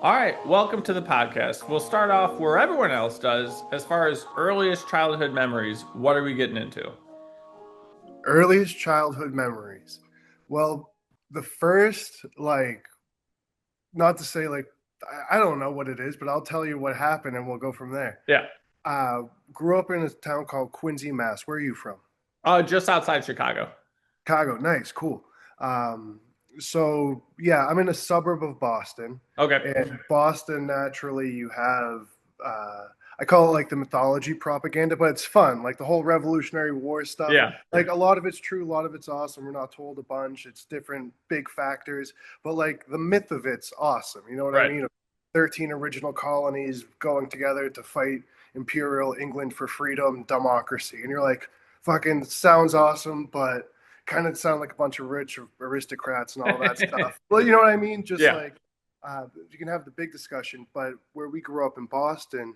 All right, welcome to the podcast. We'll start off where everyone else does. As far as earliest childhood memories, what are we getting into? Earliest childhood memories. Well, the first, not to say I don't know what it is, but I'll tell you what happened and we'll go from there. Yeah. Uh, Grew up in a town called Quincy, Mass. Where are you from? Just outside Chicago. Chicago. Nice, cool. So yeah, I'm in a suburb of Boston, Okay. and Boston naturally you have I call it like the mythology propaganda, but it's fun. Like the whole Revolutionary War stuff. Yeah. Like a lot of it's true, a lot of it's awesome. We're not told a bunch. It's different big factors, but like the myth of it's awesome. You know what I Right. mean? 13 original colonies going together to fight Imperial England for freedom, democracy, and you're like, fucking sounds awesome, but kind of sound like a bunch of rich aristocrats and all that stuff. Well, you know what I mean? Just Yeah. like you can have the big discussion, but where we grew up in Boston,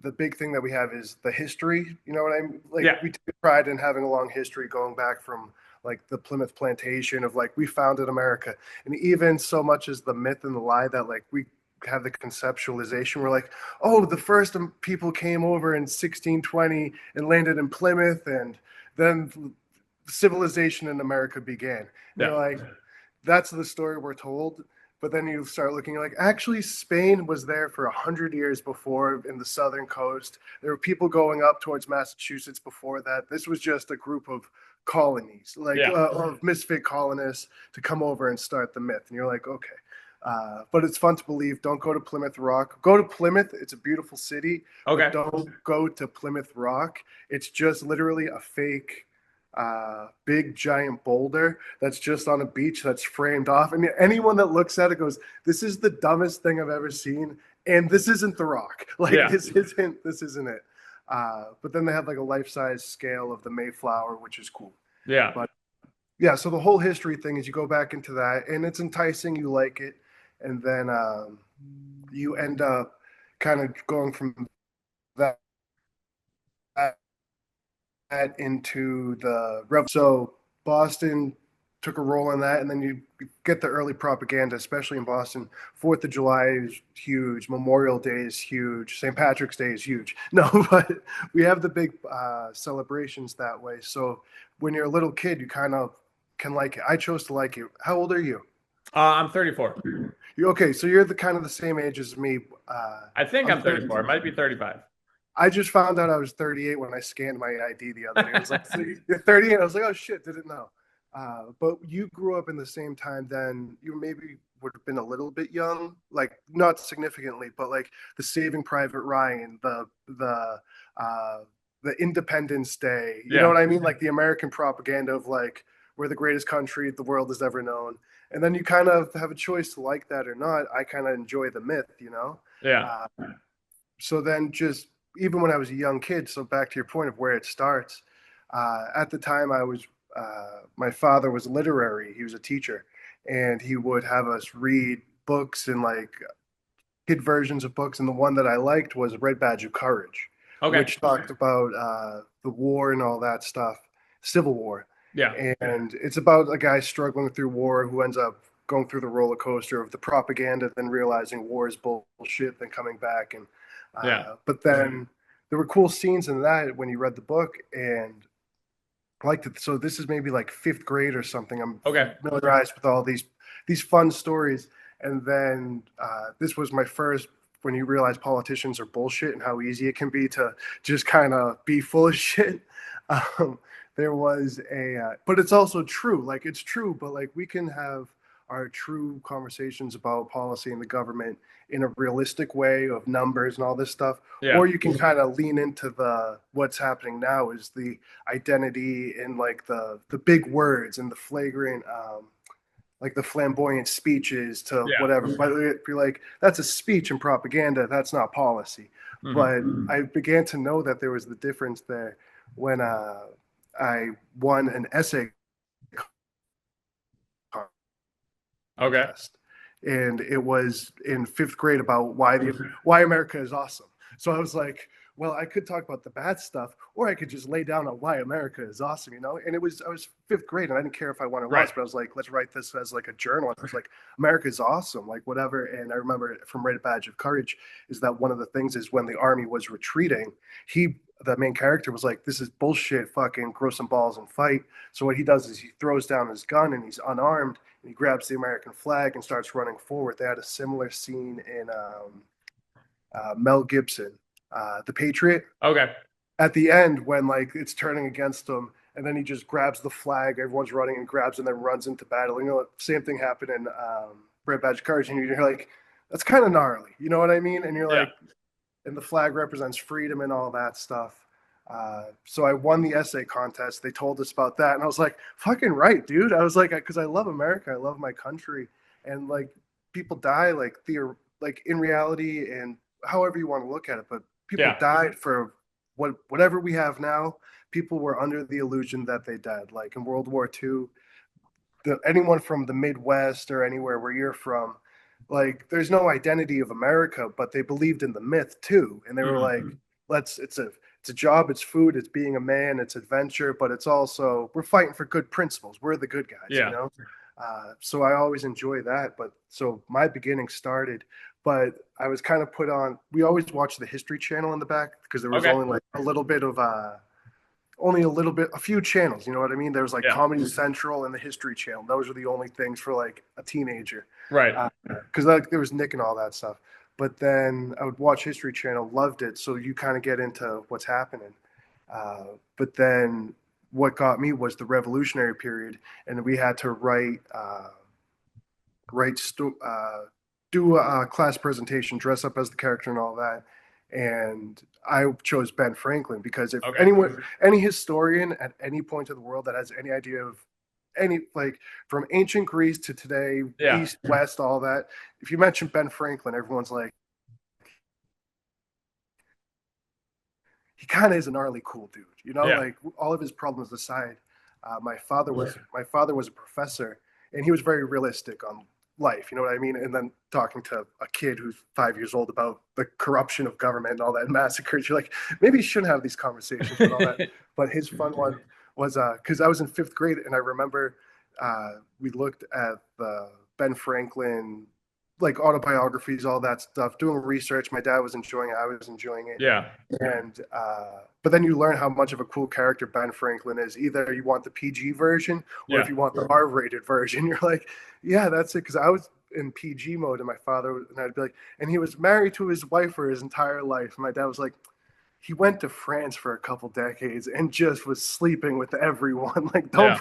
the big thing that we have is the history. You know what I mean? Like Yeah. we take pride in having a long history going back from like the Plymouth plantation of like we founded America, and even so much as the myth and the lie that like we have the conceptualization. We're like, oh, the first people came over in 1620 and landed in Plymouth, and then civilization in America began. And Yeah. you're like, that's the story we're told. But then you start looking like, actually, Spain was there for 100 years before in the southern coast. There were people going up towards Massachusetts before that. This was just a group of colonies, Yeah. of misfit colonists to come over and start the myth. And you're like, okay. But it's fun to believe. Don't go to Plymouth Rock. Go to Plymouth. It's a beautiful city, but Okay. don't go to Plymouth Rock. It's just literally a fake big giant boulder that's just on a beach that's framed off. I mean, anyone that looks at it goes, "This is the dumbest thing I've ever seen," and this isn't the Rock. Like Yeah. this isn't it. But then they have like a life-size scale of the Mayflower, which is cool. Yeah. But yeah, so the whole history thing is you go back into that, and it's enticing. You like it, and then you end up kind of going from that into the so Boston took a role in that, and then you get the early propaganda, especially in Boston. Fourth of July is huge. Memorial Day is huge. St. Patrick's Day is huge. No, but we have the big celebrations that way. So when you're a little kid, you kind of can like it. I chose to like it. How old are you? I'm 34. You okay? So you're the kind of the same age as me. I think I'm I'm 30. 34. It might be 35. I just found out I was 38 when I scanned my ID the other day. It was like, "So you're 38." I was like, oh shit, didn't know. But you grew up in the same time then. You maybe would have been a little bit young, like not significantly, but like the Saving Private Ryan, uh, the Independence Day. You know Yeah. what I mean? Like the American propaganda of like we're the greatest country the world has ever known. And then you kind of have a choice to like that or not. I kind of enjoy the myth, you know. Yeah. Uh, so then just even when I was a young kid, so back to your point of where it starts, at the time I was, my father was literary. He was a teacher, and he would have us read books and like kid versions of books. And the one that I liked was Red Badge of Courage, Okay. which talked about the war and all that stuff, Civil War. Yeah. And it's about a guy struggling through war who ends up going through the roller coaster of the propaganda, then realizing war is bullshit, then coming back. And Yeah. but then there were cool scenes in that when you read the book, and I liked it. So this is maybe like fifth grade or something. I'm Okay. familiarized with all these fun stories, and then this was my first when you realize politicians are bullshit and how easy it can be to just kind of be full of shit. Um, there was but it's also true. Like it's true, but like we can have our true conversations about policy and the government in a realistic way of numbers and all this stuff, Yeah. or you can kind of lean into the what's happening now is the identity and like the big words and the flagrant like the flamboyant speeches to Yeah. whatever. But if you're like, that's a speech and propaganda, that's not policy. Hmm. But I began to know that there was the difference there when I won an essay Okay. contest, and it was in fifth grade about why America is awesome. So I was like, well, I could talk about the bad stuff, or I could just lay down on why America is awesome, you know? And I was fifth grade and I didn't care if I won or Right. lost, but I was like, let's write this as like a journal. I was like, America is awesome, like whatever. And I remember from Write a Badge of Courage is that one of the things is when the army was retreating, the main character was like, this is bullshit, fucking grow some balls and fight. So what he does is he throws down his gun and he's unarmed and he grabs the American flag and starts running forward. They had a similar scene in Mel Gibson, The Patriot, Okay. at the end when like it's turning against him, and then he just grabs the flag. Everyone's running and grabs, and then runs into battle. You know, same thing happened in Red Badge of Courage, and you're like, that's kind of gnarly. You know what I mean? And you're Yeah. like, and the flag represents freedom and all that stuff. So I won the essay contest. They told us about that, and I was like, "Fucking right, dude." I was like, "Because I love America, I love my country, and like people die like in reality, and however you want to look at it, but people Yeah. died for whatever we have now. People were under the illusion that they died. Like in World War II, anyone from the Midwest or anywhere where you're from, like there's no identity of America, but they believed in the myth too, and they were like, Mhm. let's it's a job, it's food, it's being a man, it's adventure, but it's also we're fighting for good principles. We're the good guys, you Yeah. know. So I always enjoy that. But so my beginning started, but I was kind of put on. We always watched the History Channel in the back because there was Okay. only like a little bit of only a little bit, a few channels. You know what I mean? There was like Yeah. Comedy Central and the History Channel. Those were the only things for like a teenager, Right. because like there was Nick and all that stuff. But then I would watch History Channel, loved it. So you kind of get into what's happening. But then what got me was the Revolutionary period, and we had to write do a class presentation, dress up as the character and all that. And I chose Ben Franklin because if Okay. anyone, any historian at any point of the world that has any idea of any, like from ancient Greece to today, Yeah. East, West, all that, if you mention Ben Franklin, everyone's like, he kind of is a gnarly cool dude, you know, Yeah. like all of his problems aside. My father was a professor, and he was very realistic on life. You know what I mean? And then talking to a kid who's 5 years old about the corruption of government and all that massacres, you're like, maybe you shouldn't have these conversations, but all that. But his fun one was because I was in fifth grade, and I remember we looked at the Ben Franklin like autobiographies, all that stuff, doing research. My dad was enjoying it. I was enjoying it. Yeah. And but then you learn how much of a cool character Ben Franklin is. Either you want the PG version or if Yeah. you want the R-rated version. You're like, yeah, that's it. Because I was in PG mode, and my father and I'd be like, and he was married to his wife for his entire life. And my dad was like, he went to France for a couple decades and just was sleeping with everyone. Like, Yeah.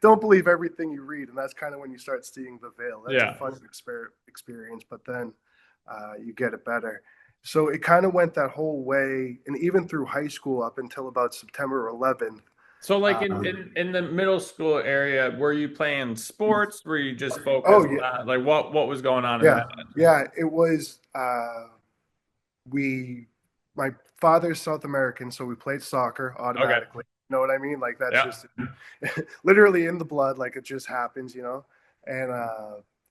don't believe everything you read. And that's kind of when you start seeing the veil. That's a Yeah. fun experience, but then you get it better. So it kind of went that whole way, and even through high school up until about September 11th. So like Um, in the middle school area, were you playing sports? Were you just oh focused yeah, on like what was going on in yeah, that? yeah. It was we. My father's South American, so we played soccer Okay. automatically. You know what I mean? Like that's Yeah. just literally in the blood. Like it just happens, you know. And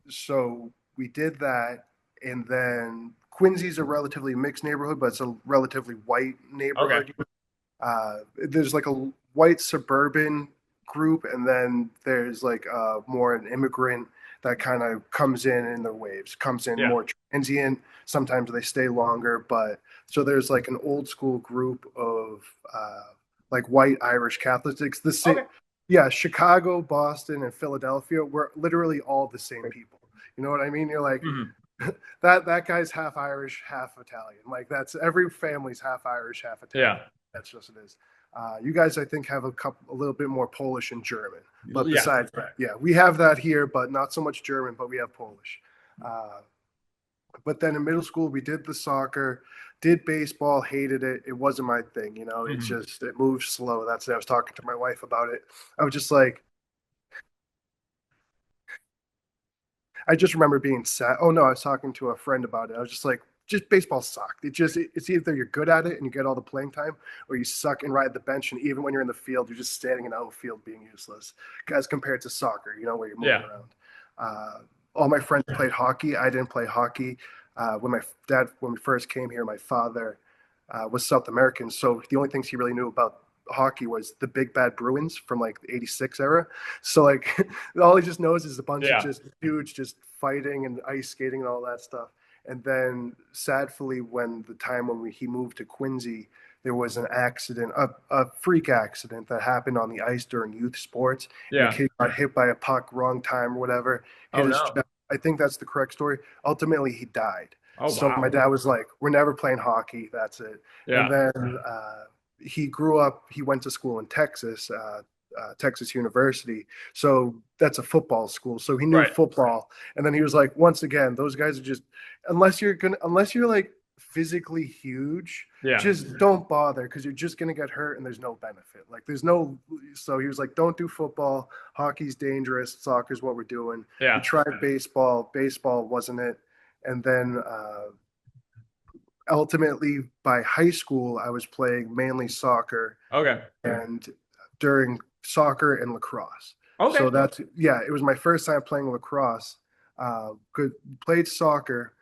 so we did that, and then Quincy's a relatively mixed neighborhood, but it's a relatively white Okay. neighborhood. There's like a white suburban group, and then there's like more an immigrant that kind of comes in the waves, comes in Yeah. more transient. Sometimes they stay longer, but so there's like an old school group of like white Irish Catholics. It's the same, Okay. yeah. Chicago, Boston, and Philadelphia. We're literally all the same people. You know what I mean? You're like, Mhm. that guy's half Irish, half Italian. Like that's every family's half Irish, half Italian. Yeah. That's just it is. You guys, I think, have a little bit more Polish and German. But Yeah. besides that, yeah, we have that here, but not so much German. But we have Polish. Uh, but then in middle school, we did the soccer, did baseball, hated it. It wasn't my thing, you know. It's Mhm. just it moves slow. That's it. I was talking to my wife about it. I was just like, I just remember being sad. Oh no, I was talking to a friend about it. I was just like, just baseball sucked. It's either you're good at it and you get all the playing time, or you suck and ride the bench. And even when you're in the field, you're just standing in outfield being useless, as compared to soccer, you know, where you're moving Yeah. around. All my friends played hockey. I didn't play hockey. When my dad, when we first came here, my father was South American. So the only things he really knew about hockey was the big bad Bruins from like the '86 era. So like all he just knows is a bunch of Yeah. just dudes just fighting and ice skating and all that stuff. And then sadly, when the time when he moved to Quincy, there was an accident, a freak accident that happened on the ice during youth sports, and the Yeah. kid got hit by a puck, wrong time or whatever, hit Oh his no. chest. I think that's the correct story. Ultimately, he died. Oh So my wow. dad was like, "We're never playing hockey. That's it." And Yeah. then he grew up. He went to school in Texas, Texas University. So that's a football school. So he knew Right. football. And then he was like, once again, those guys are just unless you're like physically huge, Yeah. just don't bother because you're just gonna get hurt and there's no benefit. Like there's no. So he was like, don't do football. Hockey's dangerous. Soccer's what we're doing. He Yeah. tried baseball. Baseball wasn't it. And then ultimately by high school, I was playing mainly soccer Okay. and during soccer and lacrosse. Okay. So that's yeah, it was my first time playing lacrosse. Good played soccer,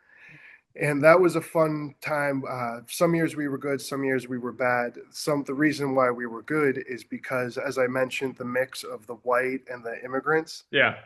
and that was a fun time. Some years we were good, some years we were bad. The reason why we were good is because, as I mentioned, the mix of the white and the immigrants. Yeah.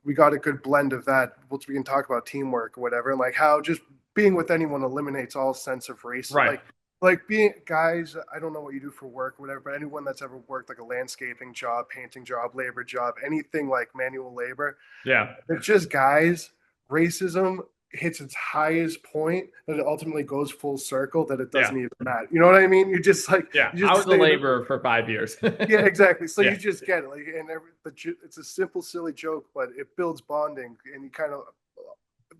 We got a good blend of that, which we can talk about teamwork or whatever, and like how just being with anyone eliminates all sense of race. Right. Like being guys, I don't know what you do for work, whatever, but anyone that's ever worked like a landscaping job, painting job, labor job, anything like manual labor, Yeah. it's just guys. Racism hits its highest point that it ultimately goes full circle that it Yeah. doesn't even matter. You know what I mean? You just like Yeah. you I just was a stay in laborer for 5 years. yeah, exactly. So Yeah. you just get it, like, and it's a simple, silly joke, but it builds bonding, and you kind of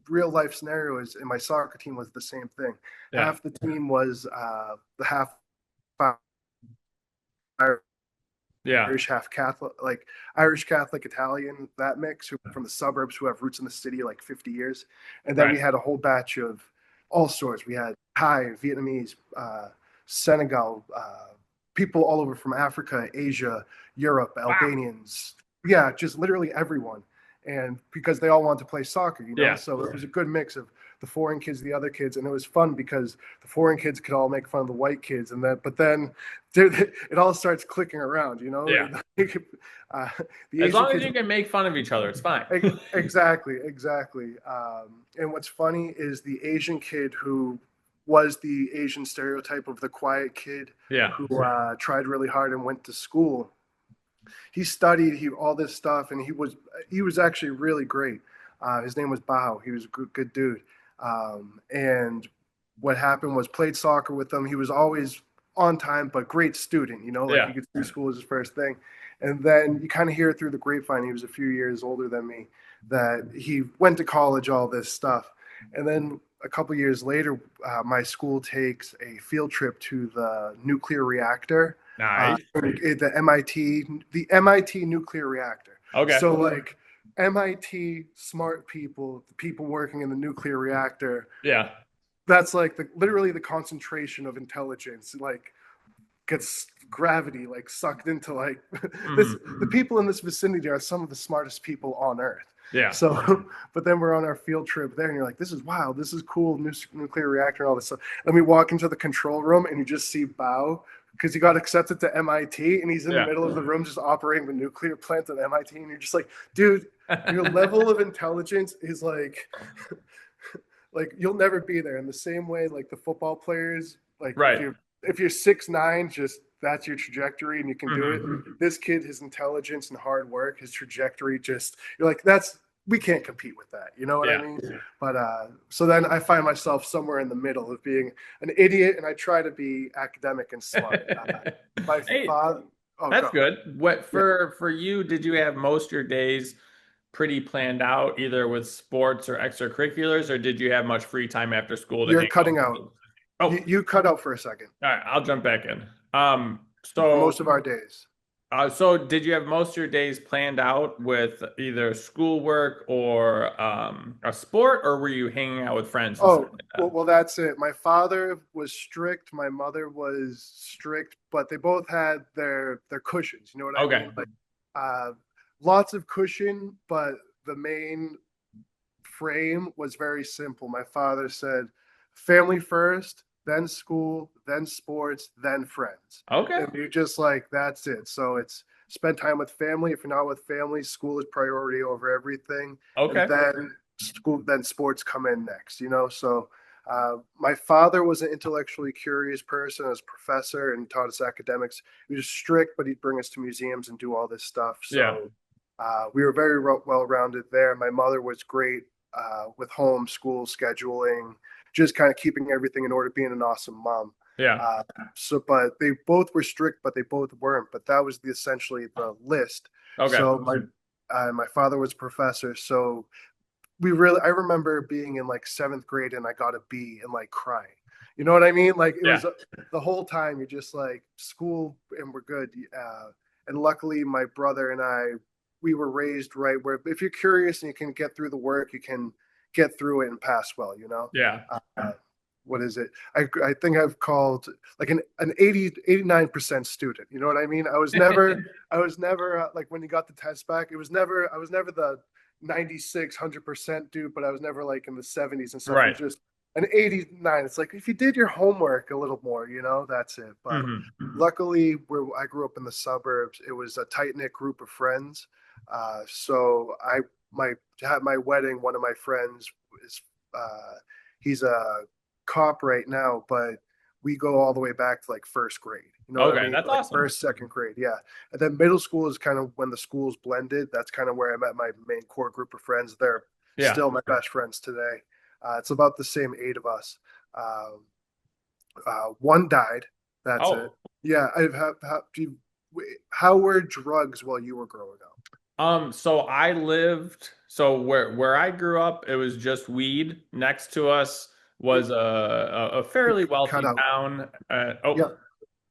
real life scenarios. In my soccer team was the same thing. Yeah. Half the team was the half Yeah. Irish, half Catholic, like Irish Catholic, Italian, that mix who from the suburbs who have roots in the city like 50 years. And then Right. we had a whole batch of all sorts. We had Thai, Vietnamese, Senegal, people all over from Africa, Asia, Europe, Wow. Albanians. Yeah, just literally everyone. And because they all want to play soccer, you know, Yeah. so it was a good mix of the foreign kids, the other kids, and it was fun because the foreign kids could all make fun of the white kids, and then but then it all starts clicking around, you know. Yeah. uh, the As Asian long as kids, you can make fun of each other, it's fine. exactly, exactly. And what's funny is the Asian kid who was the Asian stereotype of the quiet kid Yeah. who tried really hard and went to school. He studied all this stuff, and he was actually really great. His name was Bao. He was a good dude. And what happened was played soccer with him. He was always on time, but great student. You know, like Yeah. you could see school was his first thing. And then you kind of hear through the grapevine. He was a few years older than me. That he went to college, all this stuff, and then a couple years later, my school takes a field trip to the nuclear reactor, Nice. the MIT nuclear reactor. Okay. So like MIT smart people, the people working in the nuclear reactor, Yeah. that's like literally the concentration of intelligence. Like gets gravity like sucked into like this. Mhm. The people in this vicinity are some of the smartest people on earth. Yeah. So but then we're on our field trip there and you're like, this is wild, this is cool, nuclear reactor and all this stuff. Then we walk into the control room and you just see Bao because he got accepted to MIT and he's in the Yeah. middle of the room just operating the nuclear plant at MIT, and you're just like, dude, your level of intelligence is like you'll never be there. In the same way, like the football players, like Right. if you're 6'9", just that's your trajectory and you can do Mhm. it. This kid, his intelligence and hard work, his trajectory, just you're like, that's we can't compete with that. You know what I Yeah. mean? But so then I find myself somewhere in the middle of being an idiot, and I try to be academic and smart. My Hey, father. Oh, that's go. good. What Yeah. for you, did you have most of your days pretty planned out, either with sports or extracurriculars, or did you have much free time after school to You're hang out cutting with out. friends? Oh, all You cut out for a second right, I'll jump back in. for most of our days. So did you have most of your days planned out with either schoolwork or a sport, or were you hanging out with friends and stuff Oh, like well, that? that's it. My father was strict. My mother was strict, but they both had their cushions. You know what I Okay. mean? Like, uh, lots of cushion, but the main frame was very simple. My father said, "Family first, then school, then sports, then friends. Okay. And you're just like, that's it. So it's spend time with family. If you're not with family, school is priority over everything. And Okay. then school, then sports come in next, you know? So my father was an intellectually curious person as professor and taught us academics. He was strict, but he'd bring us to museums and do all this stuff. Yeah. So we were very well rounded there. My mother was great with home school scheduling, just kind of keeping everything in order, being an awesome mom. Yeah. Uh, but they both were strict, but they both weren't. But that was essentially the list. Okay. So my father was a professor, so I remember being in like seventh grade and I got a B and like crying. You know what I mean? Like it Yeah. was the whole time you're just like school and we're good. And luckily, my brother and we were raised right where if you're curious and you can get through the work, you can get through it and pass well. You know. Yeah. Uh, what is it? I think I've called like an 89% student. You know what I mean? I was never like when you got the test back, I was never the 96, 100% dude, but I was never like in the 70s and stuff. It was Right. just an 89. It's like if you did your homework a little more, you know, that's it. But Hmm. luckily, where I grew up in the suburbs, it was a tight knit group of friends. So my at my wedding, one of my friends is he's a cop right now, but we go all the way back to like first grade. You know what I Okay. mean? That's Like awesome. first, second grade. Yeah. And then middle school is kind of when the schools blended. That's kind of where I met my main core group of friends. They're Yeah. still my best friends today. It's about the same eight of us. Um, one died. That's it. Oh. Yeah. How were drugs while you were growing up? So I lived, so where I grew up, it was just weed. Next to us was a You fairly cut wealthy out. town. Yeah.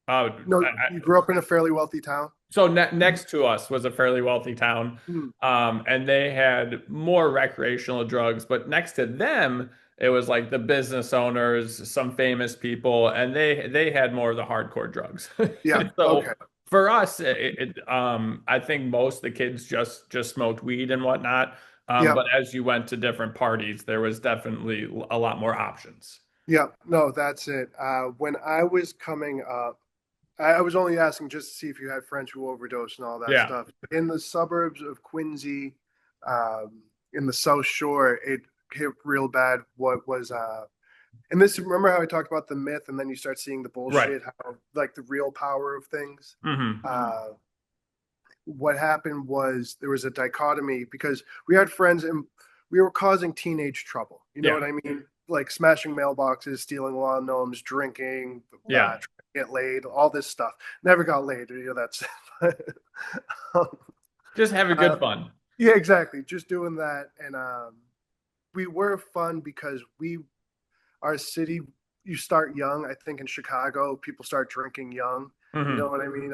Uh, No, you grew up in a fairly wealthy town. so next to us was a fairly wealthy town, Hmm. and they had more recreational drugs. But next to them, it was like the business owners, some famous people, and they had more of the hardcore drugs. Yeah. Okay. So for us, I think most of the kids just smoked weed and whatnot. Yeah. But as you went to different parties, there was definitely a lot more options. Yeah, no, that's it. When I was coming up, I was only asking just to see if you had friends who overdosed and all that Yeah, stuff. In the suburbs of Quincy, in the South Shore, it hit real bad. What was and this remember how I talked about the myth, and then you start seeing the right. bullshit, how like the real power of things. Hmm. Uh, what happened was there was a dichotomy because we had friends and we were causing teenage trouble. You know Yeah, what I mean? Like smashing mailboxes, stealing lawn gnomes, drinking, yeah. trying to get laid, all this stuff. Never got laid. You know that's. um, Just have a uh, good fun. yeah, exactly. Just doing that, and we were fun because our city. You start young. I think in Chicago, people start drinking young. You know Hmm. what I mean?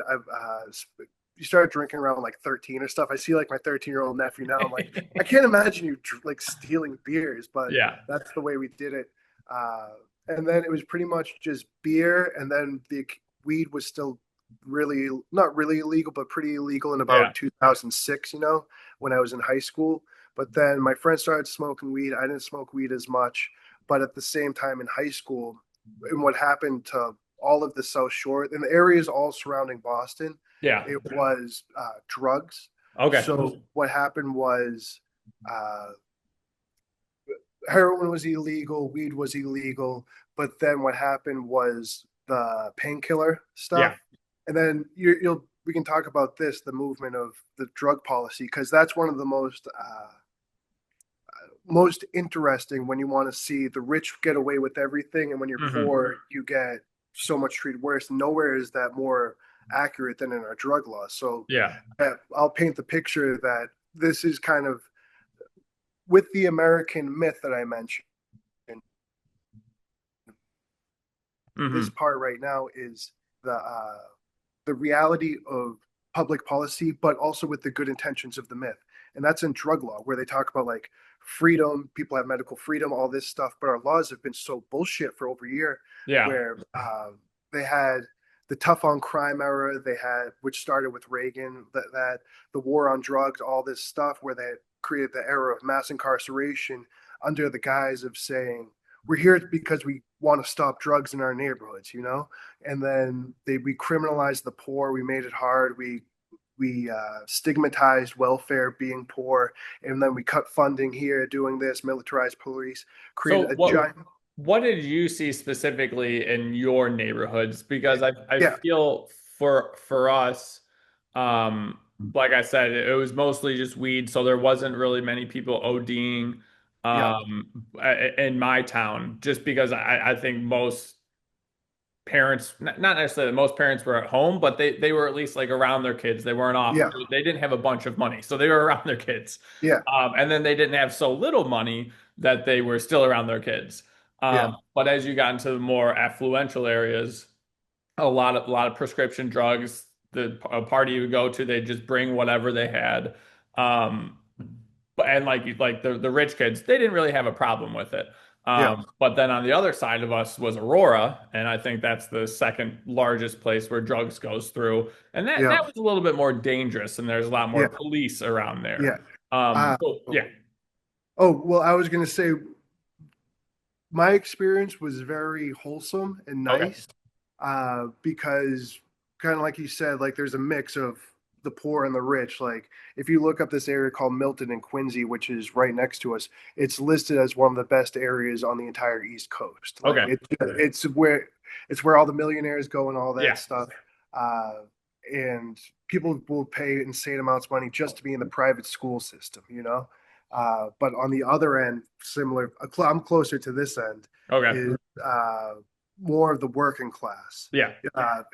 You start drinking around like 13 or stuff. I see like my 13-year-old nephew now. I'm like, I can't imagine you like stealing beers, but Yeah. that's the way we did it. Uh, and then it was pretty much just beer, and then the weed was still really not really illegal, but pretty illegal in Yeah. about 2006. You know, when I was in high school. But then my friends started smoking weed. I didn't smoke weed as much, but at the same time in high school, and what happened to all of the South Shore and the areas all surrounding Boston, Yeah. it was drugs. Okay. So what happened was uh, heroin was illegal, weed was illegal, but then what happened was the painkiller Yeah. stuff, and then you'll we can talk about this, the movement of the drug policy, because that's one of the most interesting when you want to see the rich get away with everything, and when you're Hmm. poor, you get so much treated worse. Nowhere is that more accurate than in our drug laws. So Yeah. I'll paint the picture that this is kind of with the American myth that I mentioned. This Hmm. part right now is the reality of public policy, but also with the good intentions of the myth. And that's in drug law, where they talk about like freedom, people have medical freedom, all this stuff. But our laws have been so bullshit for over a year, Yeah. where they had the tough on crime era, they had, which started with Reagan, that the war on drugs, all this stuff, where they created the era of mass incarceration under the guise of saying, we're here because we want to stop drugs in our neighborhoods, you know. And then we criminalized the poor. We made it hard. We stigmatized welfare being poor, and then we cut funding here, doing this, militarized police, So created a giant. what did you see specifically in your neighborhoods? Because I Yeah, feel for us, like I said, it was mostly just weed, so there wasn't really many people ODing yeah, in my town, just because I think most parents, not necessarily most parents were at home, but they were at least like around their kids. They weren't off. yeah, They didn't have a bunch of money, so they were around their kids. yeah, And then they didn't have so little money that they were still around their kids. yeah, But as you got into the more affluential areas, a lot of prescription drugs. The a party you would go to, they just bring whatever they had. Um, and like the rich kids, they didn't really have a problem with it. yeah, But then on the other side of us was Aurora, and I think that's the second largest place where drugs goes through, and that yeah, was a little bit more dangerous, and there's a lot more yeah, police around there. yeah. Uh, So oh, yeah, oh, well, I was gonna say my experience was very wholesome and okay, nice, because kind of like you said, like there's a mix of the poor and the rich. Like if you look up this area called Milton and Quincy, which is right next to us, it's listed as one of the best areas on the entire East Coast. Like okay, it's where all the millionaires go and all that yeah, stuff. Uh, and people will pay insane amounts of money just to be in the private school system, you know. But on the other end, similar, I'm closer to this end, okay, is more of the working class. yeah,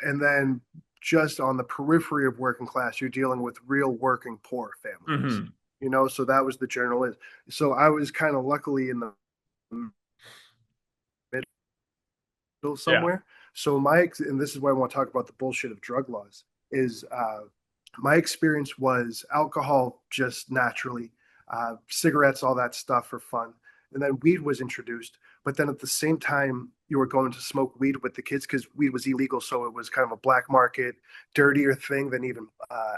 And then just on the periphery of working class, you're dealing with real working poor families, hmm, you know? So that was the general. So I was kind of luckily in the middle yeah, somewhere. So and this is why I want to talk about the bullshit of drug laws, is my experience was alcohol just naturally, cigarettes, all that stuff for fun. And then weed was introduced. But then at the same time, you were going to smoke weed with the kids because weed was illegal. So it was kind of a black market, dirtier thing than even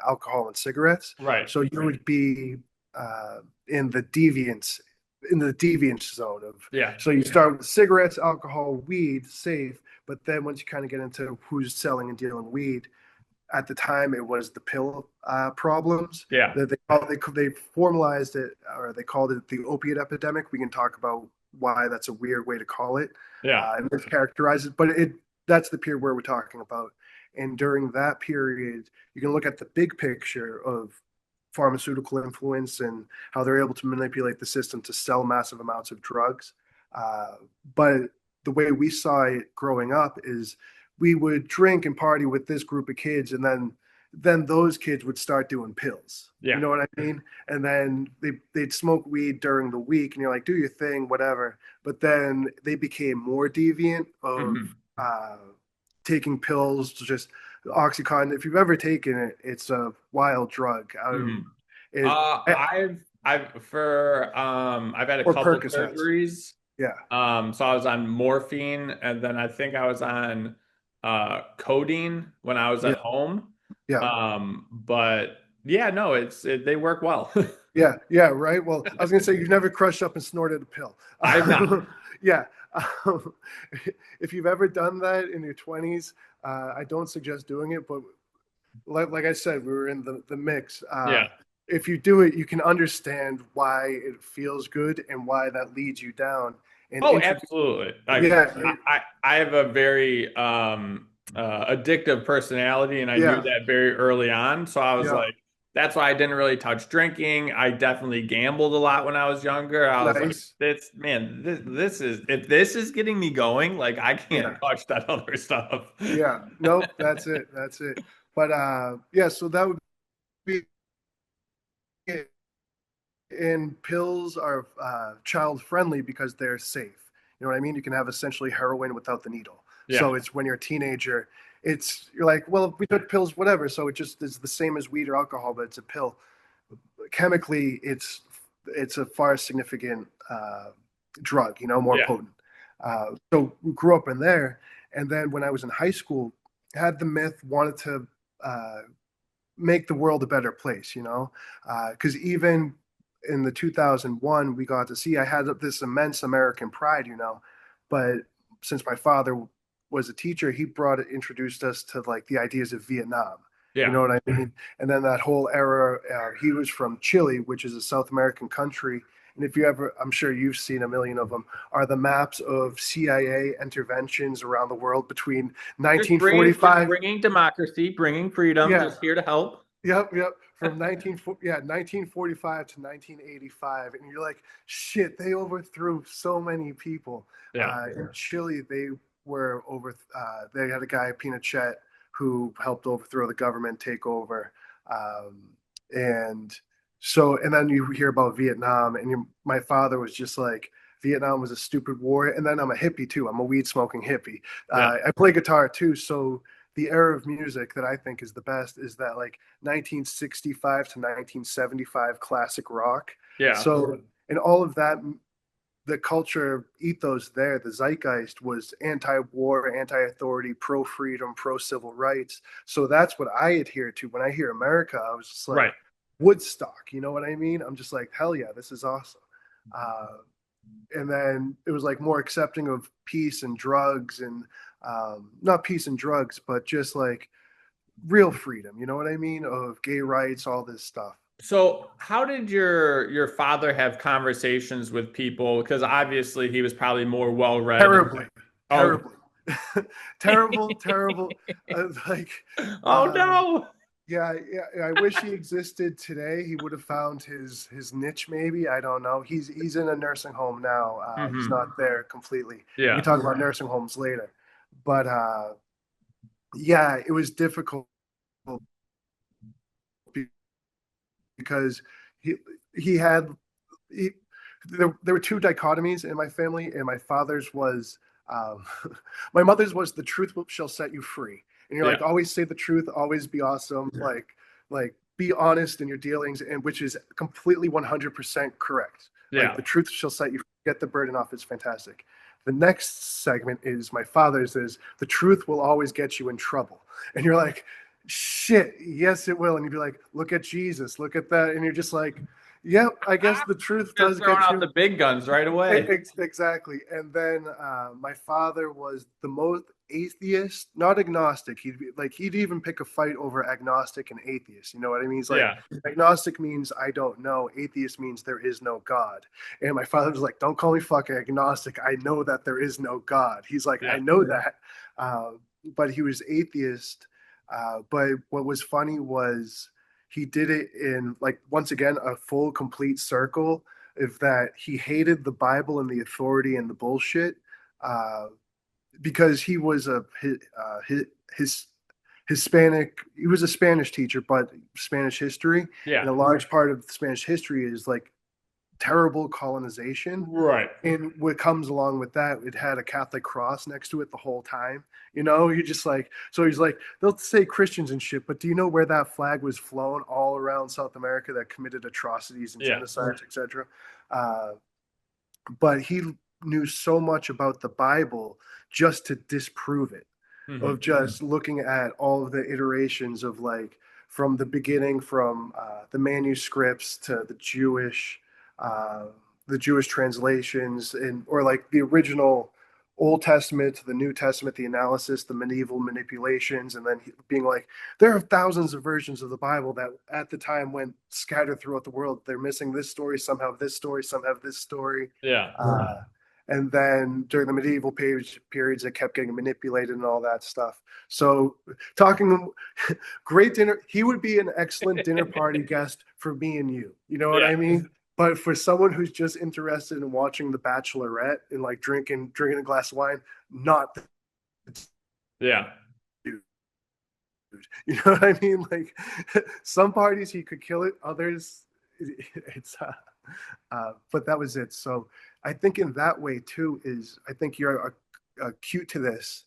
alcohol and cigarettes. right, So you would be uh, in the deviance. In the deviance zone of, yeah, so you start with cigarettes, alcohol, weed, safe, but then once you kind of get into who's selling and dealing weed, at the time it was the pill problems yeah, that they formalized it, or they called it the opiate epidemic. We can talk about why that's a weird way to call it yeah, and mischaracterize it, but that's the period where we're talking about. And during that period, you can look at the big picture of pharmaceutical influence and how they're able to manipulate the system to sell massive amounts of drugs. Uh, but the way we saw it growing up is we would drink and party with this group of kids, and then those kids would start doing pills. You yeah, know what I mean? And then they'd smoke weed during the week, and you're like, do your thing, whatever. But then they became more deviant of hmm, uh, taking pills, just Oxycontin. If you've ever taken it, it's a wild drug. hmm. It, I've had a or couple Percocets. surgeries. Yeah, So I was on morphine, and then I think I was on codeine when I was yeah, at home. yeah, But yeah, no, they work well. yeah, yeah. Right. Well, I was gonna say you've never crushed up and snorted a pill. I've not. Yeah. Um, if you've ever done that in your 20s, I don't suggest doing it. But like I said, we were in the mix. Yeah. If you do it, you can understand why it feels good and why that leads you down. And Oh, absolutely. Like yeah, I have a very addictive personality, and I knew yeah, that very early on. So I was yeah. like, that's why I didn't really touch drinking. I definitely gambled a lot when I was younger. I was like, Nice. this is if this is getting me going, like I can't Yeah, touch that other stuff. yeah. Nope, that's it. That's it. But yeah, so that would be it. And pills are child friendly because they're safe. You know what I mean? You can have essentially heroin without the needle. Yeah. So it's when you're a teenager, you're like, well, we took pills, whatever. So it just is the same as weed or alcohol, but it's a pill. Chemically, it's a far significant drug, you know, more Yeah. potent. So we grew up in there, and then when I was in high school, had the myth, wanted to uh, make the world a better place, you know, because even in the 2001 we got to see, I had this immense American pride, you know. But since my father was a teacher, he introduced us to like the ideas of Vietnam. You Yeah. know what I mean? And then that whole era, he was from Chile, which is a South American country. And if you ever, I'm sure you've seen a million of them, are the maps of CIA interventions around the world between Just 1945. bringing democracy, bringing freedom, Yeah, just here to help. yep. From 1945 to 1985, and you're like, shit, they overthrew so many people. Yeah. In Chile, they had a guy, Pinochet, who helped overthrow the government, take over, um, and and then you hear about Vietnam, and my father was just like, Vietnam was a stupid war, and then I'm a hippie too. I'm a weed smoking hippie. Yeah. I play guitar too, so the era of music that I think is the best is that like 1965 to 1975 classic rock. Yeah. So, and all of that, the culture ethos there, the zeitgeist was anti-war, anti-authority, pro-freedom, pro-civil rights. So that's what I adhere to. When I hear America, I was just like Right. Woodstock. You know what I mean? I'm just like, hell yeah, this is awesome. Uh, and then it was like more accepting of peace and drugs and not peace and drugs, but just like real freedom. You know what I mean? Of gay rights, all this stuff. So, how did your father have conversations with people? Because obviously he was probably more well read. Terribly, Oh, terribly, terrible. Like, oh uh, no. yeah. I wish he existed today. He would have found his niche. Maybe I don't know. He's in a nursing home now. He's Hmm. not there completely. We can Yeah. talk about nursing homes later. But yeah, it was difficult because he he had he, there were two dichotomies in my family, and my father's was um, my mother's was the truth shall set you free, and you're Yeah. like always say the truth, always be awesome, like be honest in your dealings, and which is completely 100% correct. Like Yeah. the truth shall set you free. Get the burden off is fantastic. The next segment is my father's is the truth will always get you in trouble, and you're like shit, yes it will, and you'd be like look at Jesus, look at that, and you're just like yep, I guess the truth Just does throwing get out the you. big guns right away. Exactly. And then my father was the most atheist, not agnostic. He'd even pick a fight over agnostic and atheist. You know what I mean? He's like, Yeah. agnostic means I don't know. Atheist means there is no God. And my father was like, don't call me fucking agnostic. I know that there is no God. He's like, I Yeah. know that. Uh, but he was atheist. But what was funny was he did it in like once again a full complete circle of that he hated the Bible and the authority and the bullshit uh, because he was his Hispanic. He was a Spanish teacher, but Spanish history, and Yeah. a large part of Spanish history is like terrible colonization. Right. And what comes along with that, it had a Catholic cross next to it the whole time. You know, you just like, so he's like, they'll say Christians and shit, but do you know where that flag was flown all around South America that committed atrocities and Yeah. genocides, etc.? Uh, but he knew so much about the Bible just to disprove it, Hmm. of just looking at all of the iterations of like from the beginning, from the manuscripts to uh, the Jewish translations, and or like the original Old Testament to the New Testament, the analysis, the medieval manipulations, and then being like, there are thousands of versions of the Bible that at the time went scattered throughout the world. They're missing this story, some have this story, some have this story. Yeah. Uh, and then during the medieval periods, it kept getting manipulated and all that stuff. So, talking great dinner, he would be an excellent dinner party guest for me and you. You know what Yeah. I mean? But for someone who's just interested in watching The Bachelorette and like drinking a glass of wine, not the Yeah. dude. You know what I mean? Like some parties he could kill it, others it's but that was it. So I think in that way too is I think you're acute to this,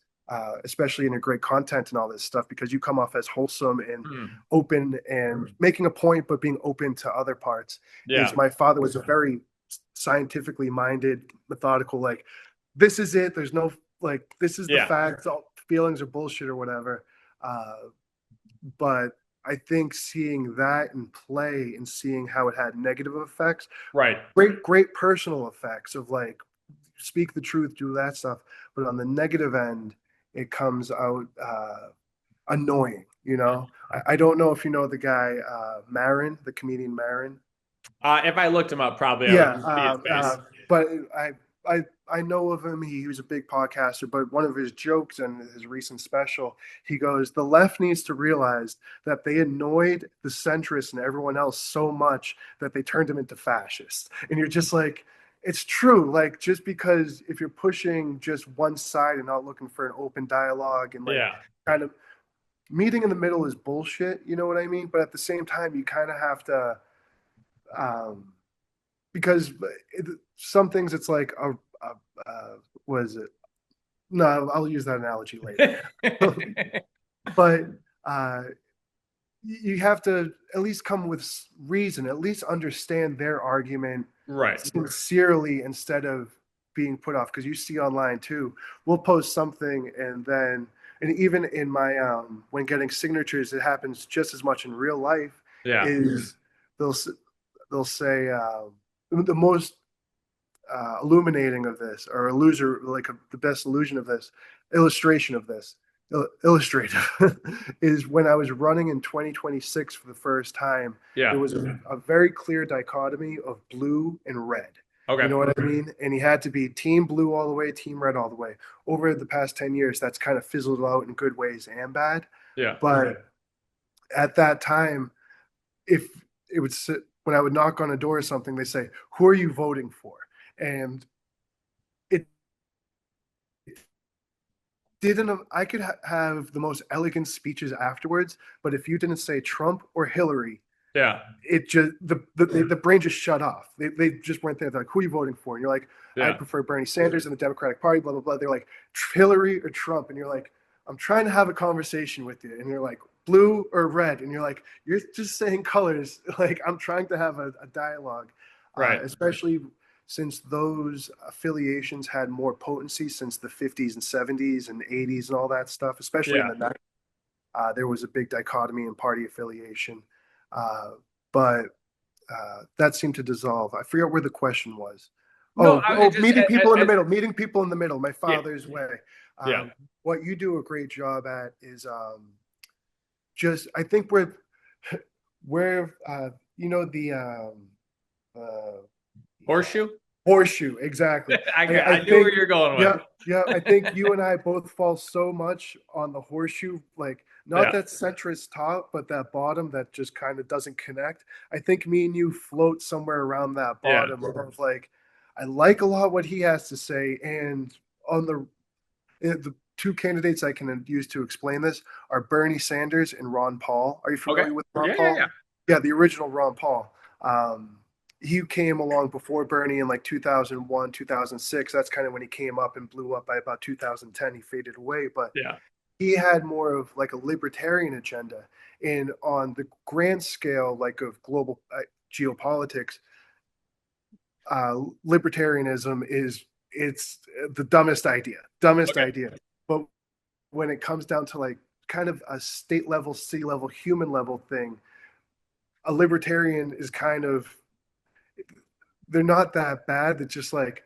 especially in your great content and all this stuff because you come off as wholesome and Hmm. open and making a point, but being open to other parts. Is Yeah. my father was a very scientifically minded, methodical. Like this is it. There's no like this is the Yeah. facts. All feelings are bullshit or whatever. But I think seeing that in play and seeing how it had negative effects, Right. great personal effects of like speak the truth, do that stuff. But on the negative end, it comes out annoying. You know, I don't know if you know the guy Marin, the comedian Marin. If I looked him up, probably I would Yeah, see his face. but I I know of him. He was a big podcaster, but one of his jokes in his recent special, he goes, "The left needs to realize that they annoyed the centrists and everyone else so much that they turned them into fascists." And you're just like, it's true. Like just because if you're pushing just one side and not looking for an open dialogue and like Yeah, kind of meeting in the middle is bullshit. You know what I mean? But at the same time, you kind of have to. Um, because some things it's like what is it? No, I'll use that analogy later. But uh, you have to at least come with reason, at least understand their argument right. sincerely instead of being put off. Because you see online too, we'll post something and then, and even in my when getting signatures, it happens just as much in real life. Yeah. Is they'll they'll say the most illuminating of this, or a loser, like the best illusion of this, illustration of this, illustrative, is when I was running in 2026 for the first time. There Yeah. was a very clear dichotomy of blue and red. You Okay. know what I mean? And he had to be team blue all the way, team red all the way. Over the past 10 years, that's kind of fizzled out in good ways and bad. Yeah. But at that time, if it would sit, when I would knock on a door or something, they say, "Who are you voting for?" And it didn't. I could have the most elegant speeches afterwards, but if you didn't say Trump or Hillary, Yeah. it just the brain just shut off. They just weren't there. They're like, "Who are you voting for?" And you're like, "I Yeah. prefer Bernie Sanders and the Democratic Party." Blah blah blah. They're like, "Hillary or Trump?" And you're like, "I'm trying to have a conversation with you." And you're like, "Blue or red?" And you're like, "You're just saying colors." Like I'm trying to have a dialogue, Right. especially since those affiliations had more potency since the 50s and 70s and 80s and all that stuff, especially in Yeah. the 90s. There was a big dichotomy in party affiliation. Uh, but that seemed to dissolve. I forget where the question was. No, just Meeting people in the middle. Meeting people in the middle. My yeah. father's way. Yeah. What you do a great job at is just. I think we're you know the Horseshoe? horseshoe, exactly. I I knew think, where you're going with. yeah, yeah. I think you and I both fall so much on the horseshoe, like not Yeah. that centrist top, but that bottom that just kind of doesn't connect. I think me and you float somewhere around that Yeah. bottom of like, I like a lot what he has to say, and on the two candidates I can use to explain this are Bernie Sanders and Ron Paul. Are you Okay. familiar with Ron Yeah. Yeah. Paul? Yeah. Yeah, the original Ron Paul. He came along before Bernie in like 2001, 2006. That's kind of when he came up and blew up. By about 2010, he faded away. But Yeah. he had more of like a libertarian agenda. And on the grand scale, like of global geopolitics, libertarianism is it's the dumbest Okay. idea. But when it comes down to like kind of a state level, sea level, human level thing, a libertarian is kind of, they're not that bad. It's just like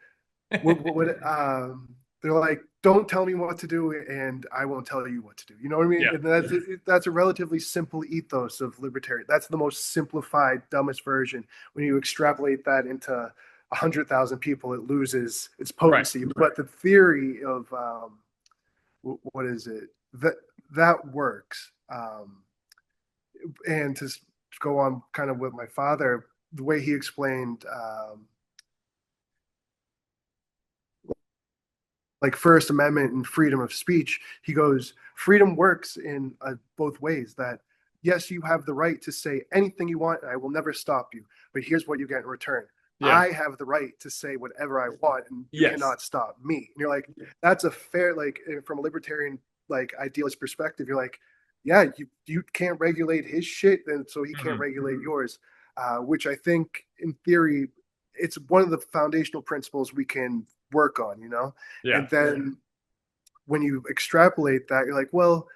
they're like, don't tell me what to do, and I won't tell you what to do. You know what I mean? Yeah. And that's a relatively simple ethos of libertarian. That's the most simplified, dumbest version. When you extrapolate that into 100,000 people, it loses its Right. potency. But the theory of what is it that that works. And to go on kind of with my father, the way he explained like First Amendment and freedom of speech, he goes, freedom works in both ways. That yes, you have the right to say anything you want, and I will never stop you. But here's what you get in return. Yeah. I have the right to say whatever I want, and you Yes. cannot stop me. And you're like, that's a fair, like from a libertarian, like idealist perspective, you're like, yeah, you can't regulate his shit, and so he can't Hmm. regulate yours. Which I think, in theory, it's one of the foundational principles we can work on. Yeah. And then when you extrapolate that, you're like, well,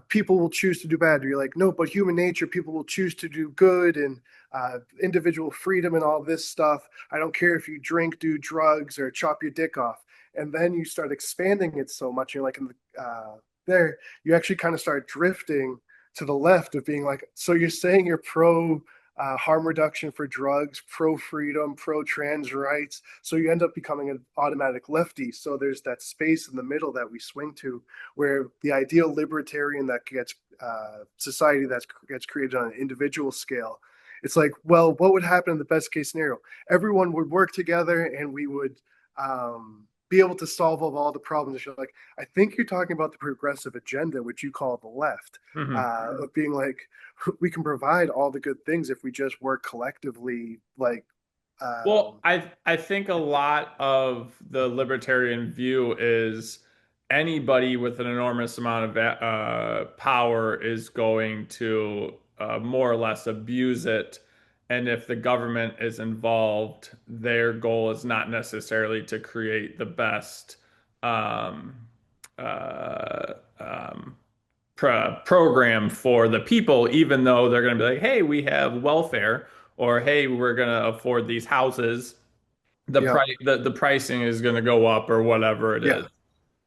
people will choose to do bad. You're like, no, but human nature, people will choose to do good. And individual freedom and all this stuff. I don't care if you drink, do drugs, or chop your dick off. And then you start expanding it so much. You're like, there, you actually kind of start drifting to the left of being like, so you're saying you're pro harm reduction for drugs, pro freedom, pro trans rights. So you end up becoming an automatic lefty. So there's that space in the middle that we swing to, where the ideal libertarian that gets society that gets created on an individual scale. It's like, well, what would happen in the best case scenario? Everyone would work together, and we would be able to solve all the problems. You're like, I think you're talking about the progressive agenda, which you call the left, Hmm. of being like, we can provide all the good things if we just work collectively. Like, Well, I think a lot of the libertarian view is anybody with an enormous amount of power is going to more or less abuse it. And if the government is involved, their goal is not necessarily to create the best um, uh, um, program for the people, even though they're going to be like, hey, we have welfare, or hey, we're going to afford these houses. yeah, The pricing is going to go up or whatever it yeah, is.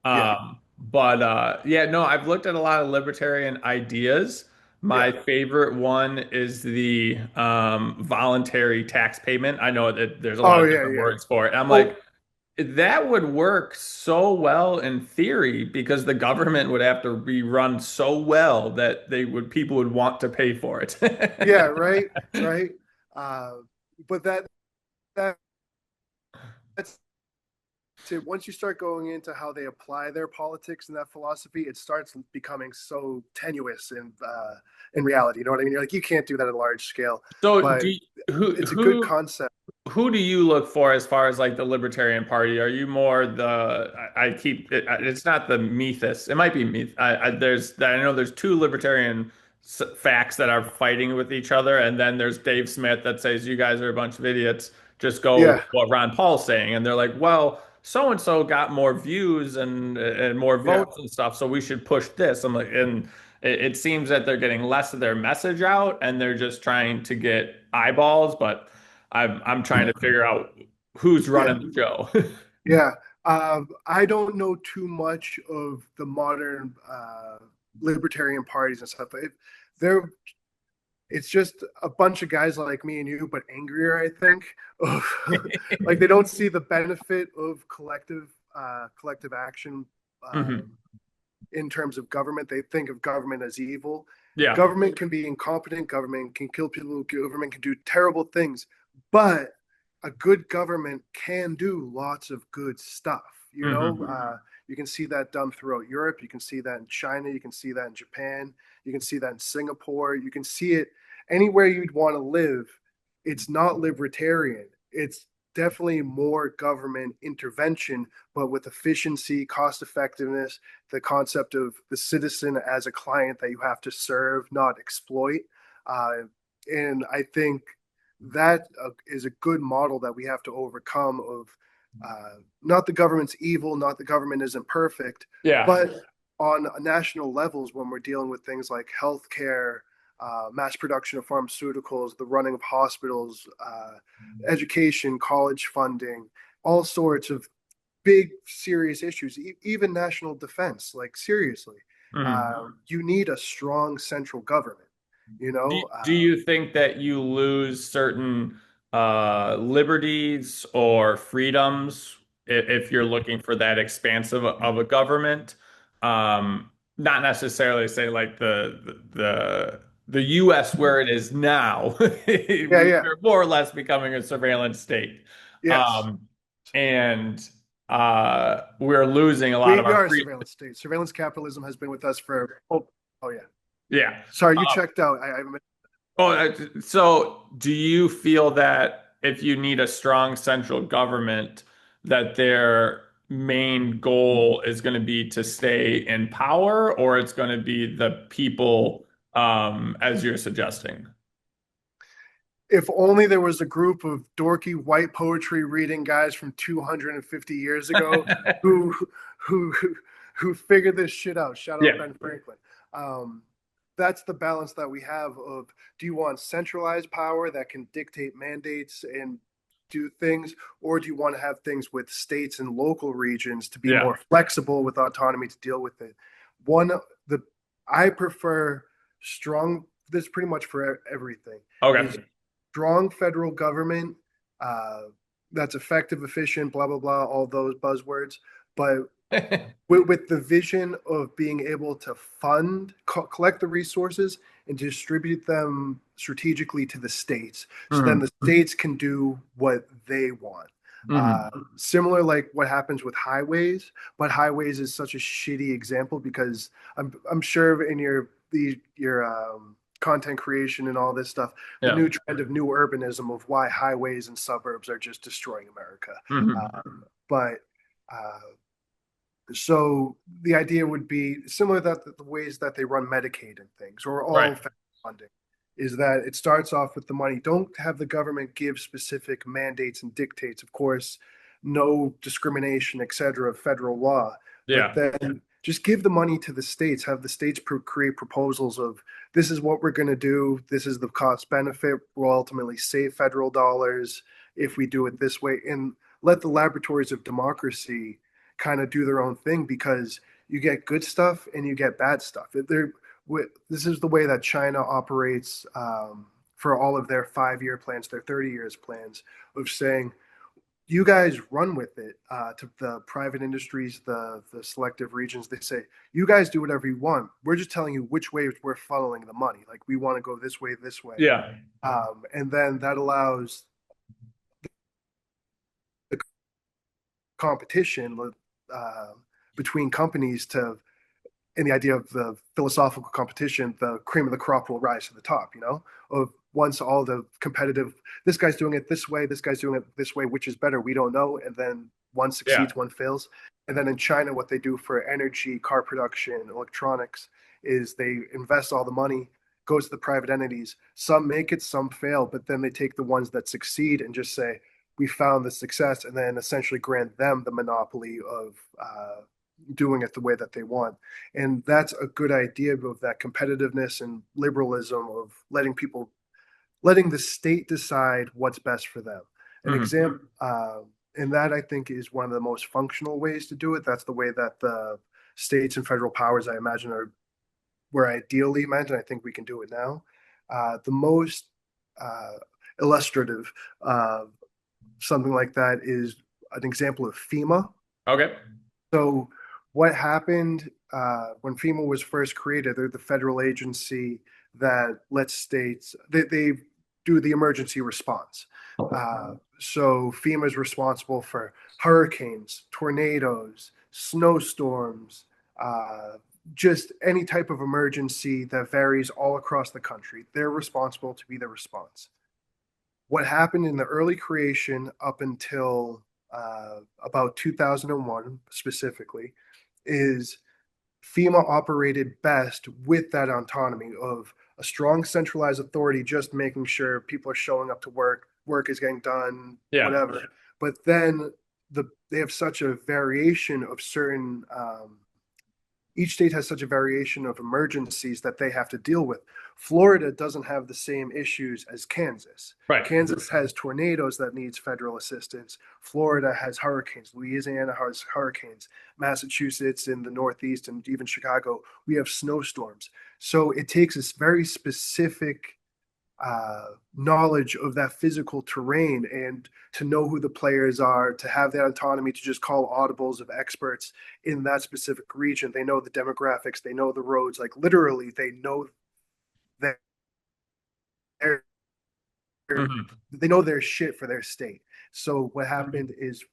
yeah, But yeah, no, I've looked at a lot of libertarian ideas. yeah. My favorite one is the voluntary tax payment. I know that there's a lot Oh of yeah, different yeah. words for it. I'm like, Well, that would work so well in theory because the government would have to be run so well that people would want to pay for it. yeah, right, right. Uh, but that that's to once you start going into how they apply their politics and that philosophy, it starts becoming so tenuous in reality. You know what I mean? You're like, you can't do that at a large scale, So but who it's a good who concept. who do you look for as far as like the Libertarian Party? Are you more I keep it's not the Methus. It might be Meth. I know there's two Libertarian facts that are fighting with each other, and then there's Dave Smith that says you guys are a bunch of idiots. Just go with Yeah, what Ron Paul's saying, and they're like, well, so and so got more views and more yeah, votes and stuff, so we should push this. I'm like, and it seems that they're getting less of their message out, and they're just trying to get eyeballs, but. I'm trying to figure out who's yeah, running the show. yeah. I don't know too much of the modern libertarian parties and stuff. They're it's just a bunch of guys like me and you, but angrier, I think. Like they don't see the benefit of collective action Hmm. in terms of government. They think of government as evil. Yeah. Government can be incompetent. Government can kill people. Government can do terrible things, but a good government can do lots of good stuff. You know, Hmm. you can see that done throughout Europe. You can see that in China. You can see that in Japan. You can see that in Singapore. You can see it anywhere you'd want to live. It's not libertarian. It's definitely more government intervention, but with efficiency, cost effectiveness, the concept of the citizen as a client that you have to serve, not exploit. Uh, and I think that is a good model that we have to overcome of not the government's evil, not the government isn't perfect, Yeah. but on national levels when we're dealing with things like healthcare, mass production of pharmaceuticals, the running of hospitals, education, college funding, all sorts of big, serious issues, even national defense. Like, seriously, Hmm. you need a strong central government, you know? Do you think that you lose certain liberties or freedoms if you're looking for that expansive of a government? Not necessarily say like the U.S. where it is now. Yeah, yeah, We're more or less becoming a surveillance state. yes. Um, and we're losing a lot of We our are a free. surveillance state. Surveillance capitalism has been with us for, oh yeah. Yeah. Sorry, you checked out. I Oh, so do you feel that if you need a strong central government, that their main goal is going to be to stay in power, or it's going to be the people, as you're suggesting? if only there was a group of dorky white poetry reading guys from 250 years ago who who who figured this shit out. Shout out Yeah. Ben Franklin. Um, that's the balance that we have of, do you want centralized power that can dictate mandates and do things, or do you want to have things with states and local regions to be Yeah. more flexible with autonomy to deal with it? One, the I prefer strong, this pretty much for everything, is Okay. strong federal government uh, that's effective, efficient, blah blah blah, all those buzzwords, but with the vision of being able to fund, collect the resources and distribute them strategically to the states. So then Hmm. the states can do what they want. Uh, Hmm. Similar like what happens with highways, but highways is such a shitty example because I'm sure in your content creation and all this stuff, the Yeah. new trend of new urbanism of why highways and suburbs are just destroying America. Hmm. But uh, so the idea would be similar that the ways that they run Medicaid and things, or Right. all federal funding, is that it starts off with the money. Don't have the government give specific mandates and dictates. Of course, no discrimination, etc., of federal law, but Yeah. then just give the money to the states. Have the states create proposals of, this is what we're going to do. This is the cost benefit. We'll ultimately save federal dollars if we do it this way, and let the laboratories of democracy kind of do their own thing, because you get good stuff and you get bad stuff. This is the way that China operates for all of their 5 year plans, their 30 years plans, of saying, you guys run with it, to the private industries, the selective regions. They say, you guys do whatever you want. We're just telling you which way we're funneling the money. Like, we want to go this way, this way. Yeah. And then that allows the competition uh, between companies to, in the idea of the philosophical competition, the cream of the crop will rise to the top, of once all the competitive, this guy's doing it this way, this guy's doing it this way, which is better? We don't know. And then one Yeah. succeeds, one fails. And then in China, what they do for energy, car production, electronics, is they invest all the money, goes to the private entities. Some make it, some fail, but then they take the ones that succeed and just say, we found the success, and then essentially grant them the monopoly of doing it the way that they want. And that's a good idea of that competitiveness and liberalism of letting the state decide what's best for them. An Hmm. example, and that I think is one of the most functional ways to do it. That's the way that the states and federal powers, I imagine, are were ideally meant, and I think we can do it now. The most uh, illustrative something like that is an example of FEMA. Okay. So, what happened when FEMA was first created? They're the federal agency that lets states, they do the emergency response. So FEMA is responsible for hurricanes, tornadoes, snowstorms, uh, just any type of emergency that varies all across the country. They're responsible to be the response. What happened in the early creation up until about 2001 specifically is FEMA operated best with that autonomy of a strong centralized authority, just making sure people are showing up to work, work is getting done, Yeah. whatever. But then they have such a variation of certain each state has such a variation of emergencies that they have to deal with. Florida doesn't have the same issues as Kansas. Right. Kansas has tornadoes that needs federal assistance. Florida has hurricanes. Louisiana has hurricanes. Massachusetts in the Northeast and even Chicago, we have snowstorms. So it takes this very specific knowledge of that physical terrain and to know who the players are, to have that autonomy to just call audibles of experts in that specific region. They know the demographics, they know the roads, like literally, they know their Hmm. they know their shit for their state. So what happened is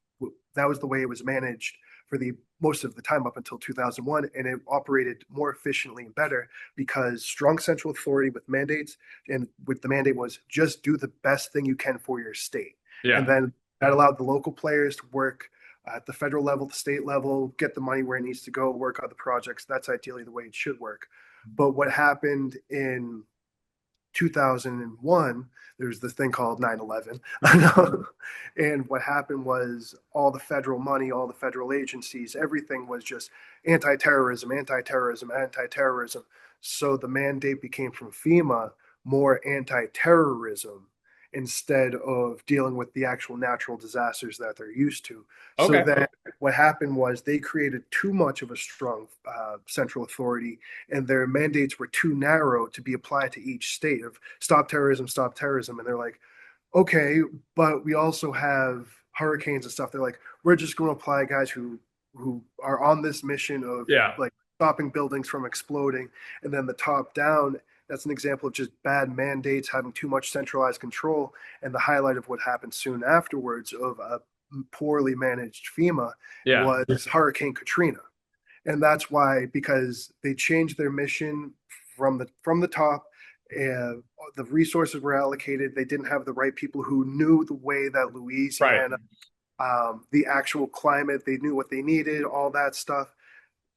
that was the way it was managed for the most of the time up until 2001, and it operated more efficiently and better because strong central authority with mandates, and with the mandate was just do the best thing you can for your state. And Yeah. then that allowed the local players to work at the federal level, the state level, get the money where it needs to go, work on the projects. That's ideally the way it should work. But what happened in 2001, there's this thing called 9/11. And what happened was all the federal money, all the federal agencies, everything was just anti-terrorism, anti-terrorism, anti-terrorism. So the mandate became from FEMA more anti-terrorism instead of dealing with the actual natural disasters that they're used to. So Okay. then what happened was they created too much of a strong central authority, and their mandates were too narrow to be applied to each state of stop terrorism, stop terrorism. And they're like, okay, but we also have hurricanes and stuff. They're like, we're just going to apply guys who are on this mission of Yeah. like stopping buildings from exploding. And then the top down, that's an example of just bad mandates having too much centralized control. And the highlight of what happened soon afterwards of a poorly managed FEMA Yeah. was Hurricane Katrina. And that's why, because they changed their mission from the top. And the resources were allocated. They didn't have the right people who knew the way that Right. Louisiana, the actual climate, they knew what they needed, all that stuff.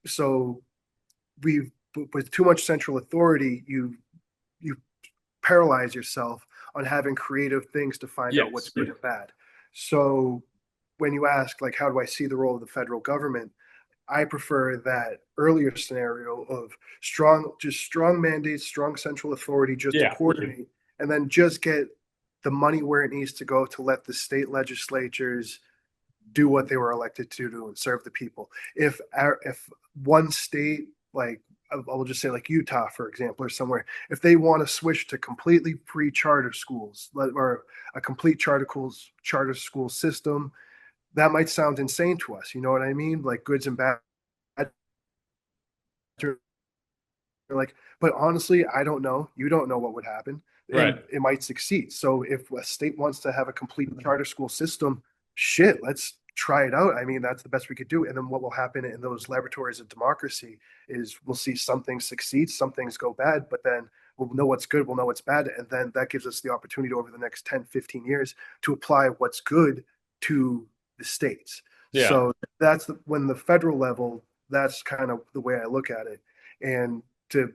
So we, with too much central authority, you paralyze yourself on having creative things to find out what's Yes. good and bad. So when you ask, like, how do I see the role of the federal government? I prefer that earlier scenario of strong mandates, strong central authority just to Yeah. coordinate, and then just get the money where it needs to go to let the state legislatures do what they were elected to do and serve the people. If one state, like I'll just say like Utah, for example, or somewhere, if they want to switch to completely free charter schools or a complete charter school system, that might sound insane to us. You know what I mean? Like goods and bad. Like, but honestly, I don't know. You don't know what would happen, Right. and it might succeed. So if a state wants to have a complete charter school system, shit, let's try it out. I mean, that's the best we could do. And then what will happen in those laboratories of democracy is we'll see some things succeed, some things go bad, but then we'll know what's good, we'll know what's bad. And then that gives us the opportunity over the next 10, 15 years to apply what's good to the states. Yeah. So when the federal level, that's kind of the way I look at it. And to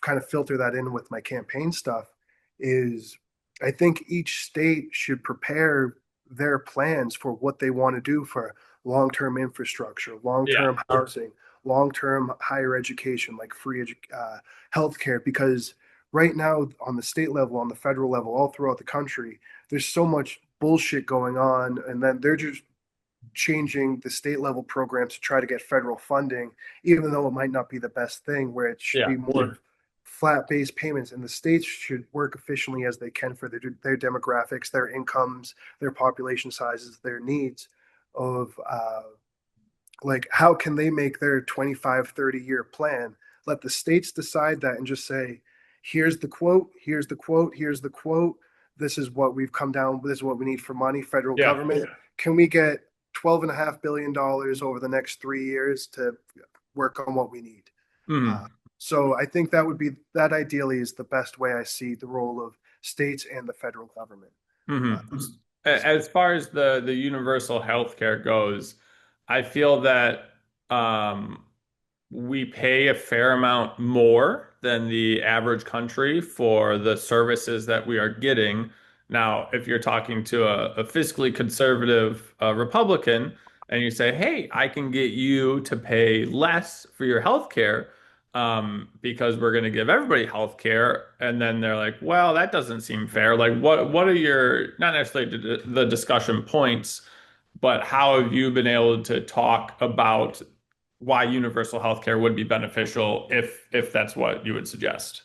kind of filter that in with my campaign stuff is I think each state should prepare their plans for what they want to do for long-term infrastructure, Yeah. long-term housing, long-term higher education, like healthcare. Because right now, on the state level, on the federal level, all throughout the country, there's so much bullshit going on, and then they're just changing the state level programs to try to get federal funding, even though it might not be the best thing, where it should Yeah. be more flat based payments, and the states should work efficiently as they can for their demographics, their incomes, their population sizes, their needs of like how can they make their 25, 30-year plan. Let the states decide that and just say, here's the quote, here's the quote, here's the quote, this is what we've come down, this is what we need for money, federal Yeah. government. Can we get $12.5 billion over the next 3 years to work on what we need? uh, Mhm. so I think that ideally is the best way I see the role of states and the federal government. uh, Mhm. As far as the universal health care goes, I feel that we pay a fair amount more than the average country for the services that we are getting. Now, if you're talking to a fiscally conservative Republican and you say, "Hey, I can get you to pay less for your health care," because we're going to give everybody health care. And then they're like, well, that doesn't seem fair. Like, what are your, not necessarily the discussion points, but how have you been able to talk about why universal health care would be beneficial if that's what you would suggest?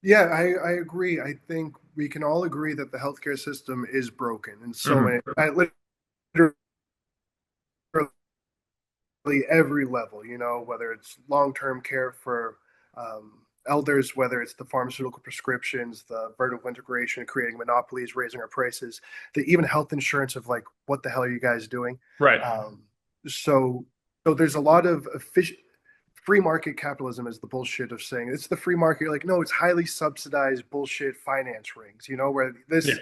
yeah, I agree. I think we can all agree that the healthcare system is broken in so Hmm. many, literally every level, whether it's long-term care for elders, whether it's the pharmaceutical prescriptions, the vertical integration, creating monopolies, raising our prices, the even health insurance of like, what the hell are you guys doing? Right. Um, so, so there's a lot of free market capitalism is the bullshit of saying it's the free market. You're like, no, it's highly subsidized bullshit finance rings, where Yeah.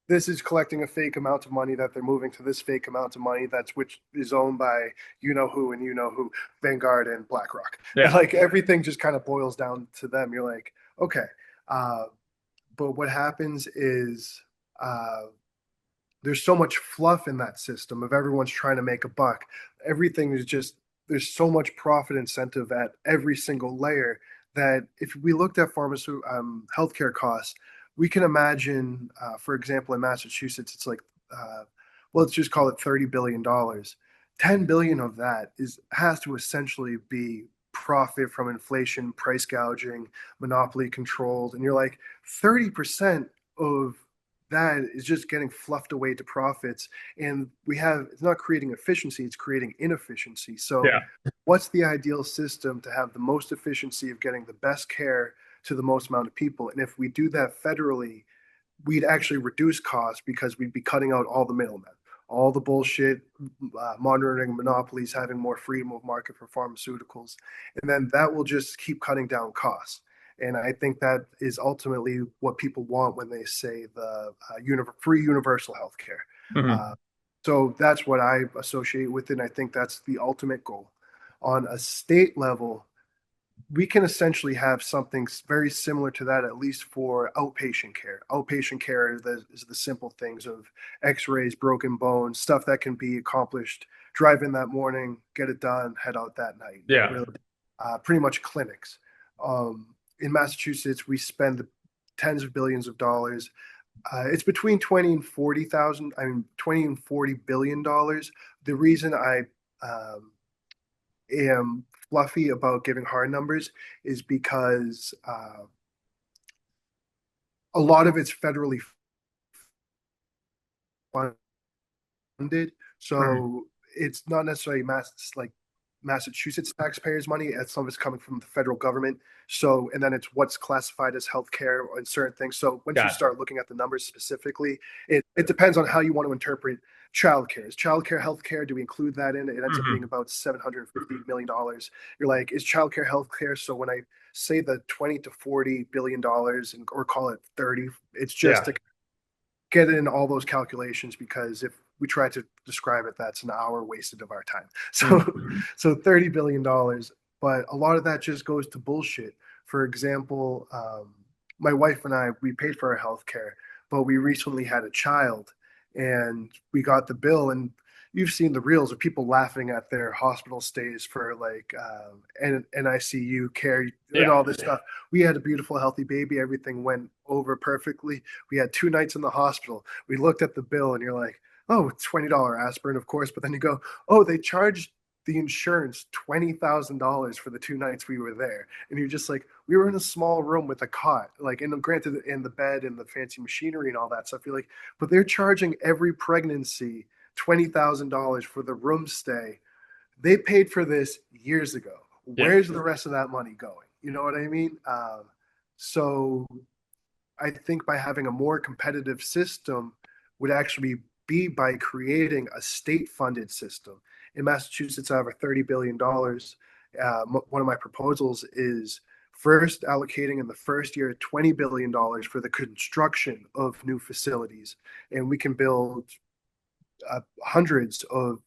this is collecting a fake amount of money that they're moving to this fake amount of money that's which is owned by who and who, Vanguard and BlackRock. And Yeah. like everything just kind of boils down to them. You're like, okay, uh, But what happens is uh, there's so much fluff in that system of everyone's trying to make a buck. Everything is just there's so much profit incentive at every single layer that if we looked at pharmaceutical healthcare costs, we can imagine, for example, in Massachusetts, it's like, well, let's just call it $30 billion. 10 billion of that is has to essentially be profit from inflation, price gouging, monopoly controlled, and you're like 30% of that is just getting fluffed away to profits. And we have, it's not creating efficiency, it's creating inefficiency. So Yeah. what's the ideal system to have the most efficiency of getting the best care to the most amount of people? And if we do that federally, we'd actually reduce costs because we'd be cutting out all the middlemen, all the bullshit, monitoring monopolies, having more freedom of market for pharmaceuticals. And then that will just keep cutting down costs. And I think that is ultimately what people want when they say the free universal health care. Hmm. Uh, so that's what I associate with it. And I think that's the ultimate goal. On a state level, we can essentially have something very similar to that, at least for outpatient care. Outpatient care is the simple things of x-rays, broken bones, stuff that can be accomplished, drive in that morning, get it done, head out that night. Yeah. Really, pretty much clinics. In Massachusetts, we spend tens of billions of dollars. It's between 20 and 40,000, I mean, 20 and $40 billion. The reason I am fluffy about giving hard numbers is because a lot of it's federally funded. Hmm. So it's not necessarily like Massachusetts taxpayers' money. Some of it's coming from the federal government. So, and then it's what's classified as healthcare and certain things. So once you Gotcha. start looking at the numbers specifically, it depends on how you want to interpret childcare. Is childcare healthcare? Do we include that in it? It ends up being Hmm. about $750 million. You're like, is childcare healthcare? So when I say the 20 to $40 billion, and or call it 30, it's just Yeah. to get in all those calculations, because if we try to describe it, that's an hour wasted of our time. So Hmm. so $30 billion, but a lot of that just goes to bullshit. For example, my wife and I, we paid for our health care, but we recently had a child, and we got the bill, and you've seen the reels of people laughing at their hospital stays for like NICU care and Yeah. all this stuff. We had a beautiful, healthy baby. Everything went over perfectly. We had 2 nights in the hospital. We looked at the bill, and you're like, oh, $20 aspirin, of course. But then you go, oh, they charged the insurance $20,000 for the 2 nights we were there. And you're just like, we were in a small room with a cot, like, and granted, in the bed and the fancy machinery and all that stuff. You're like, but they're charging every pregnancy $20,000 for the room stay. They paid for this years ago. Yeah. Where's the rest of that money going? You know what I mean? So I think by having a more competitive system would actually be by creating a state funded system. In Massachusetts, I have a $30 billion. One of my proposals is first allocating in the first year $20 billion for the construction of new facilities. And we can build hundreds of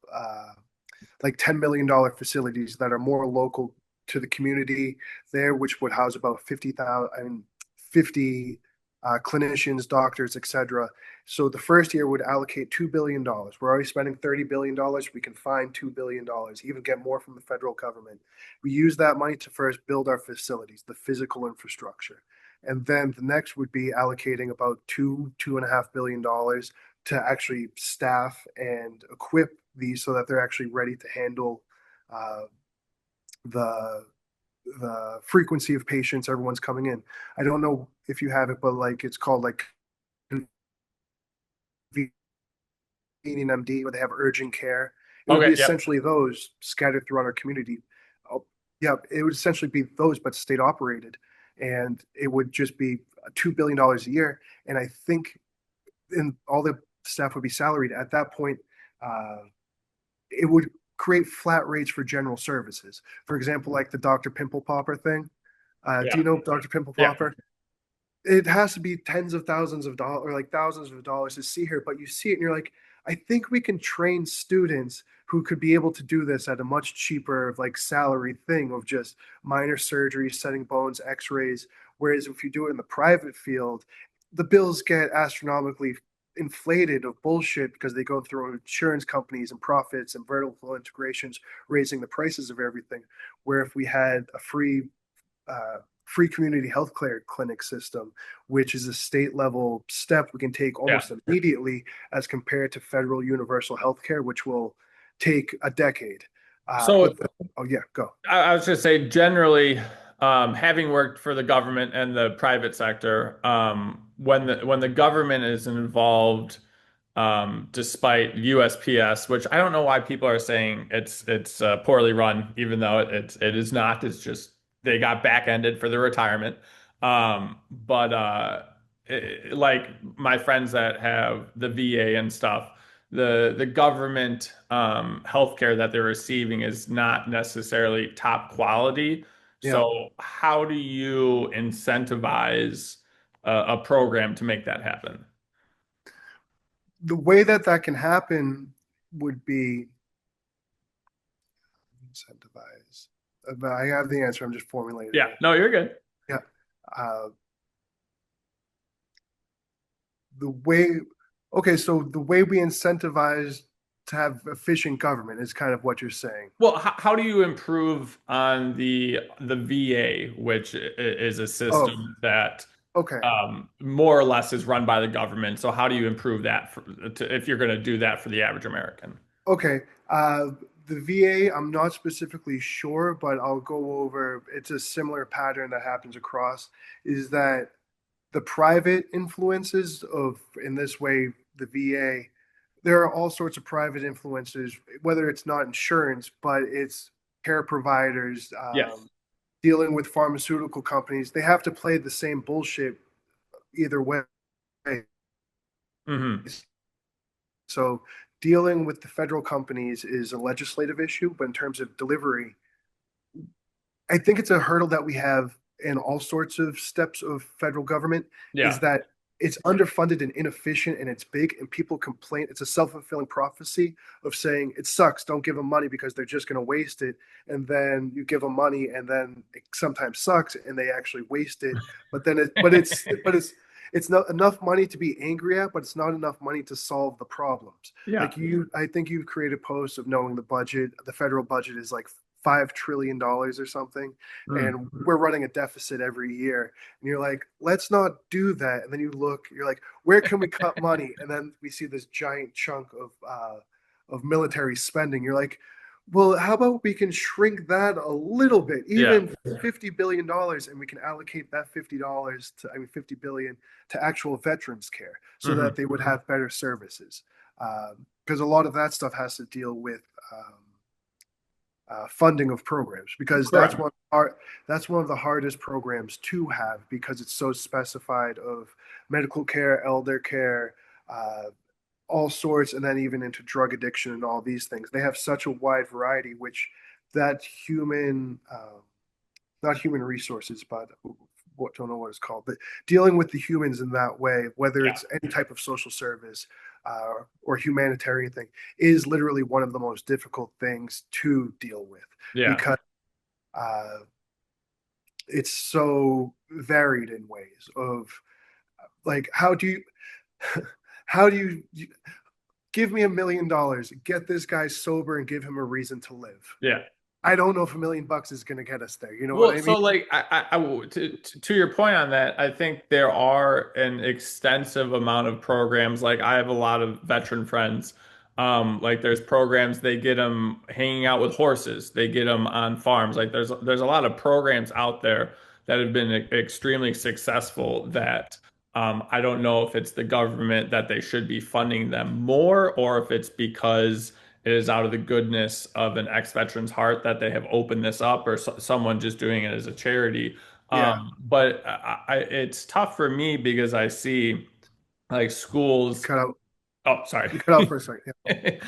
like $10 million facilities that are more local to the community there, which would house about 50,000, I mean, 50 clinicians, doctors, etc. So the first year would allocate $2 billion. We're already spending $30 billion. We can find $2 billion, even get more from the federal government. We use that money to first build our facilities, the physical infrastructure. And then the next would be allocating about $2.5 billion to actually staff and equip these so that they're actually ready to handle uh, the frequency of patients everyone's coming in. I don't know if you have it, but like it's called like convenient MD, where they have urgent care. It would Okay. be Yep. essentially those scattered throughout our community. Oh, yeah, it would essentially be those, but state operated, and it would just be $2 billion a year. And I think, and all the staff would be salaried at that point. Uh, it would create flat rates for general services. For example, like the Dr. Pimple Popper thing. Do Yeah. you know Dr. Pimple Yeah. Popper? It has to be tens of thousands of dollars or like thousands of dollars to see her, but you see it and you're like, I think we can train students who could be able to do this at a much cheaper, like salary thing of just minor surgery, setting bones, x-rays. Whereas if you do it in the private field, the bills get astronomically inflated of bullshit because they go through insurance companies and profits and vertical integrations raising the prices of everything. Where if we had a free community health care clinic system, which is a state level step we can take Yeah. almost immediately as compared to federal universal health care, which will take a decade. So Oh yeah, go. I was just say generally, having worked for the government and the private sector, when the government is involved, despite USPS, which I don't know why people are saying it's poorly run, even though it is not. It's just they got back-ended for the retirement. But like my friends that have the VA and stuff, the government healthcare that they're receiving is not necessarily top quality. Yeah, So how do you incentivize a program to make that happen? the way that that can happen would be incentivize. But I have the answer. I'm just formulating Yeah, it. no, you're good. Yeah. Uh, the way, okay, so the way we incentivize to have efficient government is kind of what you're saying. Well, how do you improve on the VA, which is a Oh, system that okay. more or less is run by the government? So how do you improve that if you're going to do that for the average American? Okay. The VA, I'm not specifically sure, but I'll go over. It's a similar pattern that happens across, is that the private influences of, in this way, the VA, there are all sorts of private influences, whether it's not insurance, but it's care providers, Yes. dealing with pharmaceutical companies. They have to play the same bullshit either way. Hmm. So dealing with the federal companies is a legislative issue, but in terms of delivery, I think it's a hurdle that we have in all sorts of steps of federal government is Yeah. that it's underfunded and inefficient and it's big and people complain. It's a self-fulfilling prophecy of saying it sucks, don't give them money because they're just going to waste it. And then you give them money and then it sometimes sucks and they actually waste it. But then it's not enough money to be angry at, but it's not enough money to solve the problems. Yeah. Like I think you've created posts of knowing the federal budget is like $5 trillion or something, Mm. and we're running a deficit every year. And you're like, let's not do that. And then you look, you're like, where can we cut money? And then we see this giant chunk of military spending. You're like, well, how about we can shrink that a little bit, Yeah. even $50 billion, and we can allocate that $50 to, I mean, 50 billion to actual veterans care so Hmm. that they would have better services. Because a lot of that stuff has to deal with funding of programs because Correct. that's one of the hardest programs to have because it's so specified of medical care, elder care, uh, all sorts, and then even into drug addiction and all these things. They have such a wide variety, which that not human resources, but what don't know what it's called, but dealing with the humans in that way, whether Yeah. it's any type of social service or humanitarian thing, is literally one of the most difficult things to deal with Yeah. because uh, it's so varied in ways of like how do you give me $1 million, get this guy sober and give him a reason to live. Yeah. I don't know if $1 million is going to get us there. You know what Well, I mean? so like to your point on that, I think there are an extensive amount of programs. Like I have a lot of veteran friends. Like there's programs they get them hanging out with horses. They get them on farms. Like there's a lot of programs out there that have been extremely successful that I don't know if it's the government that they should be funding them more or if it's because it is out of the goodness of an ex-veteran's heart that they have opened this up or someone just doing it as a charity. Yeah, But it's tough for me because I see like you schools. cut out. Oh, sorry. You cut out for a second. Yeah,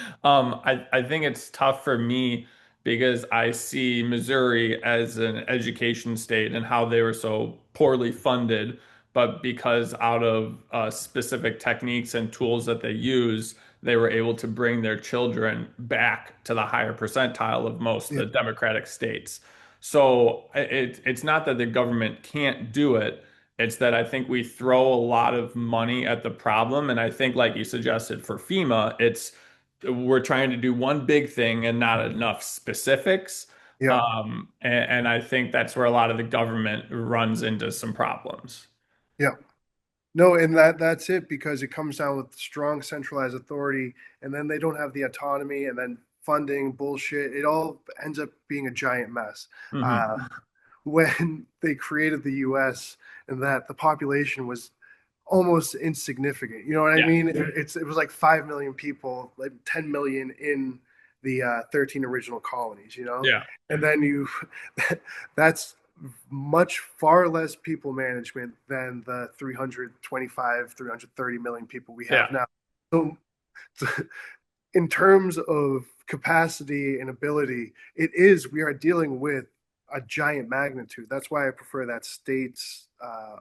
I think it's tough for me because I see Missouri as an education state and how they were so poorly funded, but because out of specific techniques and tools that they use, they were able to bring their children back to the higher percentile of most of yeah, the Democratic states. So it's not that the government can't do it. It's that I think we throw a lot of money at the problem. And I think, like you suggested for FEMA, it's we're trying to do one big thing and not enough specifics. Yeah, And I think that's where a lot of the government runs into some problems. yeah. No, and that's it because it comes down with strong centralized authority, and then they don't have the autonomy, and then funding bullshit. It all ends up being a giant mess. Uh, Hmm. when they created the U.S. and that the population was almost insignificant. You know what I Yeah. mean? It was like 5 million people, like 10 million in the 13 original colonies. You know, Yeah. and then that's much far less people management than the 325, 330 million people we Yeah. have now. So in terms of capacity and ability, we are dealing with a giant magnitude. That's why I prefer that state's Right.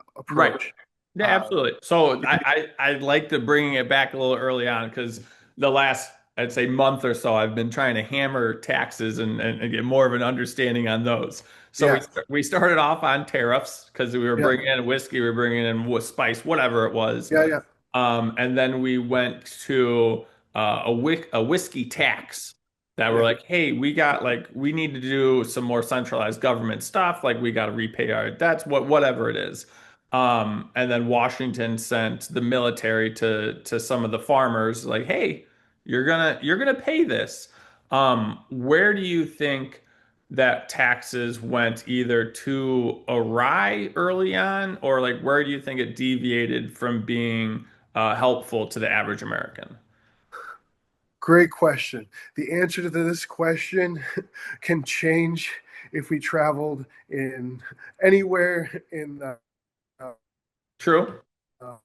approach. Yeah, Uh, absolutely. So I'd like to bring it back a little early on because the last, I'd say, month or so, I've been trying to hammer taxes and get more of an understanding on those. So yeah, we started off on tariffs because we were yeah, bringing in whiskey, we were bringing in spice, whatever it was. yeah, yeah, And then we went to a whiskey tax that we're yeah. like, hey, we got like we need to do some more centralized government stuff, like we got to repay our debts, whatever it is. And then Washington sent the military to some of the farmers, like, hey, you're gonna pay this. Where do you think that taxes went either too awry early on, or like where do you think it deviated from being helpful to the average American? Great question. The answer to this question can change if we traveled in anywhere in the uh, True. uh,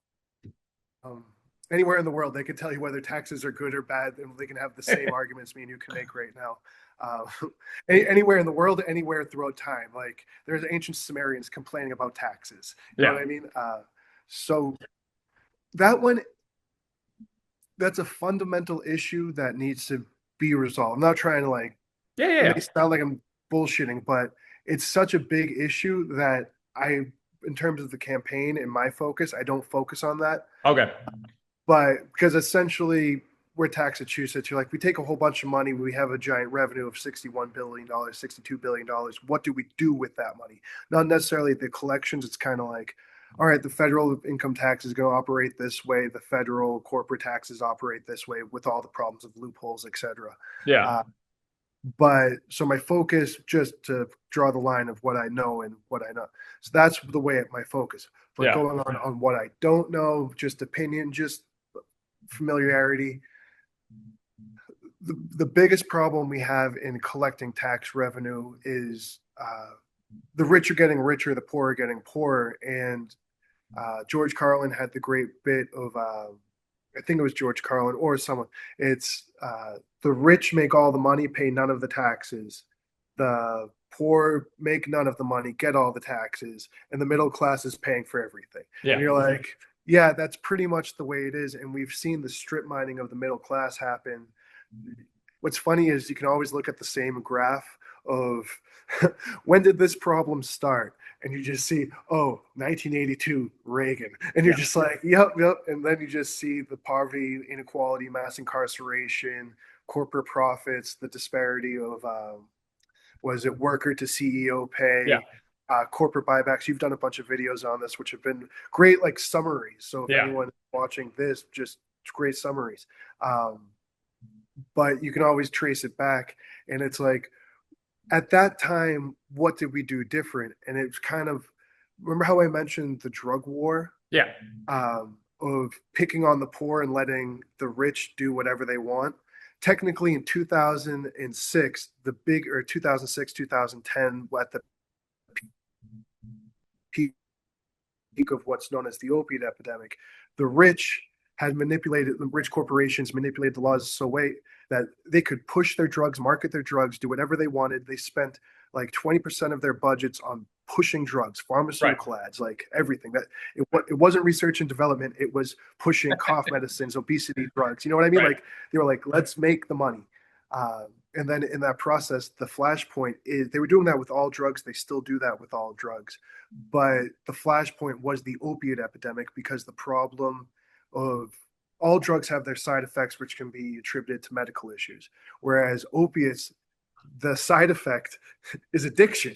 um, anywhere in the world. They could tell you whether taxes are good or bad, and they can have the same arguments me and you can make right now. Uh, anywhere in the world, anywhere throughout time. Like there's ancient Sumerians complaining about taxes. You know Yeah. what I mean? So that one, that's a fundamental issue that needs to be resolved. I'm not trying to like Yeah. Yeah. it Yeah. may sound like I'm bullshitting, but it's such a big issue that in terms of the campaign and my focus, I don't focus on that. Okay. But because essentially we're Massachusetts, you're like, we take a whole bunch of money, we have a giant revenue of $61 billion, $62 billion. What do we do with that money? Not necessarily the collections. It's kind of like, all right, the federal income tax is going to operate this way, the federal corporate taxes operate this way with all the problems of loopholes, etc. Yeah. Uh, but so my focus, just to draw the line of what I know and what I know, so that's the way my focus. But Yeah. going on what I don't know, just opinion, just familiarity. The biggest problem we have in collecting tax revenue is the rich are getting richer, the poor are getting poorer. And George Carlin had the great bit of, I think it was George Carlin or someone. It's the rich make all the money, pay none of the taxes. The poor make none of the money, get all the taxes, and the middle class is paying for everything. And Yeah. you're like, yeah, that's pretty much the way it is. And we've seen the strip mining of the middle class happen. What's funny is you can always look at the same graph of when did this problem start? And you just see, oh, 1982, Reagan. And you're Yeah. just like, yep, yep. And then you just see the poverty, inequality, mass incarceration, corporate profits, the disparity of, was it worker to CEO Yeah. pay, corporate buybacks. You've done a bunch of videos on this, which have been great, like summaries. So if Yeah. anyone watching this, just great summaries. But you can always trace it back. And it's like, at that time, what did we do different? And it's kind of, remember how I mentioned the drug war, Yeah. of picking on the poor and letting the rich do whatever they want? Technically, in 2006, the big, or 2006, 2010, at the peak of what's known as the opiate epidemic, the rich the rich corporations manipulated the laws so way that they could push their drugs, market their drugs, do whatever they wanted. They spent like 20% of their budgets on pushing drugs, Right. pharmaceutical ads, like everything. That it wasn't research and development. It was pushing cough medicines, obesity drugs. You know what I mean? Right. Like they were like, let's make the money. Uh, And then in that process, the flashpoint is they were doing that with all drugs. They still do that with all drugs. But the flashpoint was the opiate epidemic because the problem of all drugs have their side effects, which can be attributed to medical issues. Whereas opiates, the side effect is addiction,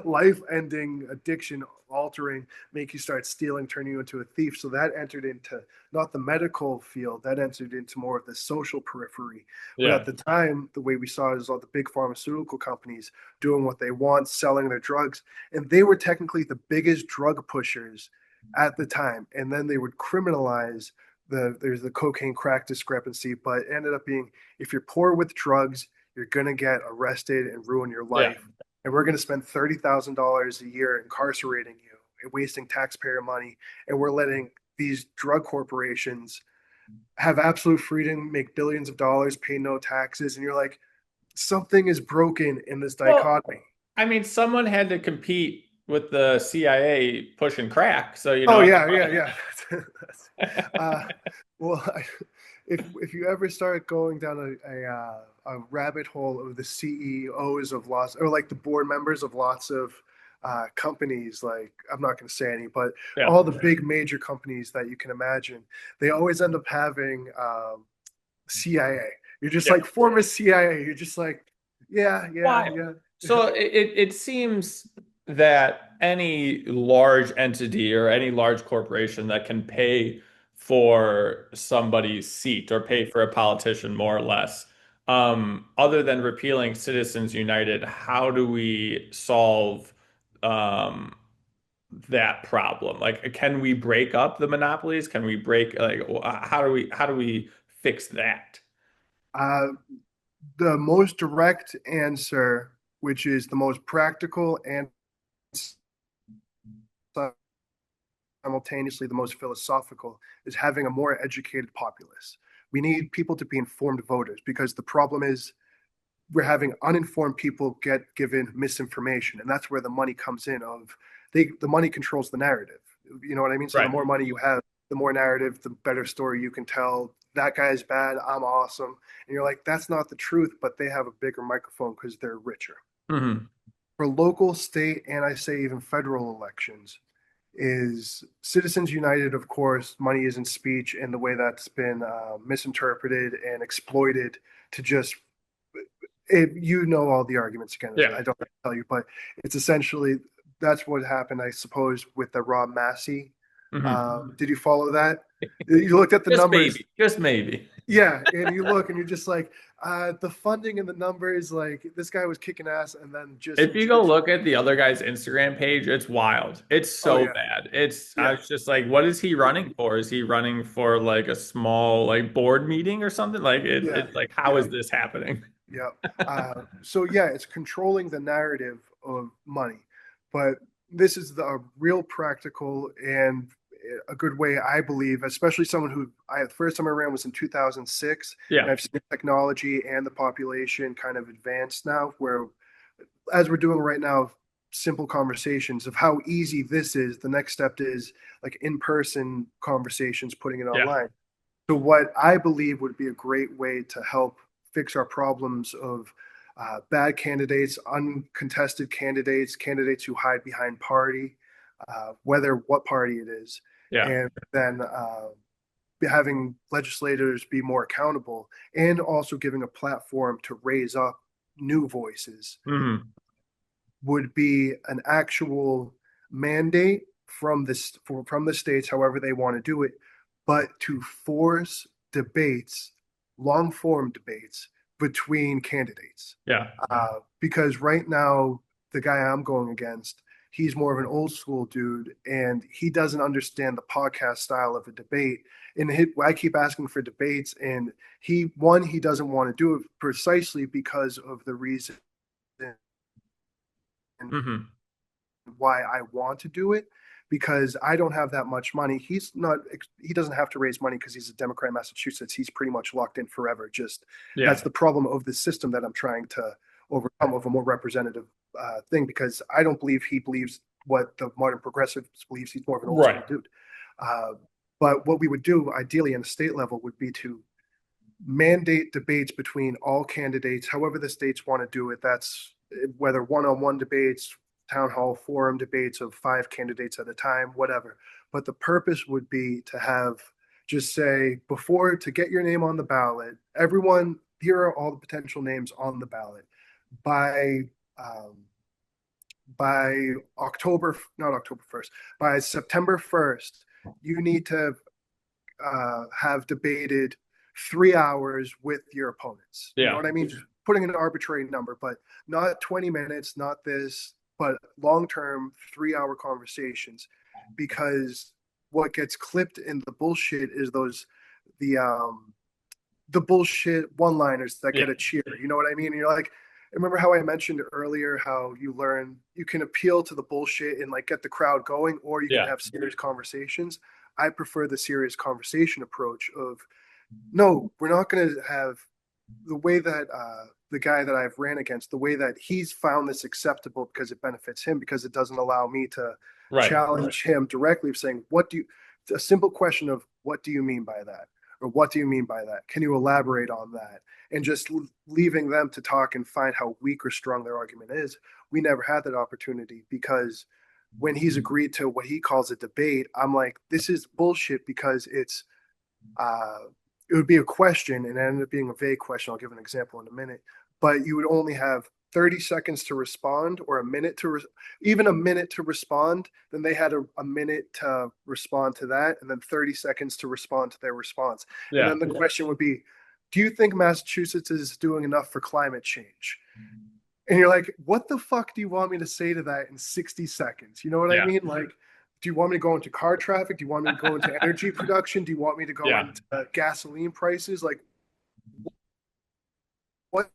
life-ending addiction, altering, make you start stealing, turn you into a thief. So that entered into not the medical field, that entered into more of the social periphery. But Yeah. at the time, the way we saw it is all the big pharmaceutical companies doing what they want, selling their drugs, and they were technically the biggest drug pushers at the time. And then they would criminalize there's the cocaine crack discrepancy, but it ended up being if you're poor with drugs, you're going to get arrested and ruin your Yeah. life. And we're going to spend $30,000 a year incarcerating you and wasting taxpayer money. And we're letting these drug corporations have absolute freedom, make billions of dollars, pay no taxes. And you're like, something is broken in this Well, dichotomy. I mean, someone had to compete with the CIA pushing crack. So, Oh, yeah, yeah, yeah. uh, well, if you ever start going down a rabbit hole of the CEOs of lots, or like the board members of lots of companies, like I'm not going to say any, but yeah. all the big major companies that you can imagine, they always end up having CIA. You're just Yeah. like former CIA. You're just like, yeah, yeah, Why? yeah. So it seems that any large entity or any large corporation that can pay for somebody's seat or pay for a politician more or less, other than repealing Citizens United, how do we solve um, that problem? Like, can we break up the monopolies? Can we break like how do we fix that? Uh, the most direct answer, which is the most practical and simultaneously the most philosophical, is having a more educated populace. We need people to be informed voters because the problem is we're having uninformed people get given misinformation, and that's where the money comes in. The money controls the narrative. You know what I mean? So the Right. more money you have, the more narrative, the better story you can tell. That guy's bad. I'm awesome, and you're like, that's not the truth. But they have a bigger microphone because they're richer. Hmm. For local, state, and I say even federal elections, is Citizens United, of course, money isn't speech, and the way that's been misinterpreted and exploited to just you know all the arguments against it. Yeah. I don't have to tell you, but it's essentially that's what happened, I suppose, with the Rob Massey. Hmm. Did you follow that? You looked at the Just numbers, maybe. Just maybe. yeah, and you look and you're just like, the funding and the numbers, like this guy was kicking ass, and then If you go look at the other guy's Instagram page, it's wild. It's oh so yeah, bad. I yeah, was just like, what is he running for? Is he running for like a small like board meeting or something? Like yeah, it's like, how yeah. is this happening? Yeah. So yeah, it's controlling the narrative of money, but this is the real practical and a good way, I believe, especially someone who the first time I ran was in 2006, and Yeah. I've seen technology and the population kind of advanced now, where as we're doing right now, simple conversations of how easy this is. The next step is like in-person conversations, putting it Yeah. online. So, what I believe would be a great way to help fix our problems of bad candidates, uncontested candidates, candidates who hide behind party, whether what party it is, Yeah. and then having legislators be more accountable and also giving a platform to raise up new voices Hmm. would be an actual mandate from from the states, however they want to do it, but to force debates, long form debates between candidates. Yeah. Because right now, the guy I'm going against, he's more of an old school dude, and he doesn't understand the podcast style of a debate. And I keep asking for debates, and he doesn't want to do it precisely because of the reason Hmm. why I want to do it because I don't have that much money. He doesn't have to raise money because he's a Democrat in Massachusetts. He's pretty much locked in forever. Just that's Yeah. the problem of the system that I'm trying to overcome of a more representative thing because I don't believe he believes what the modern progressives believes. He's more of an old school Right. dude. Uh, but what we would do ideally in the state level would be to mandate debates between all candidates, however the states want to do it. That's whether one-on-one debates, town hall forum debates of 5 candidates at a time, whatever. But the purpose would be to have just say before to get your name on the ballot, everyone, here are all the potential names on the ballot by um, by October, not October 1st, by September 1st, you need to have debated 3 hours with your opponents. You know Yeah. what I mean? Just putting an arbitrary number, but not 20 minutes, not this, but long term 3 hour conversations. Because what gets clipped in the bullshit is the the bullshit one liners that Yeah. get a cheer. You know what I mean? And you're like, remember how I mentioned earlier how you learn you can appeal to the bullshit and like get the crowd going, or you can Yeah. have serious conversations. I prefer the serious conversation approach of no, we're not going to have the way that the guy that I've ran against, the way that he's found this acceptable because it benefits him, because it doesn't allow me to Right. challenge him directly of saying, what do you, a simple question of what do you mean by that? Or what do you mean by that? Can you elaborate on that? And just leaving them to talk and find how weak or strong their argument is. We never had that opportunity because when he's agreed to what he calls a debate, I'm like, this is bullshit because uh, it would be a question and it ended up being a vague question. I'll give an example in a minute, but you would only have 30 seconds to respond or a minute to even a minute to respond. Then they had a minute to respond to that and then 30 seconds to respond to their response. And Yeah. then the question would be, do you think Massachusetts is doing enough for climate change? And you're like, what the fuck do you want me to say to that in 60 seconds? You know what I Yeah. mean? Like, do you want me to go into car traffic? Do you want me to go into energy production? Do you want me to go Yeah. into gasoline prices? Like, what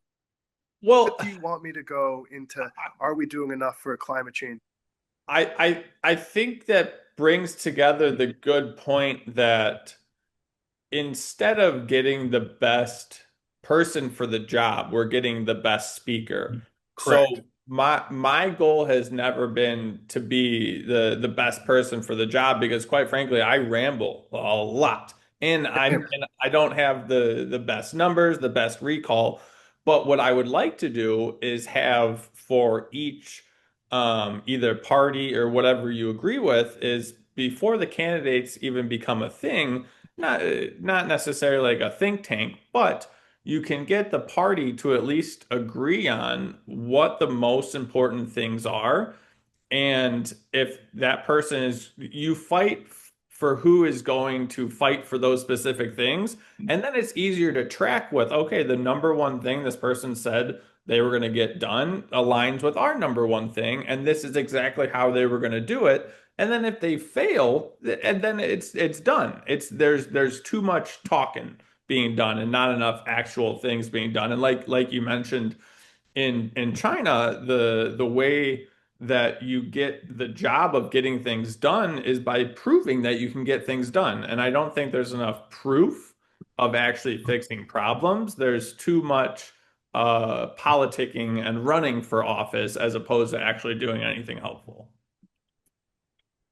Well, do you want me to go into? Are we doing enough for climate change? I think that brings together the good point that instead of getting the best person for the job, we're getting the best speaker. So Correct. my goal has never been to be the best person for the job because quite frankly, I ramble a lot. And I don't have the best numbers, the best recall. But what I would like to do is have for each either party or whatever you agree with is before the candidates even become a thing, not not necessarily like a think tank, but you can get the party to at least agree on what the most important things are. And if that person is, you fight for who is going to fight for those specific things. And then it's easier to track with, okay, the number one thing this person said they were going to get done aligns with our number one thing. And this is exactly how they were going to do it. And then if they fail, and then it's done. It's there's too much talking being done and not enough actual things being done. And like you mentioned, in China, the way that you get the job of getting things done is by proving that you can get things done. And I don't think there's enough proof of actually fixing problems. There's too much politicking and running for office as opposed to actually doing anything helpful.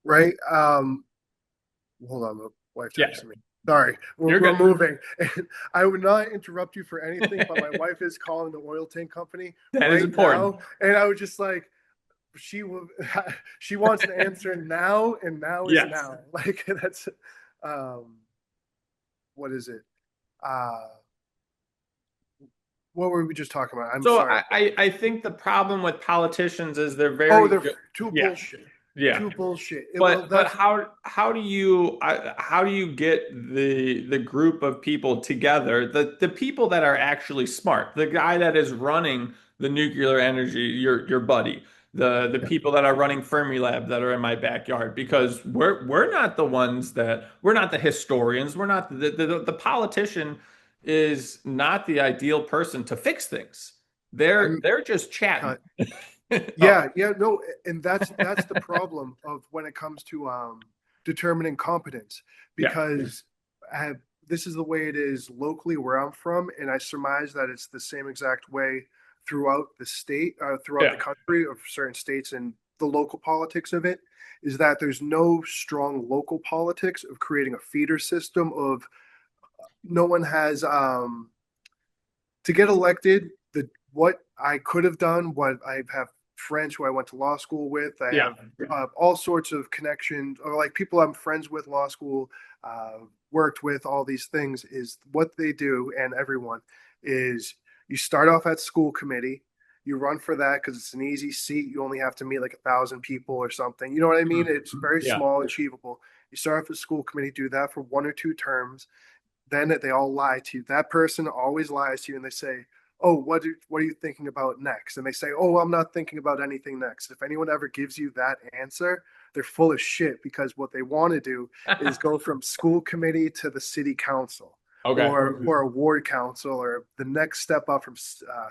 Right. Hold on, my wife Yeah, texted me. Sorry, you're we're good. moving. And I would not interrupt you for anything, but my wife is calling the oil tank company That is right important. now, and I was just like, she will, she wants an answer now, and now is Yes. now. Like that's, um, what is it? Uh, what were we just talking about? I'm So sorry. I think the problem with politicians is they're Oh, very they're good. too Yeah, bullshit. yeah. Too bullshit. Well, But that's how do you get the group of people together, the people that are actually smart, the guy that is running the nuclear energy, your buddy, the people that are running Fermilab that are in my backyard, because we're not the ones that we're not the historians, we're not the politician is not the ideal person to fix things. I'm They're just chatting. cut. Oh, Yeah, yeah, no, and that's the problem of when it comes to determining competence, yeah, because I, this is the way it is locally where I'm from, and I surmise that it's the same exact way throughout the state, throughout the yeah, country of certain states, and the local politics of it is that there's no strong local politics of creating a feeder system of no one has to get elected. The what I could have done, what I have friends who I went to law school with. I Yeah. have all sorts of connections, or like people I'm friends with, law school, uh, worked with, all these things. Is what they do, and everyone is you start off at school committee. You run for that because it's an easy seat. You only have to meet like 1,000 people or something. You know what I mean? It's very Yeah. small, achievable. You start off at school committee, do that for 1 or 2 terms, then they all lie to you. That person always lies to you, and they say, "Oh, what are you thinking about next?" And they say, "Oh, I'm not thinking about anything next." If anyone ever gives you that answer, they're full of shit because what they want to do is go from school committee to the city council, Okay. or a ward council, or the next step up from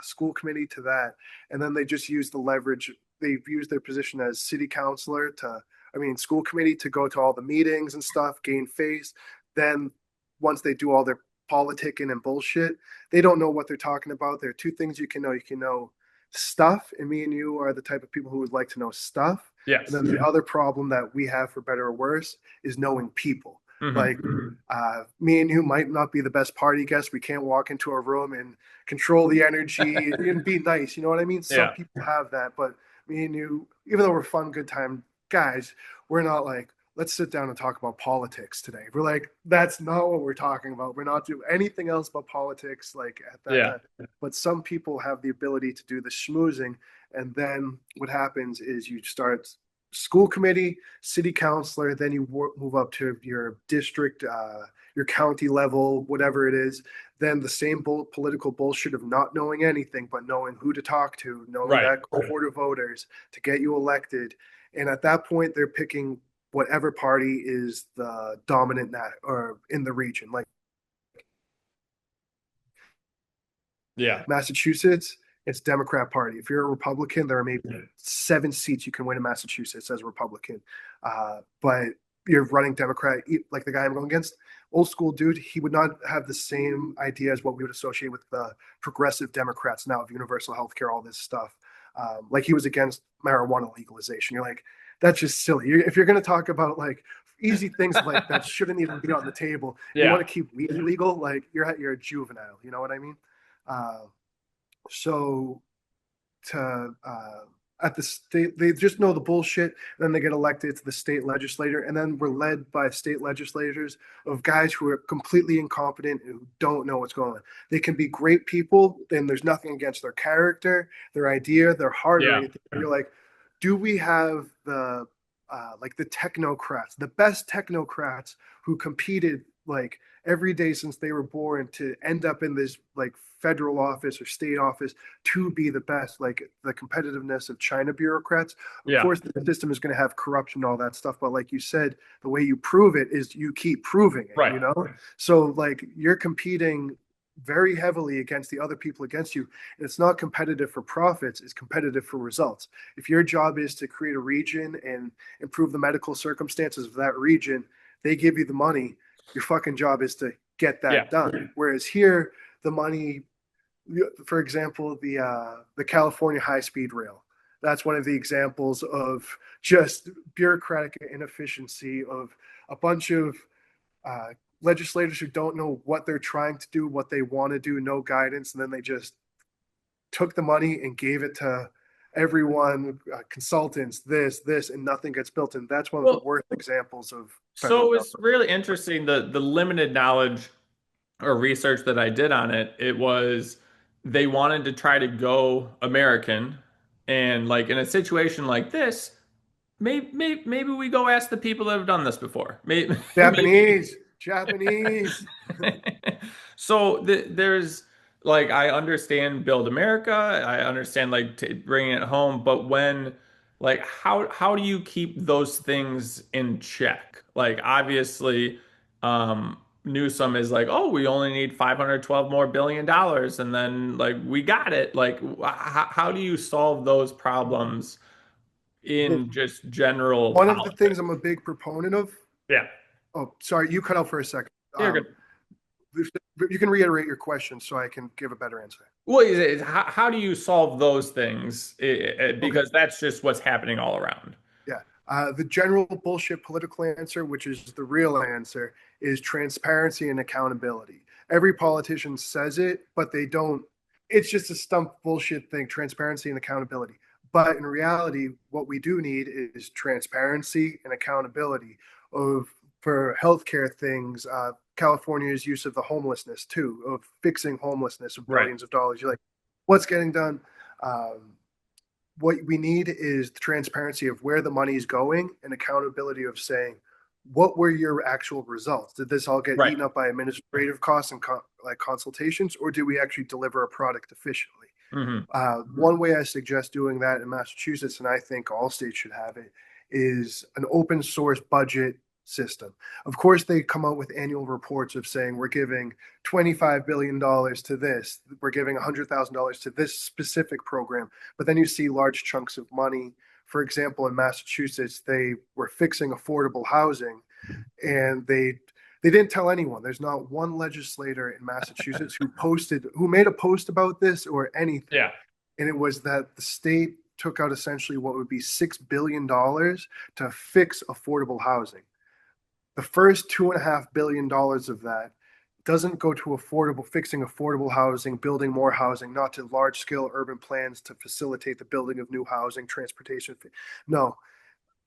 school committee to that, and then they just use the leverage. They've used their position as city councilor to, I mean, school committee to go to all the meetings and stuff, gain face. Then once they do all their politicking and bullshit, they don't know what they're talking about. There are two things you can know. You can know stuff, and me and you are the type of people who would like to know stuff. And Yes. then the other problem that we have, for better or worse, is knowing people. Hmm. Like, me and you might not be the best party guests. We can't walk into a room and control the energy and be nice. You know what I mean? Some Yeah. people have that, but me and you, even though we're fun, good time guys, we're not like, let's sit down and talk about politics today. We're like, that's not what we're talking about. We're not doing anything else but politics, like at that Yeah. time. But some people have the ability to do the schmoozing. And then what happens is you start school committee, city councilor, then you move up to your district, your county level, whatever it is. Then the same political bullshit of not knowing anything, but knowing who to talk to, knowing Right. that cohort of voters to get you elected. And at that point, they're picking whatever party is the dominant that or in the region. Like Yeah. Massachusetts, it's Democrat Party. If you're a Republican, there are maybe 7 seats you can win in Massachusetts as a Republican. But you're running Democrat, like the guy I'm going against, old school dude. He would not have the same idea as what we would associate with the progressive Democrats now of universal health care, all this stuff. Like he was against marijuana legalization. You're like, that's just silly. If you're going to talk about like easy things like that, shouldn't even be on the table. You want Yeah. to keep weed legal, like you're a juvenile. You know what I mean? Uh, so to at the state, they just know the bullshit. And then they get elected to the state legislature, and then we're led by state legislators of guys who are completely incompetent and who don't know what's going on. They can be great people, and there's nothing against their character, their idea, their heart, or Yeah. anything. You're like, do we have the like the technocrats, the best technocrats who competed like every day since they were born to end up in this like federal office or state office to be the best, like the competitiveness of China bureaucrats. Of Yeah. course, the system is going to have corruption and all that stuff, but like you said, the way you prove it is you keep proving it, Right. you know? So, like, you're competing very heavily against the other people against you. And it's not competitive for profits, it's competitive for results. If your job is to create a region and improve the medical circumstances of that region, they give you the money. Your fucking job is to get Yeah. that done. Whereas here, the money, for example, the California high speed rail. That's one of the examples of just bureaucratic inefficiency of a bunch of uh, legislators who don't know what they're trying to do, what they want to do, no guidance, and then they just took the money and gave it to everyone, consultants, this, and nothing gets built. And that's one of the Well, worst examples of federal so it's government. really interesting the limited knowledge or research that I did on it. It was they wanted to try to go American, and like in a situation like this, maybe we go ask the people that have done this before. Maybe. Japanese. So there's like I understand Build America, I understand like bringing it home, but when like how do you keep those things in check? Like obviously, Newsom is like, oh, we only need 512 more billion dollars, and then like we got it. Like how do you solve those problems Well, in just general one of the things politics? I'm a big proponent of. Yeah, Oh, sorry, you cut out for a second. you're good. You can reiterate your question so I can give a better answer. Well, how do you solve those things? Okay. Because that's just what's happening all around. Yeah. The general bullshit political answer, which is the real answer, is transparency and accountability. every politician says it, but they don't. It's just a stump bullshit thing, transparency and accountability. But in reality, what we do need is transparency and accountability of for healthcare things. California's use of the homelessness too, of fixing homelessness of Right. billions of dollars. You're like, what's getting done? What we need is the transparency of where the money is going and accountability of saying, what were your actual results? Did this all get Right. eaten up by administrative costs and like consultations, or do we actually deliver a product efficiently? Hmm. One way I suggest doing that in Massachusetts, and I think all states should have it, is an open source budget system. Of course, they come out with annual reports of saying we're giving $25 billion to this, we're giving $100,000 to this specific program, but then you see large chunks of money. For example, in Massachusetts, they were fixing affordable housing and they didn't tell anyone. There's not one legislator in Massachusetts who made a post about this or anything. Yeah. And it was that the state took out essentially what would be $6 billion to fix affordable housing. The first $2.5 billion of that doesn't go to fixing affordable housing, building more housing, not to large scale urban plans to facilitate the building of new housing, transportation. No,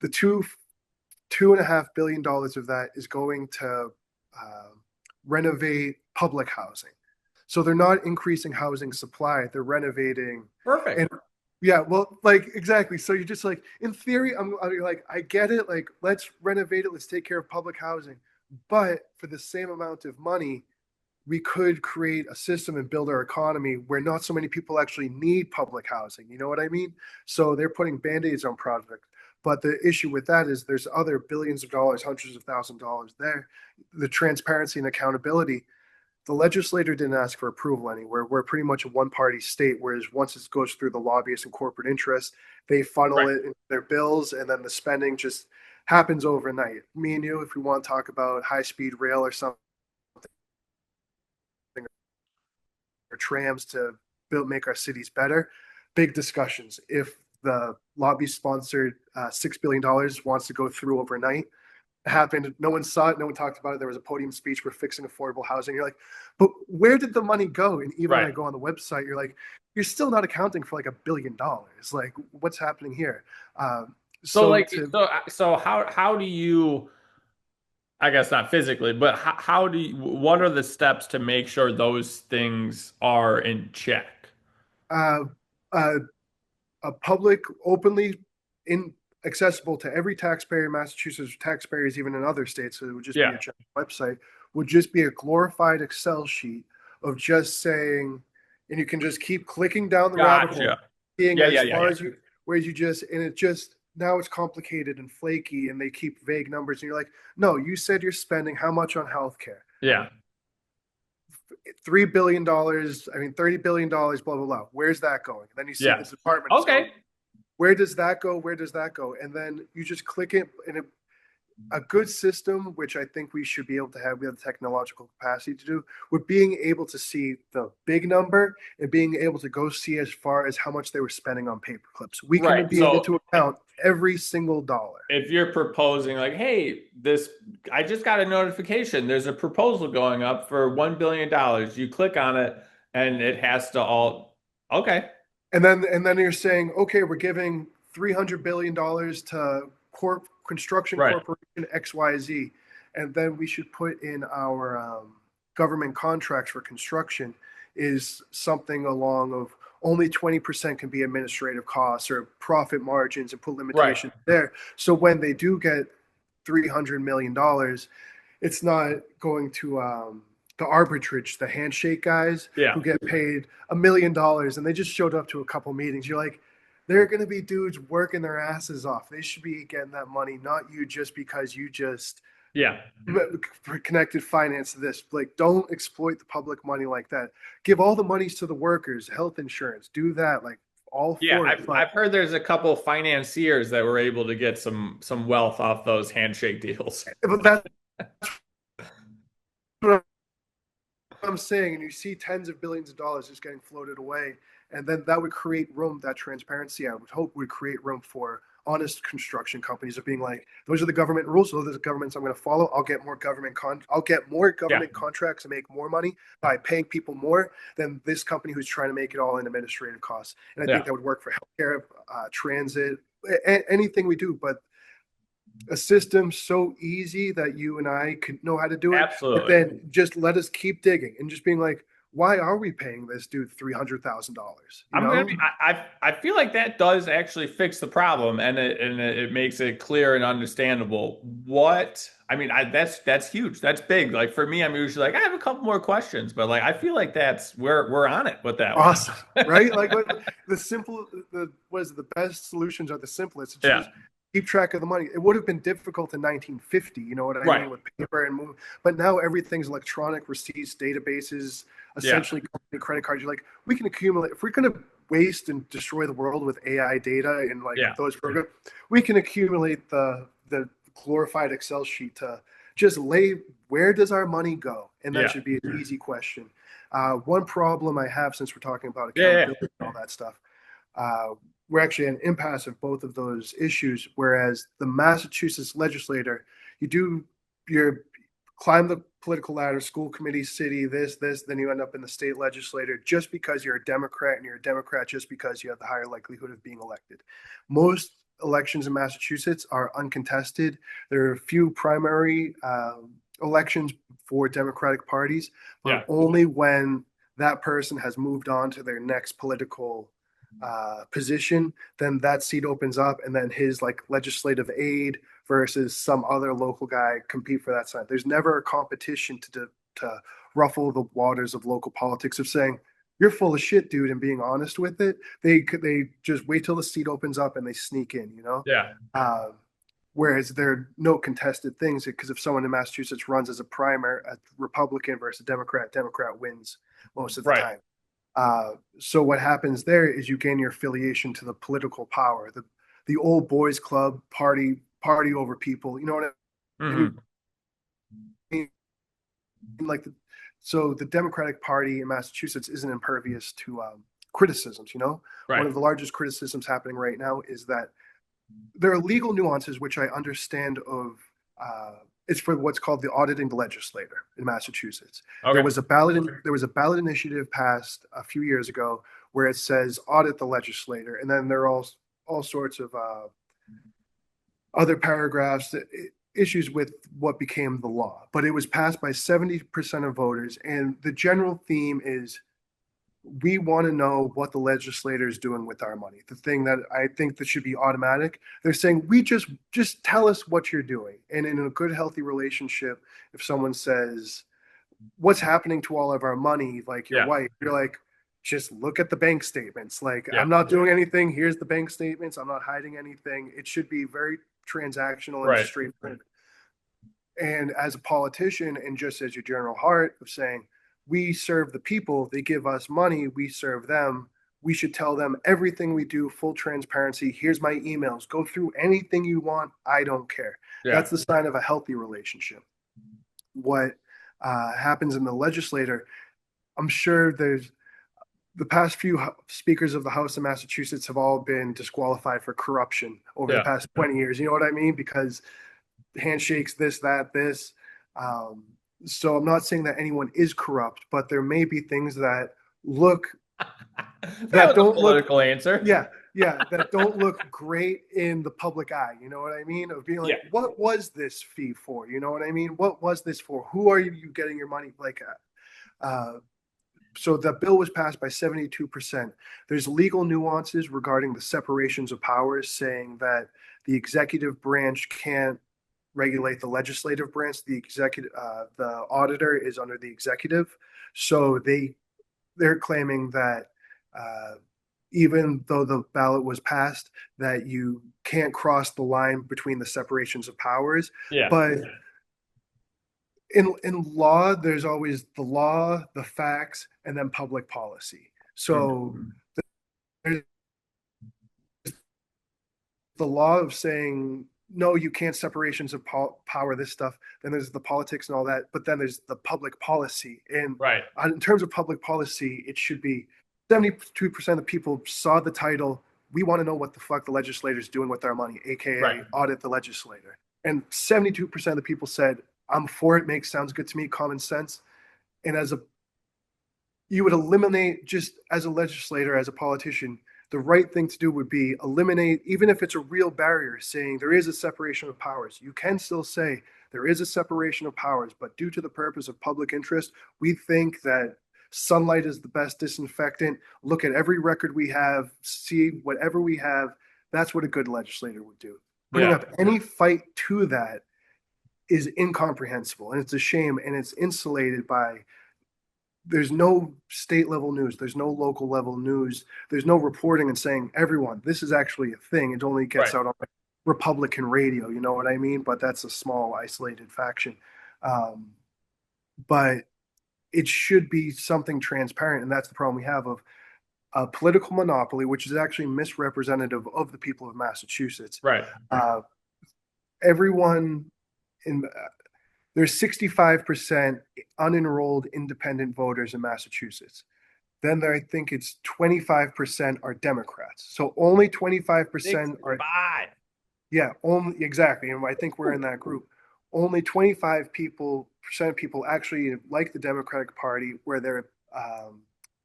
the $2.5 billion of that is going to uh, renovate public housing. So they're not increasing housing supply; they're renovating. Perfect. And yeah, well, like exactly. So you're just like, in theory, I'm like, I get it. Like, let's renovate it. Let's take care of public housing. But for the same amount of money, we could create a system and build our economy where not so many people actually need public housing. You know what I mean? So they're putting band-aids on projects. But the issue with that is there's other billions of dollars, hundreds of thousands of dollars there. The transparency and accountability, the legislator didn't ask for approval anywhere. We're pretty much a one-party state, whereas once it goes through the lobbyists and corporate interests, they funnel Right. it into their bills, and then the spending just happens overnight. Me and you, if we want to talk about high-speed rail or something, or trams to make our cities better, big discussions. If the lobby sponsored $6 billion wants to go through overnight, it happened. No one saw it. No one talked about it. There was a podium speech for fixing affordable housing. You're like, but where did the money go? And even when Right. I go on the website, you're like, you're still not accounting for like $1 billion. Like, what's happening here? So So like to so how do you, I guess not physically, but how do you, what are the steps to make sure those things are in check? uh, uh, a public, openly in accessible to every taxpayer in Massachusetts, taxpayers even in other states, so it would just be Yeah. a giant website, would just be a glorified Excel sheet of just saying, and you can just keep clicking down the rabbit hole, Gotcha. seeing Yeah, as yeah, yeah, far yeah. as you, where you just, and it just, now it's complicated and flaky and they keep vague numbers. And you're like, no, you said you're spending how much on healthcare? Yeah. $3 billion, I mean, $30 billion, blah, blah, blah. Where's that going? And then you see Yeah. the department. So Okay. where does that go? Where does that go? And then you just click it, and a good system, which I think we should be able to have, we have the technological capacity to do, with being able to see the big number and being able to go see as far as how much they were spending on paper clips. We can Right. be able to So account every single dollar. if you're proposing like, hey, this, I just got a notification, there's a proposal going up for $1 billion. You click on it and it has to all, okay. And then you're saying, okay, we're giving $300 billion to construction Right. corporation XYZ, and then we should put in our government contracts for construction is something along of only 20% can be administrative costs or profit margins, and put Right. limitations there. So when they do get $300 million, it's not going to the arbitrage, the handshake guys Yeah. who get paid $1 million and they just showed up to a couple meetings. You're like, they're going to be dudes working their asses off. They should be getting that money, not you just because you just Yeah. connected finance to this. Like, don't exploit the public money like that. Give all the monies to the workers, health insurance, do that. Like, all Yeah. for it. I've heard there's a couple financiers that were able to get some wealth off those handshake deals. But that's what I'm saying. And you see tens of billions of dollars just getting floated away. And then that would create room, that transparency, I would hope would create room for honest construction companies of being like, those are the government rules, those are the governments I'm going to follow. I'll get more Yeah. government contracts and make more money by paying people more than this company who's trying to make it all in administrative costs. And I think Yeah. that would work for healthcare, transit, anything we do. But a system so easy that you and I could know how to do it, but Absolutely. then just let us keep digging and just being like, why are we paying this dude $300,000? You I'm gonna know? be. I feel like that does actually fix the problem, and it makes it clear and understandable. What I mean, that's huge. That's big. Like for me, I'm usually like I have a couple more questions, but like I feel like that's we're on it with that one. Awesome, right? Like what the simple, the what is it, the best solutions are the simplest. It's Yeah. just keep track of the money. It would have been difficult in 1950, you know what I Right. mean, with paper and but now everything's electronic receipts, databases, Yeah. essentially credit cards. You're like, we can accumulate if we're going to waste and destroy the world with AI data and like Yeah. those programs, we can accumulate the glorified Excel sheet to just lay where does our money go, and that Yeah. should be an easy question. One problem I have, since we're talking about Yeah. Yeah. accountability and all that stuff, uh, we're actually an impasse of both of those issues. Whereas the Massachusetts legislator, you do your climb the political ladder, school committee, city, this, then you end up in the state legislature just because you're a Democrat, and you're a Democrat just because you have the higher likelihood of being elected. Most elections in Massachusetts are uncontested. There are a few primary elections for Democratic parties, but Yeah. only when that person has moved on to their next political position, then that seat opens up, and then his like legislative aide versus some other local guy compete for that side. There's never a competition to ruffle the waters of local politics of saying you're full of shit, dude, and being honest with it. They just wait till the seat opens up and they sneak in, you know. Yeah. Uh, Whereas there are no contested things, because if someone in Massachusetts runs as a primary, a Republican versus a Democrat, Democrat wins most of the Right. time. So what happens there is you gain your affiliation to the political power, the old boys club party over people. You know what I Hmm. mean? Like so the Democratic Party in Massachusetts isn't impervious to criticisms. You know, one Right. of the largest criticisms happening right now is that there are legal nuances which I understand of. It's for what's called the auditing the legislator in Massachusetts. Okay. There was a ballot initiative passed a few years ago where it says audit the legislator, and then there are all sorts of other paragraphs that, issues with what became the law. But it was passed by 70% of voters, and the general theme is we want to know what the legislator is doing with our money. The thing that I think that should be automatic, they're saying we just tell us what you're doing. And in a good healthy relationship, if someone says what's happening to all of our money, like your Yeah. wife, you're like, just look at the bank statements. Like, Yeah. I'm not doing anything, here's the bank statements, I'm not hiding anything. It should be very transactional and Right. straightforward. And as a politician, and just as your general heart of saying, we serve the people, they give us money, we serve them. We should tell them everything we do, full transparency. Here's my emails. Go through anything you want. I don't care. Yeah. That's the sign of a healthy relationship. What happens in the legislature, I'm sure there's the past few speakers of the House of Massachusetts have all been disqualified for corruption over the Yeah. past 20 years. You know what I mean? Because handshakes, this, that, this. Um, so I'm not saying that anyone is corrupt, but there may be things that look That that was a don't look, political answer. yeah, yeah, that don't look great in the public eye. You know what I mean? Of being Yeah. like, what was this fee for? You know what I mean? What was this for? Who are you getting your money? Like, so the bill was passed by 72%. There's legal nuances regarding the separations of powers, saying that the executive branch can't regulate the legislative branch. The auditor is under the executive. So they're claiming that uh, even though the ballot was passed, that you can't cross the line between the separations of powers. Yeah. But in law, there's always the law, the facts, and then public policy. So Mhm. there's the law of saying no, you can't separations of power, this stuff. Then there's the politics and all that, but then there's the public policy. And Right. in terms of public policy, it should be 72% of people saw the title, we want to know what the fuck the legislator's doing with our money, Right. aka audit the legislator. And 72% of the people said, I'm for it, makes sounds good to me, common sense. And as a you would eliminate, just as a legislator, as a politician, the right thing to do would be eliminate, even if it's a real barrier, saying there is a separation of powers. You can still say there is a separation of powers, but due to the purpose of public interest, we think that sunlight is the best disinfectant. Look at every record we have, see whatever we have. That's what a good legislator would do. Putting Yeah. up any fight to that is incomprehensible, and it's a shame, and it's insulated by, there's no state level news, there's no local level news, there's no reporting and saying, everyone, this is actually a thing. It only gets Right. out on like Republican radio, you know what I mean? But that's a small isolated faction. um, but it should be something transparent, and that's the problem we have of a political monopoly, which is actually misrepresentative of the people of Massachusetts. Right. uh, Everyone in there's 65% unenrolled independent voters in Massachusetts. Then there, I think it's 25% are Democrats. So only 25% are, 65. yeah, only exactly. And I think we're in that group. Only 25% of people actually like the Democratic Party, where they're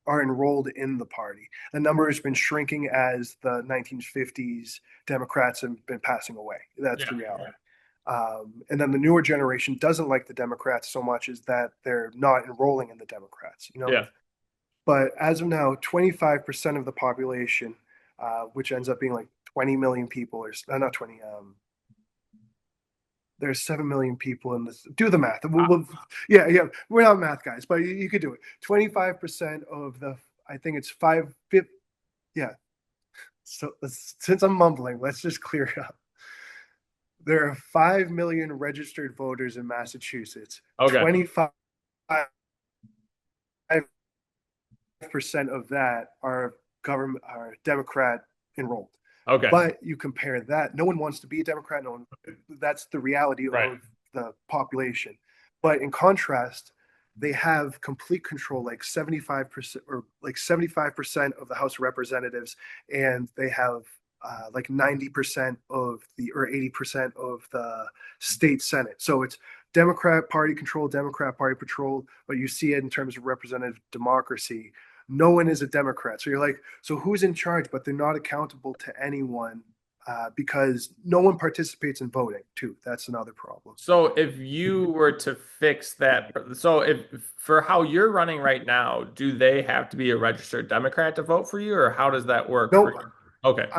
are enrolled in the party. The number has been shrinking as the 1950s Democrats have been passing away. That's Yeah. the reality. And then the newer generation doesn't like the Democrats so much as that they're not enrolling in the Democrats, you know. Yeah. But as of now, 25% of the population, which ends up being like 20 million people, or not 20, there's 7 million people in this. Do the math. Yeah, yeah. We're not math guys, but you could do it. 25% of the, I think it's yeah. So since I'm mumbling, let's just clear it up. There are 5 million registered voters in Massachusetts. Okay. 25% of that are government, are Democrat enrolled. Okay. But you compare that, no one wants to be a Democrat. No one, that's the reality Right. of the population. But in contrast, they have complete control, like 75% or like 75% of the House of Representatives, and they have like 90% of the, or 80% of the state Senate. So it's Democrat Party controlled, Democrat Party patrolled, but you see it in terms of representative democracy. No one is a Democrat. So you're like, so who's in charge? But they're not accountable to anyone, because no one participates in voting, too. That's another problem. So if you were to fix that, so if for how you're running right now, do they have to be a registered Democrat to vote for you, or how does that work for No, you? Okay.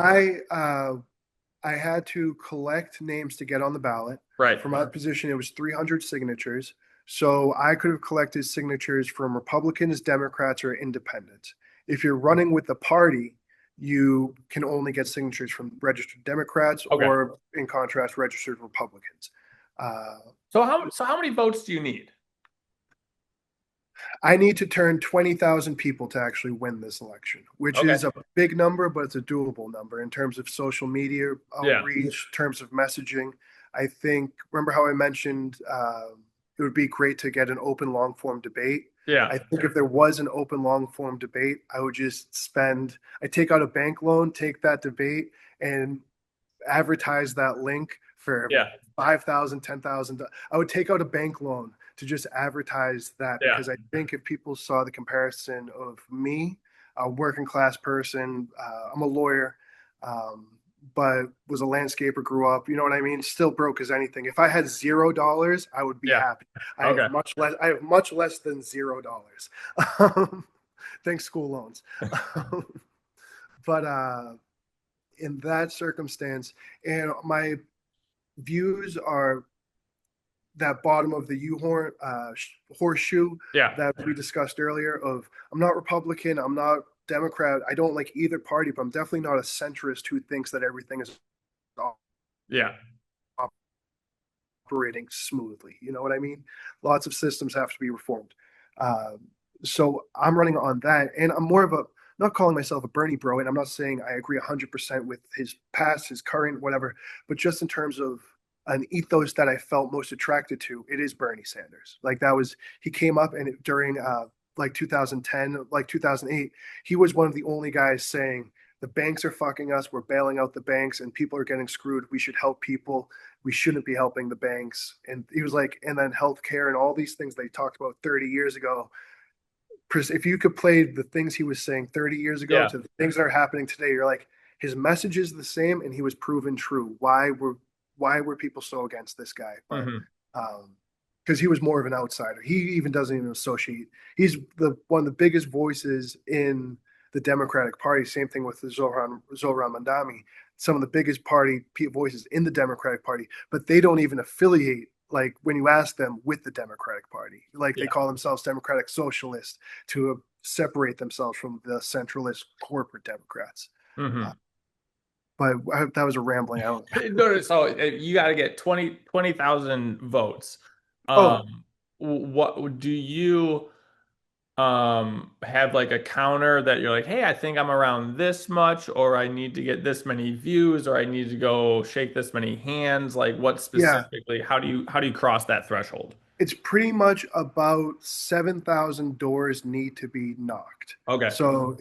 I had to collect names to get on the ballot. Right. For my position, it was 300 signatures. So I could have collected signatures from Republicans, Democrats, or independents. If you're running with the party, you can only get signatures from registered Democrats, Okay. or in contrast, registered Republicans. Uh, So how many votes do you need? I need to turn 20,000 people to actually win this election, which Okay. is a big number, but it's a doable number in terms of social media Yeah. outreach, in terms of messaging. I think, remember how I mentioned it would be great to get an open long form debate. Yeah. I think if there was an open long form debate, I would just I take out a bank loan, take that debate, and advertise that link for Yeah. 5,000, 10,000. I would take out a bank loan to just advertise that, Yeah. because I think if people saw the comparison of me, a working class person, I'm a lawyer, but was a landscaper, grew up, you know what I mean? Still broke as anything. If I had $0, I would be Yeah. happy. Okay. I have much less than $0. Thanks, school loans. But in that circumstance, and my views are that bottom of the U-horn horseshoe Yeah. that we discussed earlier of, I'm not Republican, I'm not Democrat, I don't like either party, but I'm definitely not a centrist who thinks that everything is Yeah. operating smoothly. You know what I mean? Lots of systems have to be reformed. Um, so I'm running on that, and I'm more of a, not calling myself a Bernie bro, and I'm not saying I agree 100% with his past, his current, whatever, but just in terms of an ethos that I felt most attracted to, it is Bernie Sanders. Like that was, he came up, and during like 2010, like 2008, he was one of the only guys saying the banks are fucking us. We're bailing out the banks and people are getting screwed. We should help people. We shouldn't be helping the banks. And he was like, and then healthcare and all these things they talked about 30 years ago. If you could play the things he was saying 30 years ago Yeah. to the things that are happening today, you're like, his message is the same and he was proven true. Why were people so against this guy? But Hmm. because he was more of an outsider. He even doesn't even associate. He's the one of the biggest voices in the Democratic Party. Same thing with Zohran Mandami. Some of the biggest party voices in the Democratic Party, but they don't even affiliate. Like when you ask them with the Democratic Party, like they Yeah. call themselves Democratic Socialists to separate themselves from the centralist corporate Democrats. Uh, Hmm. but that was a rambling. I don't. No, no, so you got to get 20,000 votes. Oh What do you have like a counter that you're like, hey, I think I'm around this much, or I need to get this many views, or I need to go shake this many hands? Like what yeah, specifically, how do you cross that threshold? it's pretty much about 7,000 doors need to be knocked. Okay. So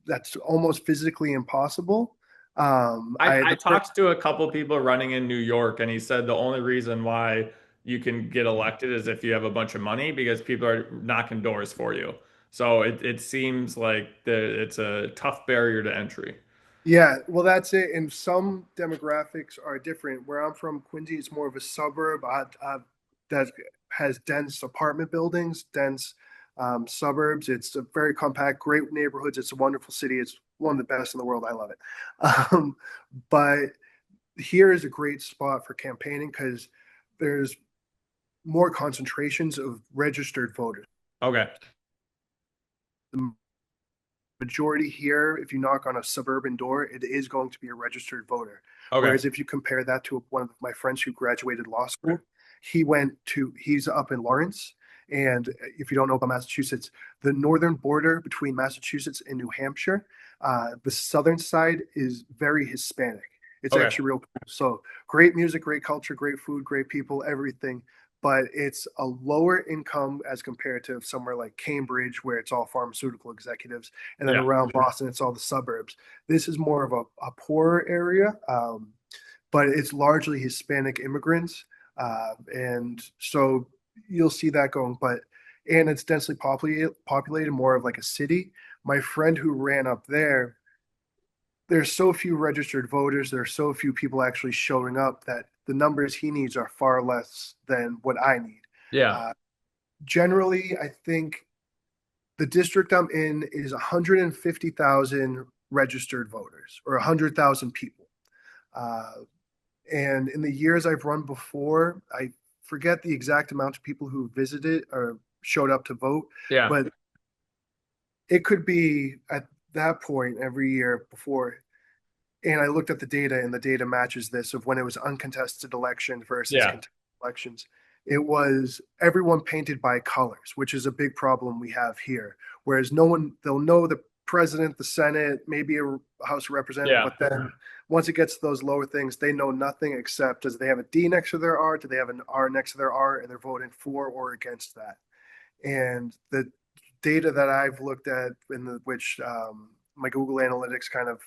that's almost physically impossible. I The talked to a couple people running in New York, and he said the only reason why you can get elected is if you have a bunch of money because people are knocking doors for you. So it seems like it's a tough barrier to entry. Yeah, well, that's it. And some demographics are different. Where I'm from, Quincy, it's more of a suburb that has dense apartment buildings, dense suburbs. It's a very compact, great neighborhoods. It's a wonderful city. It's one of the best in the world. I love it. Um, but here is a great spot for campaigning because there's more concentrations of registered voters. Okay. The majority here, if you knock on a suburban door, it is going to be a registered voter. Okay. Whereas if you compare that to one of my friends who graduated law school, he's up in Lawrence. And if you don't know about Massachusetts, the northern border between Massachusetts and New Hampshire, the southern side is very Hispanic. It's Okay. actually real cool. So great music, great culture, great food, great people, everything, but it's a lower income as compared to somewhere like Cambridge, where it's all pharmaceutical executives, and then Yeah. around Boston, it's all the suburbs. This is more of a poorer area, but it's largely Hispanic immigrants, and so you'll see that going. And it's densely populated, more of like a city. My friend who ran up there, there's so few registered voters, there are so few people actually showing up that the numbers he needs are far less than what I need. Yeah. Uh, Generally, I think the district I'm in is 150,000 registered voters or 100,000 people. Uh, and in the years I've run before, I forget the exact amount of people who visited or showed up to vote, Yeah. but it could be at that point every year before. And I looked at the data, and the data matches this of when it was uncontested election versus Yeah. contested elections. It was everyone painted by colors, which is a big problem we have here. Whereas no one, they'll know the president, the Senate, maybe a House of Representatives, Yeah. but then once it gets to those lower things, they know nothing except does they have a D next to their R? Do they have an R next to their R? And they're voting for or against that. And the data that I've looked at, which my Google Analytics kind of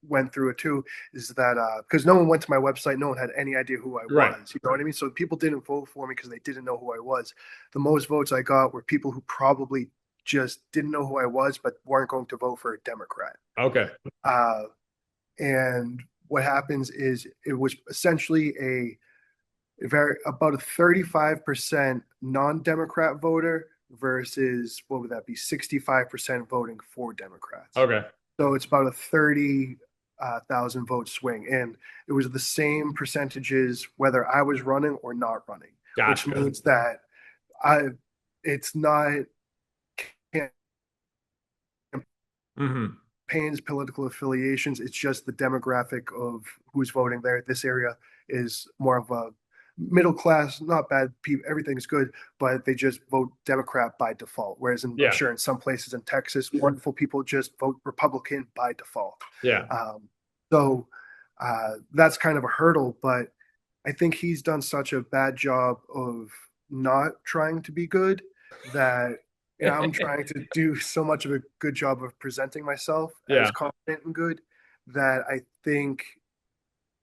went through it too, is that because no one went to my website, no one had any idea who I Right. was. You know what I mean? So people didn't vote for me because they didn't know who I was. The most votes I got were people who probably just didn't know who I was, but weren't going to vote for a Democrat. Okay. Uh, and what happens is it was essentially a very about a 35% non-Democrat voter versus what would that be, 65% voting for Democrats. Okay. So it's about a 30,000 vote swing. And it was the same percentages whether I was running or not running, which Gotcha. means that I it's not Hmm. campaigns, political affiliations. It's just the demographic of who's voting there. This area is more of a middle class, not bad people. Everything's good, but they just vote Democrat by default. Whereas I'm Yeah. sure in some places in Texas, wonderful people just vote Republican by default. Yeah. Um, so that's kind of a hurdle, but I think he's done such a bad job of not trying to be good that I'm trying to do so much of a good job of presenting myself as Yeah. confident and good that I think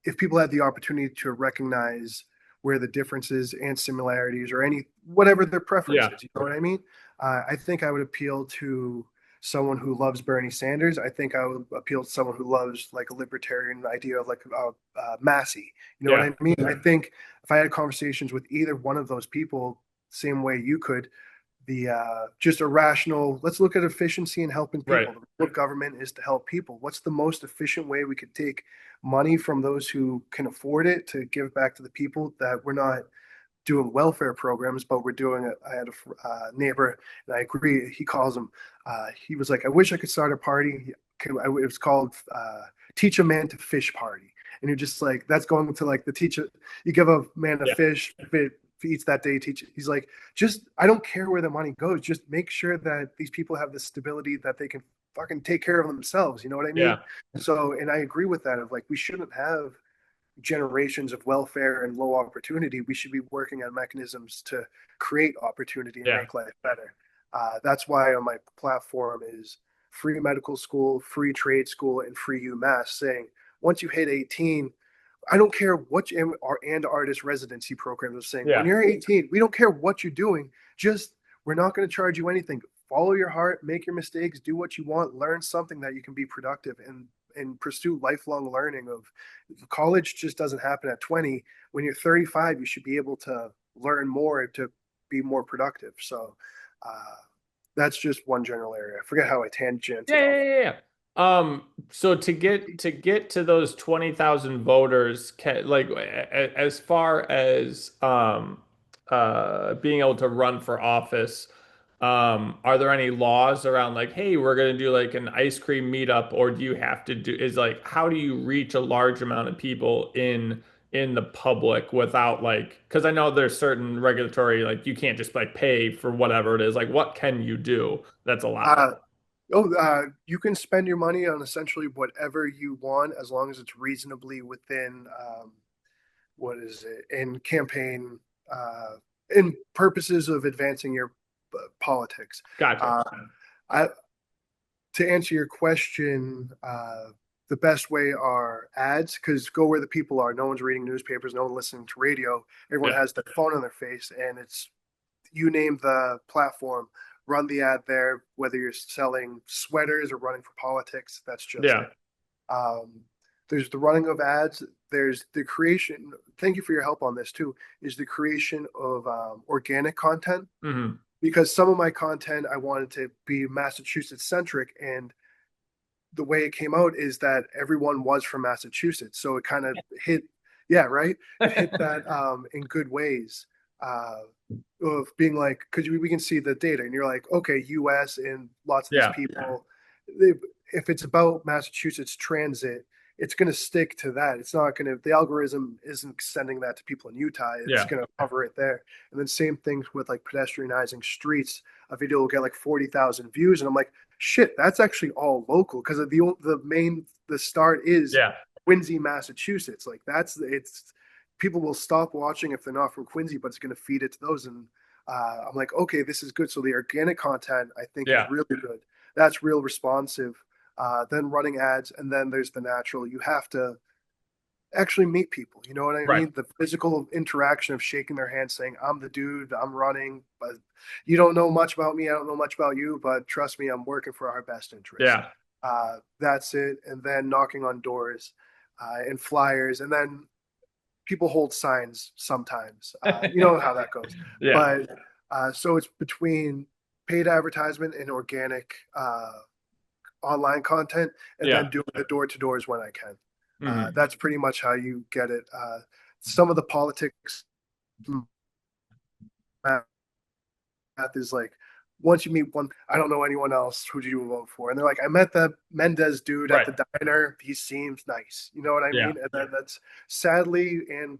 if people had the opportunity to recognize where the differences and similarities or any whatever their Yeah. preferences, you know what I mean? I think I would appeal to someone who loves Bernie Sanders. I think I would appeal to someone who loves like a libertarian idea of like Massey. You know what Yeah. I mean? I think if I had conversations with either one of those people, same way you could, the just a rational, let's look at efficiency and helping Right. people. The role of government is to help people. What's the most efficient way we could take money from those who can afford it to give back to the people, that we're not doing welfare programs, but we're doing it. I had a neighbor, and I agree. He calls them. He was like, "I wish I could start a party. It was called Teach a Man to Fish Party." And you're just like, that's going to like the teacher. You give a man a Yeah. fish. If it eats that day, teach. He's like, just I don't care where the money goes. Just make sure that these people have the stability that they can fucking take care of themselves. You know what I mean? Yeah. So, and I agree with that. Of like, we shouldn't have generations of welfare and low opportunity. We should be working on mechanisms to create opportunity and Yeah. make life better. That's why on my platform is free medical school, free trade school, and free UMass, saying once you hit 18, I don't care what you are, and artist residency programs are saying when Yeah. you're 18, we don't care what you're doing. Just we're not going to charge you anything. Follow your heart, make your mistakes, do what you want, learn something that you can be productive and pursue lifelong learning of college just doesn't happen at 20. When you're 35, you should be able to learn more to be more productive. So uh, that's just one general area. I forget how I tangented Yeah, off. yeah, yeah, yeah. So to get to those 20,000 voters, as far as being able to run for office, are there any laws around like, hey, we're gonna do like an ice cream meetup, or do you have to do is like how do you reach a large amount of people in the public without like because I know there's certain regulatory like you can't just like pay for whatever it is. Like what can you do that's allowed? Uh, you can spend your money on essentially whatever you want as long as it's reasonably within what is it in campaign in purposes of advancing your politics. Gotcha. Uh, I, to answer your question, the best way are ads because go where the people are. No one's reading newspapers, no one listening to radio. Everyone Yeah. has their phone on their face, and it's you name the platform, run the ad there. Whether you're selling sweaters or running for politics, that's just Yeah. it. Um, there's the running of ads. There's the creation. Thank you for your help on this too. Is the creation of organic content Hmm. because some of my content I wanted to be Massachusetts centric, and the way it came out is that everyone was from Massachusetts, so it kind of hit, yeah, right. It hit that in good ways uh, of being like, because we can see the data, and you're like, okay, U.S. and lots of these Yeah. people, they, if it's about Massachusetts transit, it's going to stick to that. It's not going to. The algorithm isn't sending that to people in Utah. It's Yeah. going to cover it there. And then same things with like pedestrianizing streets. A video will get like 40,000 views, and I'm like, shit, that's actually all local because the start is Yeah. Quincy, Massachusetts. Like that's it's people will stop watching if they're not from Quincy, but it's going to feed it to those. And I'm like, okay, this is good. So the organic content I think is Yeah. really good. That's real responsive. Then running ads, and then there's the natural. You have to actually meet people. You know what I Right. mean? The physical interaction of shaking their hand, saying, I'm the dude, I'm running, but you don't know much about me. I don't know much about you, but trust me, I'm working for our best interest. Yeah. That's it. And then knocking on doors and flyers. And then people hold signs sometimes. You know how that goes. Yeah. But so it's between paid advertisement and organic online content, and then Yeah. doing the door to doors when I can. Hmm. That's pretty much how you get it. Some of the politics math is like once you meet one, I don't know anyone else. Who do you vote for? And they're like, I met the Mendez dude at Right. the diner. He seems nice. You know what I Yeah. mean? And then that's sadly and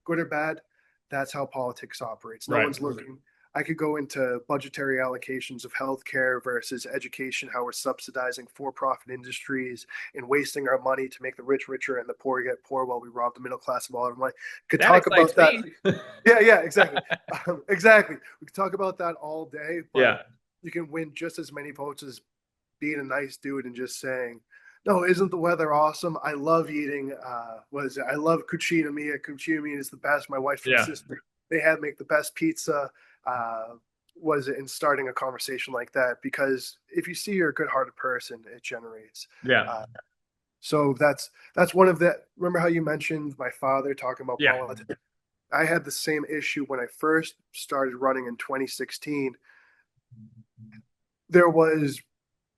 good or bad, that's how politics operates. No Right. one's looking. I could go into budgetary allocations of healthcare versus education, how we're subsidizing for-profit industries and wasting our money to make the rich richer and the poor get poor while we rob the middle class of all our money. Could That talk excites about that. me. Yeah, yeah, exactly. Exactly. We could talk about that all day, but Yeah. you can win just as many votes as being a nice dude and just saying, "No, isn't the weather awesome? I love eating. What is it? I love cucina mia. Cucina mia is the best. My wife and Yeah. sister they had make the best pizza." Was it in starting a conversation like that? Because if you see you're a good-hearted person, it generates. Yeah. Uh, so that's one of the. Remember how you mentioned my father talking about Yeah. politics? I had the same issue when I first started running in 2016. There was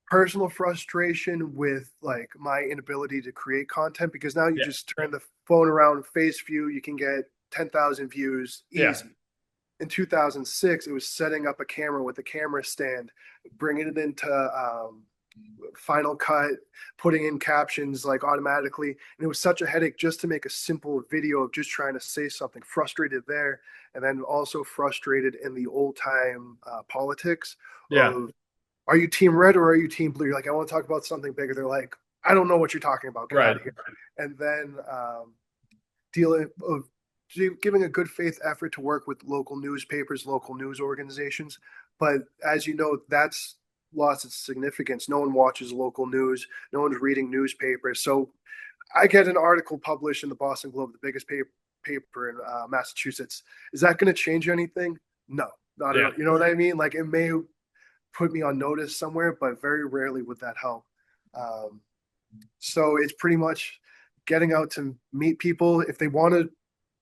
personal frustration with like my inability to create content because now you Yeah. just turn the phone around face view, you can get 10,000 views Yeah. easy. In 2006, it was setting up a camera with a camera stand, bringing it into Final Cut, putting in captions like automatically. And it was such a headache just to make a simple video of just trying to say something. Frustrated there. And then also frustrated in the old time politics Yeah. of are you team red or are you team blue? You're like, I want to talk about something bigger. They're like, I don't know what you're talking about. Get out Right. of here. And then dealing of giving a good faith effort to work with local newspapers, local news organizations. But as you know, that's lost its significance. No one watches local news. No one's reading newspapers. So I get an article published in the Boston Globe, the biggest paper in Massachusetts. Is that going to change anything? No, not at Yeah. all. You know what I mean? Like it may put me on notice somewhere, but very rarely would that help. Um, so it's pretty much getting out to meet people if they want to.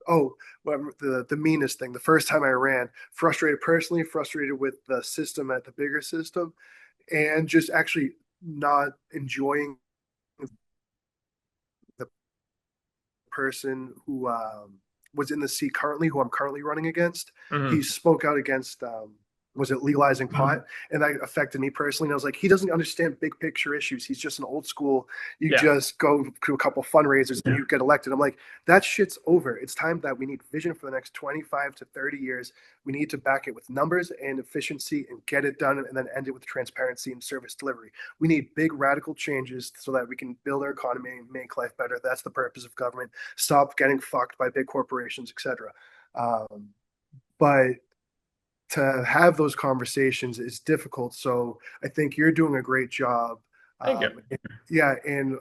Oh, well, the meanest thing. The first time I ran, frustrated personally, frustrated with the system at the bigger system, and just actually not enjoying the person who was in the seat currently, who I'm currently running against. He Hmm. spoke out against was it legalizing pot, and that affected me personally. And I was like, he doesn't understand big picture issues. He's just an old school. You Yeah. just go to a couple fundraisers and you get elected. I'm like, that shit's over. It's time that we need vision for the next 25 to 30 years. We need to back it with numbers and efficiency and get it done, and then end it with transparency and service delivery. We need big radical changes so that we can build our economy and make life better. That's the purpose of government. Stop getting fucked by big corporations, etc. But to have those conversations is difficult. So I think you're doing a great job. Thank you. Yeah, and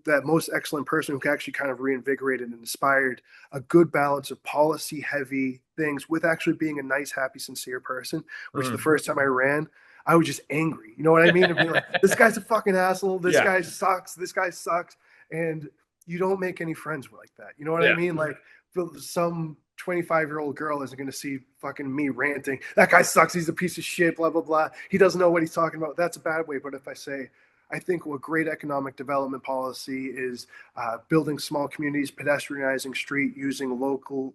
that most excellent person who actually kind of reinvigorated and inspired a good balance of policy heavy things with actually being a nice, happy, sincere person. Which the Mhm. first time I ran, I was just angry. You know what I mean? And being like, this guy's a fucking asshole. This Yeah. guy sucks. This guy sucks. And you don't make any friends like that. You know what I Yeah. mean? Like some 25-year-old girl isn't going to see fucking me ranting. That guy sucks. He's a piece of shit. Blah blah blah. He doesn't know what he's talking about. That's a bad way. But if I say, I think a great economic development policy is building small communities, pedestrianizing street, using local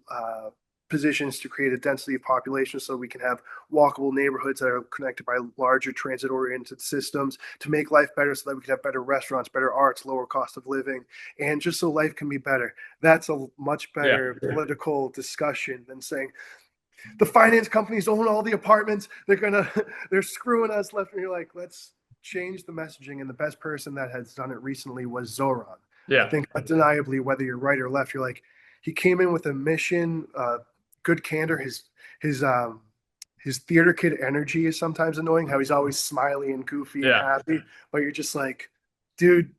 positions to create a density of population so we can have walkable neighborhoods that are connected by larger transit oriented systems to make life better so that we can have better restaurants, better arts, lower cost of living, and just so life can be better. That's a much Yeah. better political discussion than saying the finance companies own all the apartments. They're screwing us left. And you're like, let's change the messaging. And the best person that has done it recently was Zoran. I Yeah. think undeniably, whether you're right or left, you're like, he came in with a mission, good candor. His theater kid energy is sometimes annoying. How he's always smiley and goofy and Yeah. happy, but you're just like, dude,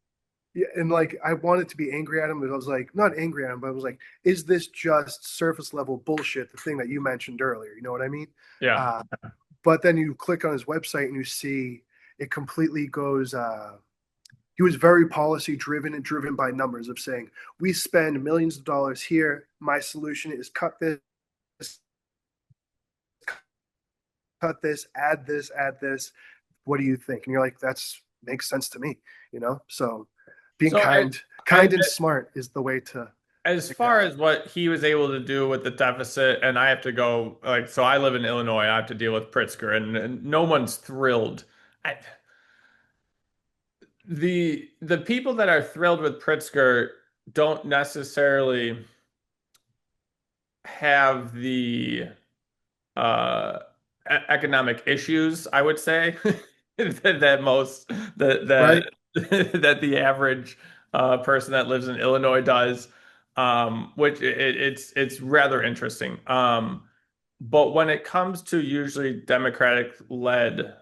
yeah, and like I wanted to be angry at him, but I was like, not angry at him, but I was like, is this just surface level bullshit? The thing that you mentioned earlier, you know what I mean? Yeah. Uh, but then you click on his website and you see it completely goes. He was very policy driven and driven by numbers of saying we spend millions of dollars here. My solution is cut this, add this, add this. What do you think? And you're like, that's makes sense to me, you know. So being So, and kind and smart is the way to as pick far that. as what he was able to do with the deficit, and I have to go like, so I live in Illinois. I have to deal with Pritzker, and no one's thrilled. I, the people that are thrilled with Pritzker don't necessarily have the uh economic issues, I would say, that most that Right? that the average person that lives in Illinois does, which it's rather interesting. But when it comes to usually Democratic-led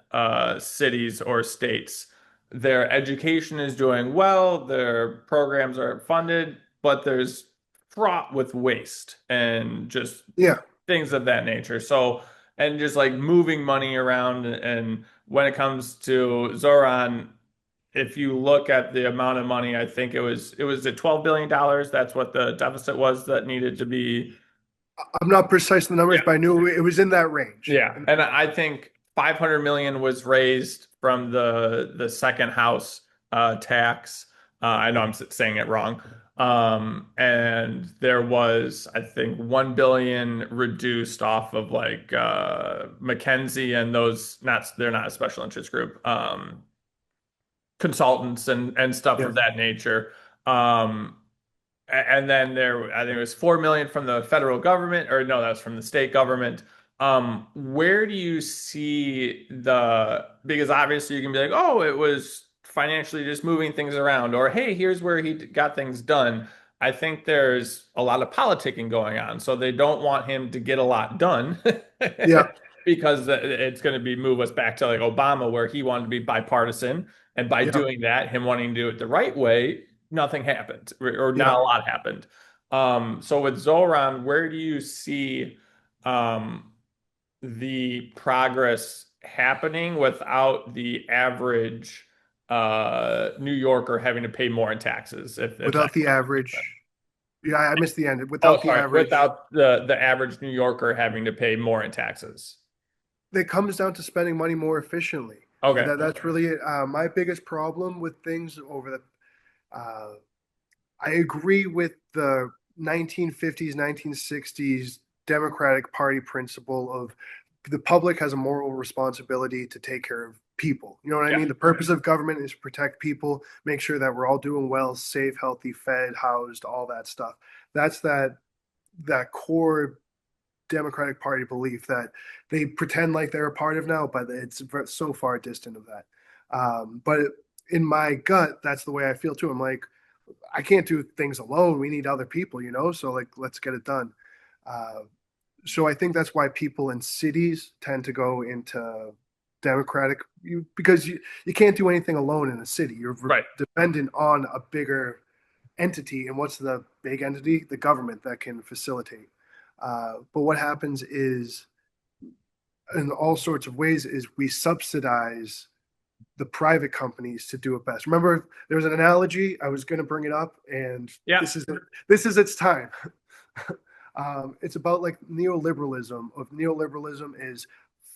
cities or states, their education is doing well, their programs are funded, but there's fraught with waste and just Yeah, things of that nature. So, and just like moving money around, and when it comes to Zoran, if you look at the amount of money, I think it was at $12 billion dollars. That's what the deficit was that needed to be. I'm not precise in the numbers, Yeah. but I knew it was in that range. Yeah, and I think 500 million was raised from the second house tax. I know I'm saying it wrong. And there was, I think, 1 billion reduced off of like McKinsey and those, not, they're not a special interest group, consultants and stuff Yeah, of that nature. Um, and then there, I think it was 4 million from the federal government, or no, that's from the state government. Where do you see because obviously you can be like, oh, it was financially just moving things around, or hey, here's where he got things done. I think there's a lot of politicking going on, so they don't want him to get a lot done yeah, because it's going to be move us back to like Obama, where he wanted to be bipartisan, and by yeah, doing that, him wanting to do it the right way, nothing happened or yeah. not a lot happened. So with Zoran, where do you see um, the progress happening without the average New Yorker having to pay more in taxes, if that Without the makes sense? average, yeah, I missed the end. Oh, Without the sorry, average, without the average New Yorker having to pay more in taxes. it comes down to spending money more efficiently. Okay. That's really it. My biggest problem with things over the I agree with the 1950s, 1960s Democratic Party principle of the public has a moral responsibility to take care of people. You know what I Yeah. mean? The purpose of government is to protect people, make sure that we're all doing well, safe, healthy, fed, housed, all that stuff. That's that core Democratic Party belief that they pretend like they're a part of now, but it's so far distant of that. But in my gut, that's the way I feel too. I'm like, I can't do things alone. We need other people, you know? So like, let's get it done. Uh, so I think that's why people in cities tend to go into democratic because you can't do anything alone in a city. You're Right. dependent on a bigger entity. And what's the big entity? The government that can facilitate. But what happens is in all sorts of ways is we subsidize the private companies to do it best. Remember, there was an analogy I was going to bring it up, and Yeah. this is its time. It's about like neoliberalism. Of neoliberalism is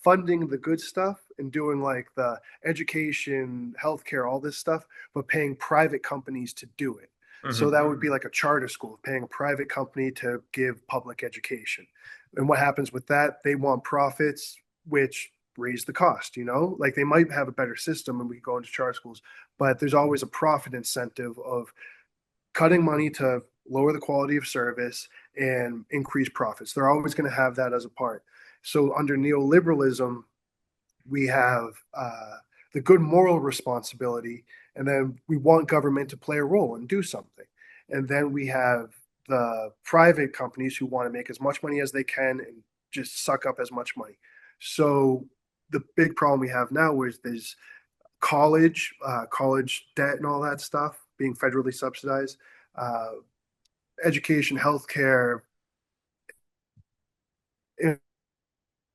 funding the good stuff and doing like the education, healthcare, all this stuff, but paying private companies to do it. So Hmm. that would be like a charter school, paying a private company to give public education. And what happens with that? They want profits, which raise the cost, you know? Like they might have a better system and we go into charter schools, but there's always a profit incentive of cutting money to lower the quality of service and increase profits. They're always going to have that as a part. So under neoliberalism, we have the good moral responsibility, and then we want government to play a role and do something. And then we have the private companies who want to make as much money as they can and just suck up as much money. So the big problem we have now is there's college debt and all that stuff being federally subsidized, uh, education, healthcare,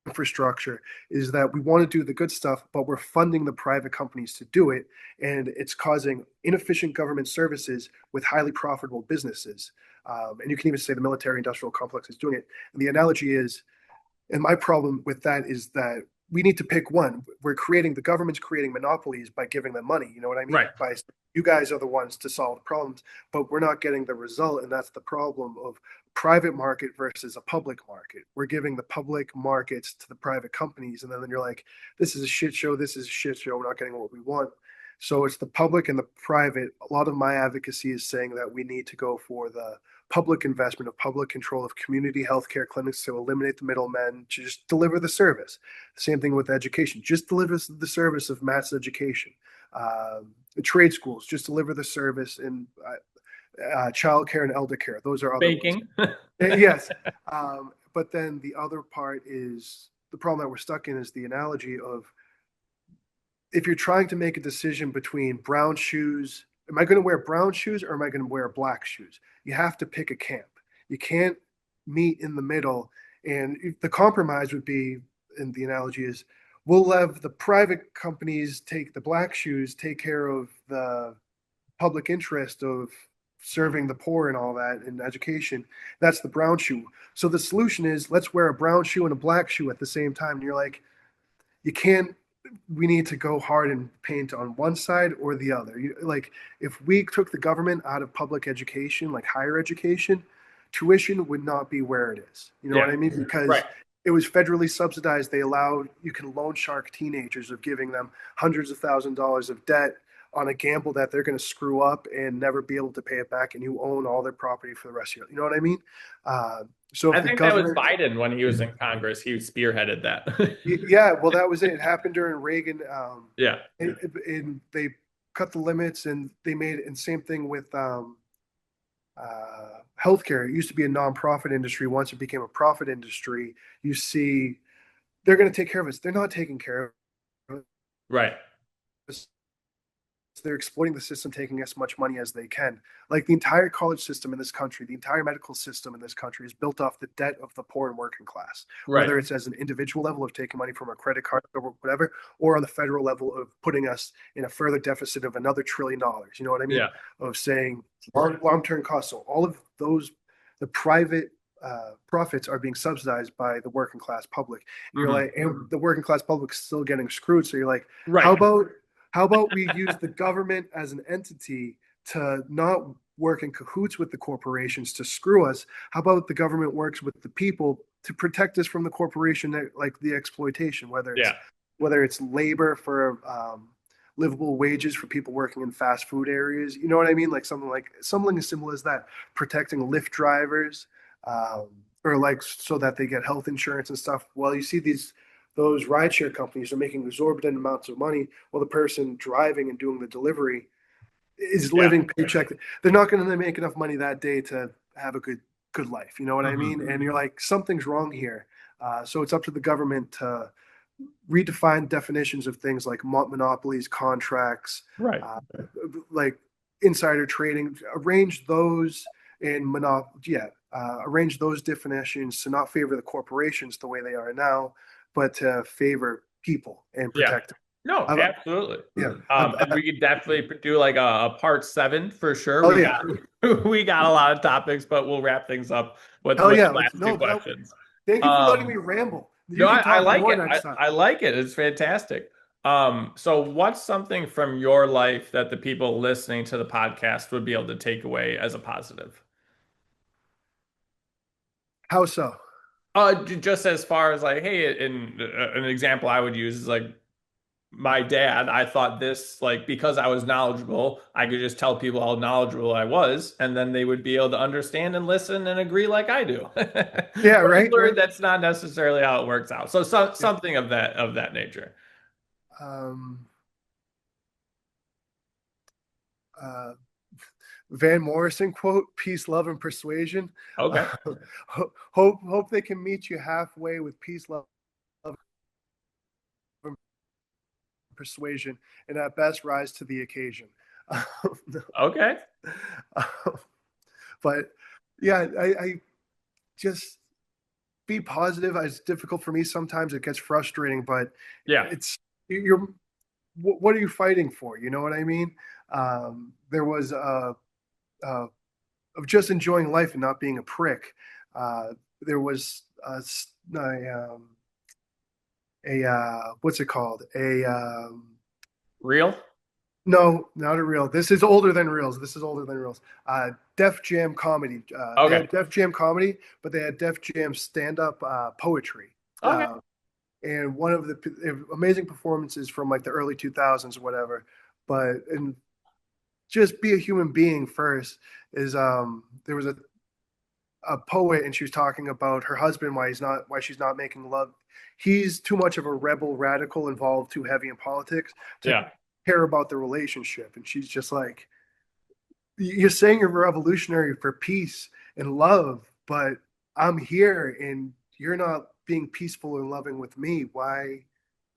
infrastructure is that we want to do the good stuff, but we're funding the private companies to do it. And it's causing inefficient government services with highly profitable businesses. And you can even say the military industrial complex is doing it. And the analogy is, and my problem with that is that we need to pick one. The government's creating monopolies by giving them money. You know what I mean? Right. By you guys are the ones to solve the problems, but we're not getting the result. And that's the problem of private market versus a public market. We're giving the public markets to the private companies. And then you're like, this is a shit show. This is a shit show. We're not getting what we want. So it's the public and the private. A lot of my advocacy is saying that we need to go for the public investment of public control of community healthcare clinics to eliminate the middlemen, to just deliver the service. Same thing with education, just deliver the service of mass education. Trade schools, just deliver the service in child care and elder care. Those are other ones. Banking. Yes. but then the other part is the problem that we're stuck in is the analogy of if you're trying to make a decision between brown shoes, am I going to wear brown shoes or am I going to wear black shoes? You have to pick a camp. You can't meet in the middle. And the compromise would be, and the analogy is, we'll let the private companies take the black shoes, take care of the public interest of serving the poor and all that in education. That's the brown shoe. So the solution is let's wear a brown shoe and a black shoe at the same time. And you're like, you can't, we need to go hard and paint on one side or the other. Like if we took the government out of public education, like higher education, tuition would not be where it is. You know Yeah. what I mean? Because Right. it was federally subsidized. They allowed, you can loan shark teenagers of giving them hundreds of $1,000s of debt on a gamble that they're going to screw up and never be able to pay it back, and you own all their property for the rest of your, you know what I mean? Uh, so if I the think that was government, Biden when he was in Congress. He spearheaded that. yeah, well, that was it. It happened during Reagan, Yeah. and they cut the limits, and they made, and same thing with healthcare. It used to be a nonprofit industry. Once it became a profit industry, you see they're going to take care of us. They're not taking care of Right. us. They're exploiting the system, taking as much money as they can. Like the entire college system in this country, the entire medical system in this country is built off the debt of the poor and working class, Right. whether it's as an individual level of taking money from a credit card or whatever, or on the federal level of putting us in a further deficit of another $1 trillion. You know what I mean? Yeah. Of saying long-term costs. So all of those, the private profits are being subsidized by the working class public. And you're Mhm. like, and the working class public is still getting screwed. So you're like, how Right. about we use the government as an entity to not work in cahoots with the corporations to screw us? How about the government works with the people to protect us from the corporation that like the exploitation, Yeah. whether it's labor for livable wages for people working in fast food areas. You know what I mean? Like something as simple as that, protecting Lyft drivers, um, or like so that they get health insurance and stuff. Well, you see those rideshare companies are making exorbitant amounts of money while the person driving and doing the delivery is Yeah. living paycheck. They're not going to make enough money that day to have a good life. You know what I Mhm. mean? And you're like, something's wrong here. So it's up to the government to redefine definitions of things like monopolies, contracts, Right. uh, like insider trading. Arrange those and arrange those definitions to not favor the corporations the way they are now, but to favor people and Yeah. protect them. No, I've, absolutely. yeah. And we could definitely do like a part seven for sure. Oh We yeah. got we got a lot of topics, but we'll wrap things up Hell with yeah. the last two No, questions. thank you for letting me Um, ramble. no, You can I talk like more it. next time. I like it. It's fantastic. So what's something from your life that the people listening to the podcast would be able to take away as a positive? How so? Just as far as like, hey, in an example I would use is like my dad. I thought this like because I was knowledgeable, I could just tell people how knowledgeable I was, and then they would be able to understand and listen and agree like I do. But Yeah, I right, learned right. that's not necessarily how it works out. So, Yeah. something of that nature. Um, uh, Van Morrison quote: "Peace, love, and persuasion." Okay. Uh, hope they can meet you halfway with peace, love, and persuasion, and at best rise to the occasion. Okay. But yeah, I just be positive. It's difficult for me sometimes. It gets frustrating, but Yeah. it's you're. What are you fighting for? You know what I mean? There was uh, of just enjoying life and not being a prick. There was what's it called? Real? No, not a reel. This is older than reels. This is older than reels. Def Jam comedy. They Okay. had Def Jam comedy, but they had Def Jam stand up poetry. Okay. And one of the amazing performances from like the early 2000s or whatever. But and just be a human being first is there was a poet and she was talking about her husband, why she's not making love. He's too much of a rebel radical, involved too heavy in politics to Yeah. care about the relationship. And she's just like, you're saying you're revolutionary for peace and love, but I'm here and you're not being peaceful and loving with me. Why?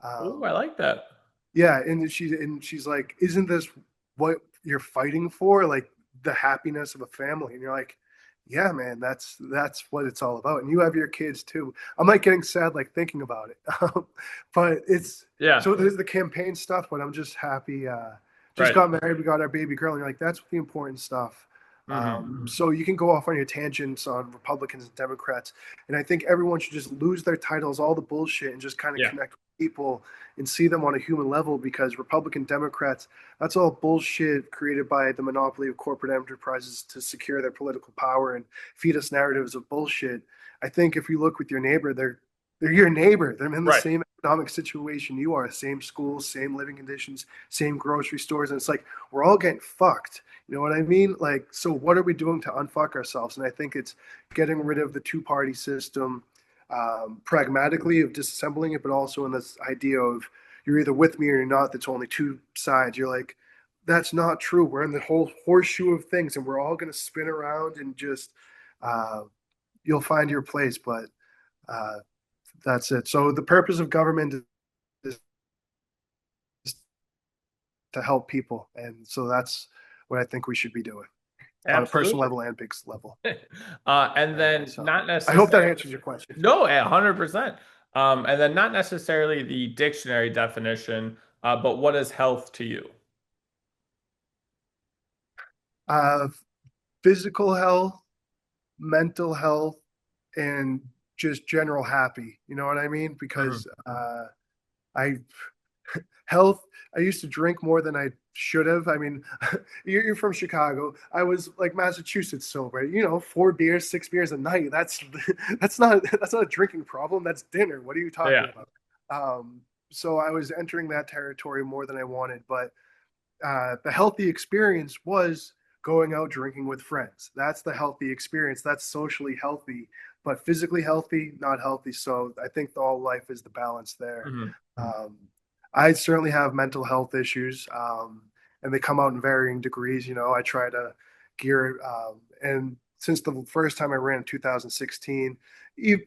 Oh, I Um, like that. yeah, and she's like, isn't this what you're fighting for? Like the happiness of a family. And you're like, yeah, man, that's what it's all about. And you have your kids too. I'm like getting sad like thinking about it. But it's Yeah, so there's the campaign stuff, but I'm just happy. Just right. got married, we got our baby girl, and you're like, that's the important stuff. Hmm. So you can go off on your tangents on Republicans and Democrats, and I think everyone should just lose their titles, all the bullshit, and just kind of Yeah, connect with people and see them on a human level, because Republican Democrats, that's all bullshit created by the monopoly of corporate enterprises to secure their political power and feed us narratives of bullshit. I think if you look with your neighbor, they're your neighbor. They're in the right. same economic situation you are, same schools, same living conditions, same grocery stores. And it's like we're all getting fucked. You know what I mean? Like, so what are we doing to unfuck ourselves? And I think it's getting rid of the two-party system, pragmatically of disassembling it, but also in this idea of you're either with me or you're not. That's only two sides. You're like, that's not true. We're in the whole horseshoe of things, and we're all going to spin around and just uh, you'll find your place. But uh, that's it. So the purpose of government is to help people, and so that's what I think we should be doing on a personal Absolutely. level and big level. And then So not I hope that necessarily, answers your question. no, 100%. And then not necessarily the dictionary definition, but what is health to you? Uh, Physical health, mental health, and just general happy. You know what I mean? Hmm. Because I health. I used to drink more than I should have. I mean, you're from Chicago. I was like Massachusetts sober. You know, 4 beers, 6 beers a night. That's not a drinking problem. That's dinner. What are you Yeah. talking about? So I was entering that territory more than I wanted. But the healthy experience was going out drinking with friends. That's the healthy experience. That's socially healthy, but physically healthy, not healthy. So I think all life is the balance there. Hmm. Um, I certainly have mental health issues, and they come out in varying degrees. You know, I try to gear, and since the first time I ran in 2016, it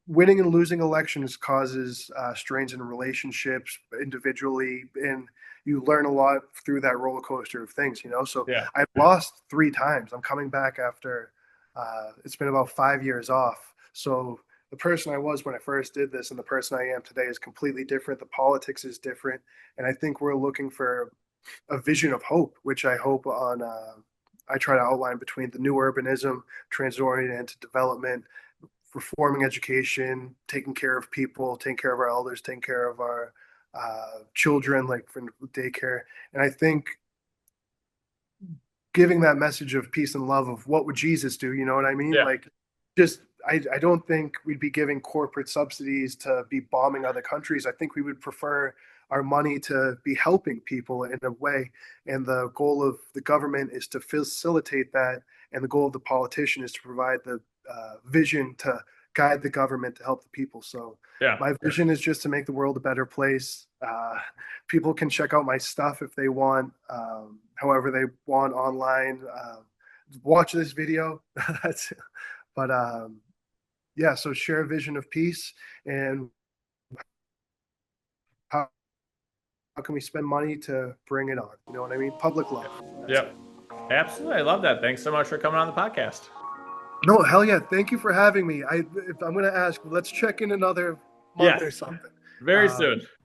winning and losing elections causes strains in relationships individually, and you learn a lot through that roller coaster of things. You know, so Yeah. I've lost 3 times. I'm coming back after it's been about 5 years off. So the person I was when I first did this and the person I am today is completely different. The politics is different, and I think we're looking for a vision of hope, which I hope on. I try to outline between the new urbanism, transoriented development, reforming education, taking care of people, taking care of our elders, taking care of our children, like from daycare. And I think giving that message of peace and love of what would Jesus do? You know what I mean? Yeah. Like, just I don't think we'd be giving corporate subsidies to be bombing other countries. I think we would prefer our money to be helping people in a way. And the goal of the government is to facilitate that. And the goal of the politician is to provide the vision to guide the government to help the people. So Yeah. my vision is just to make the world a better place. People can check out my stuff if they want, however they want online. Watch this video. That's, but yeah, so share a vision of peace and how can we spend money to bring it on? You know what I mean? Public love. That's it. Yep. Absolutely. I love that. Thanks so much for coming on the podcast. No, hell yeah. Thank you for having me. If I'm going to ask, let's check in another month Yes. or something. Very Um, soon.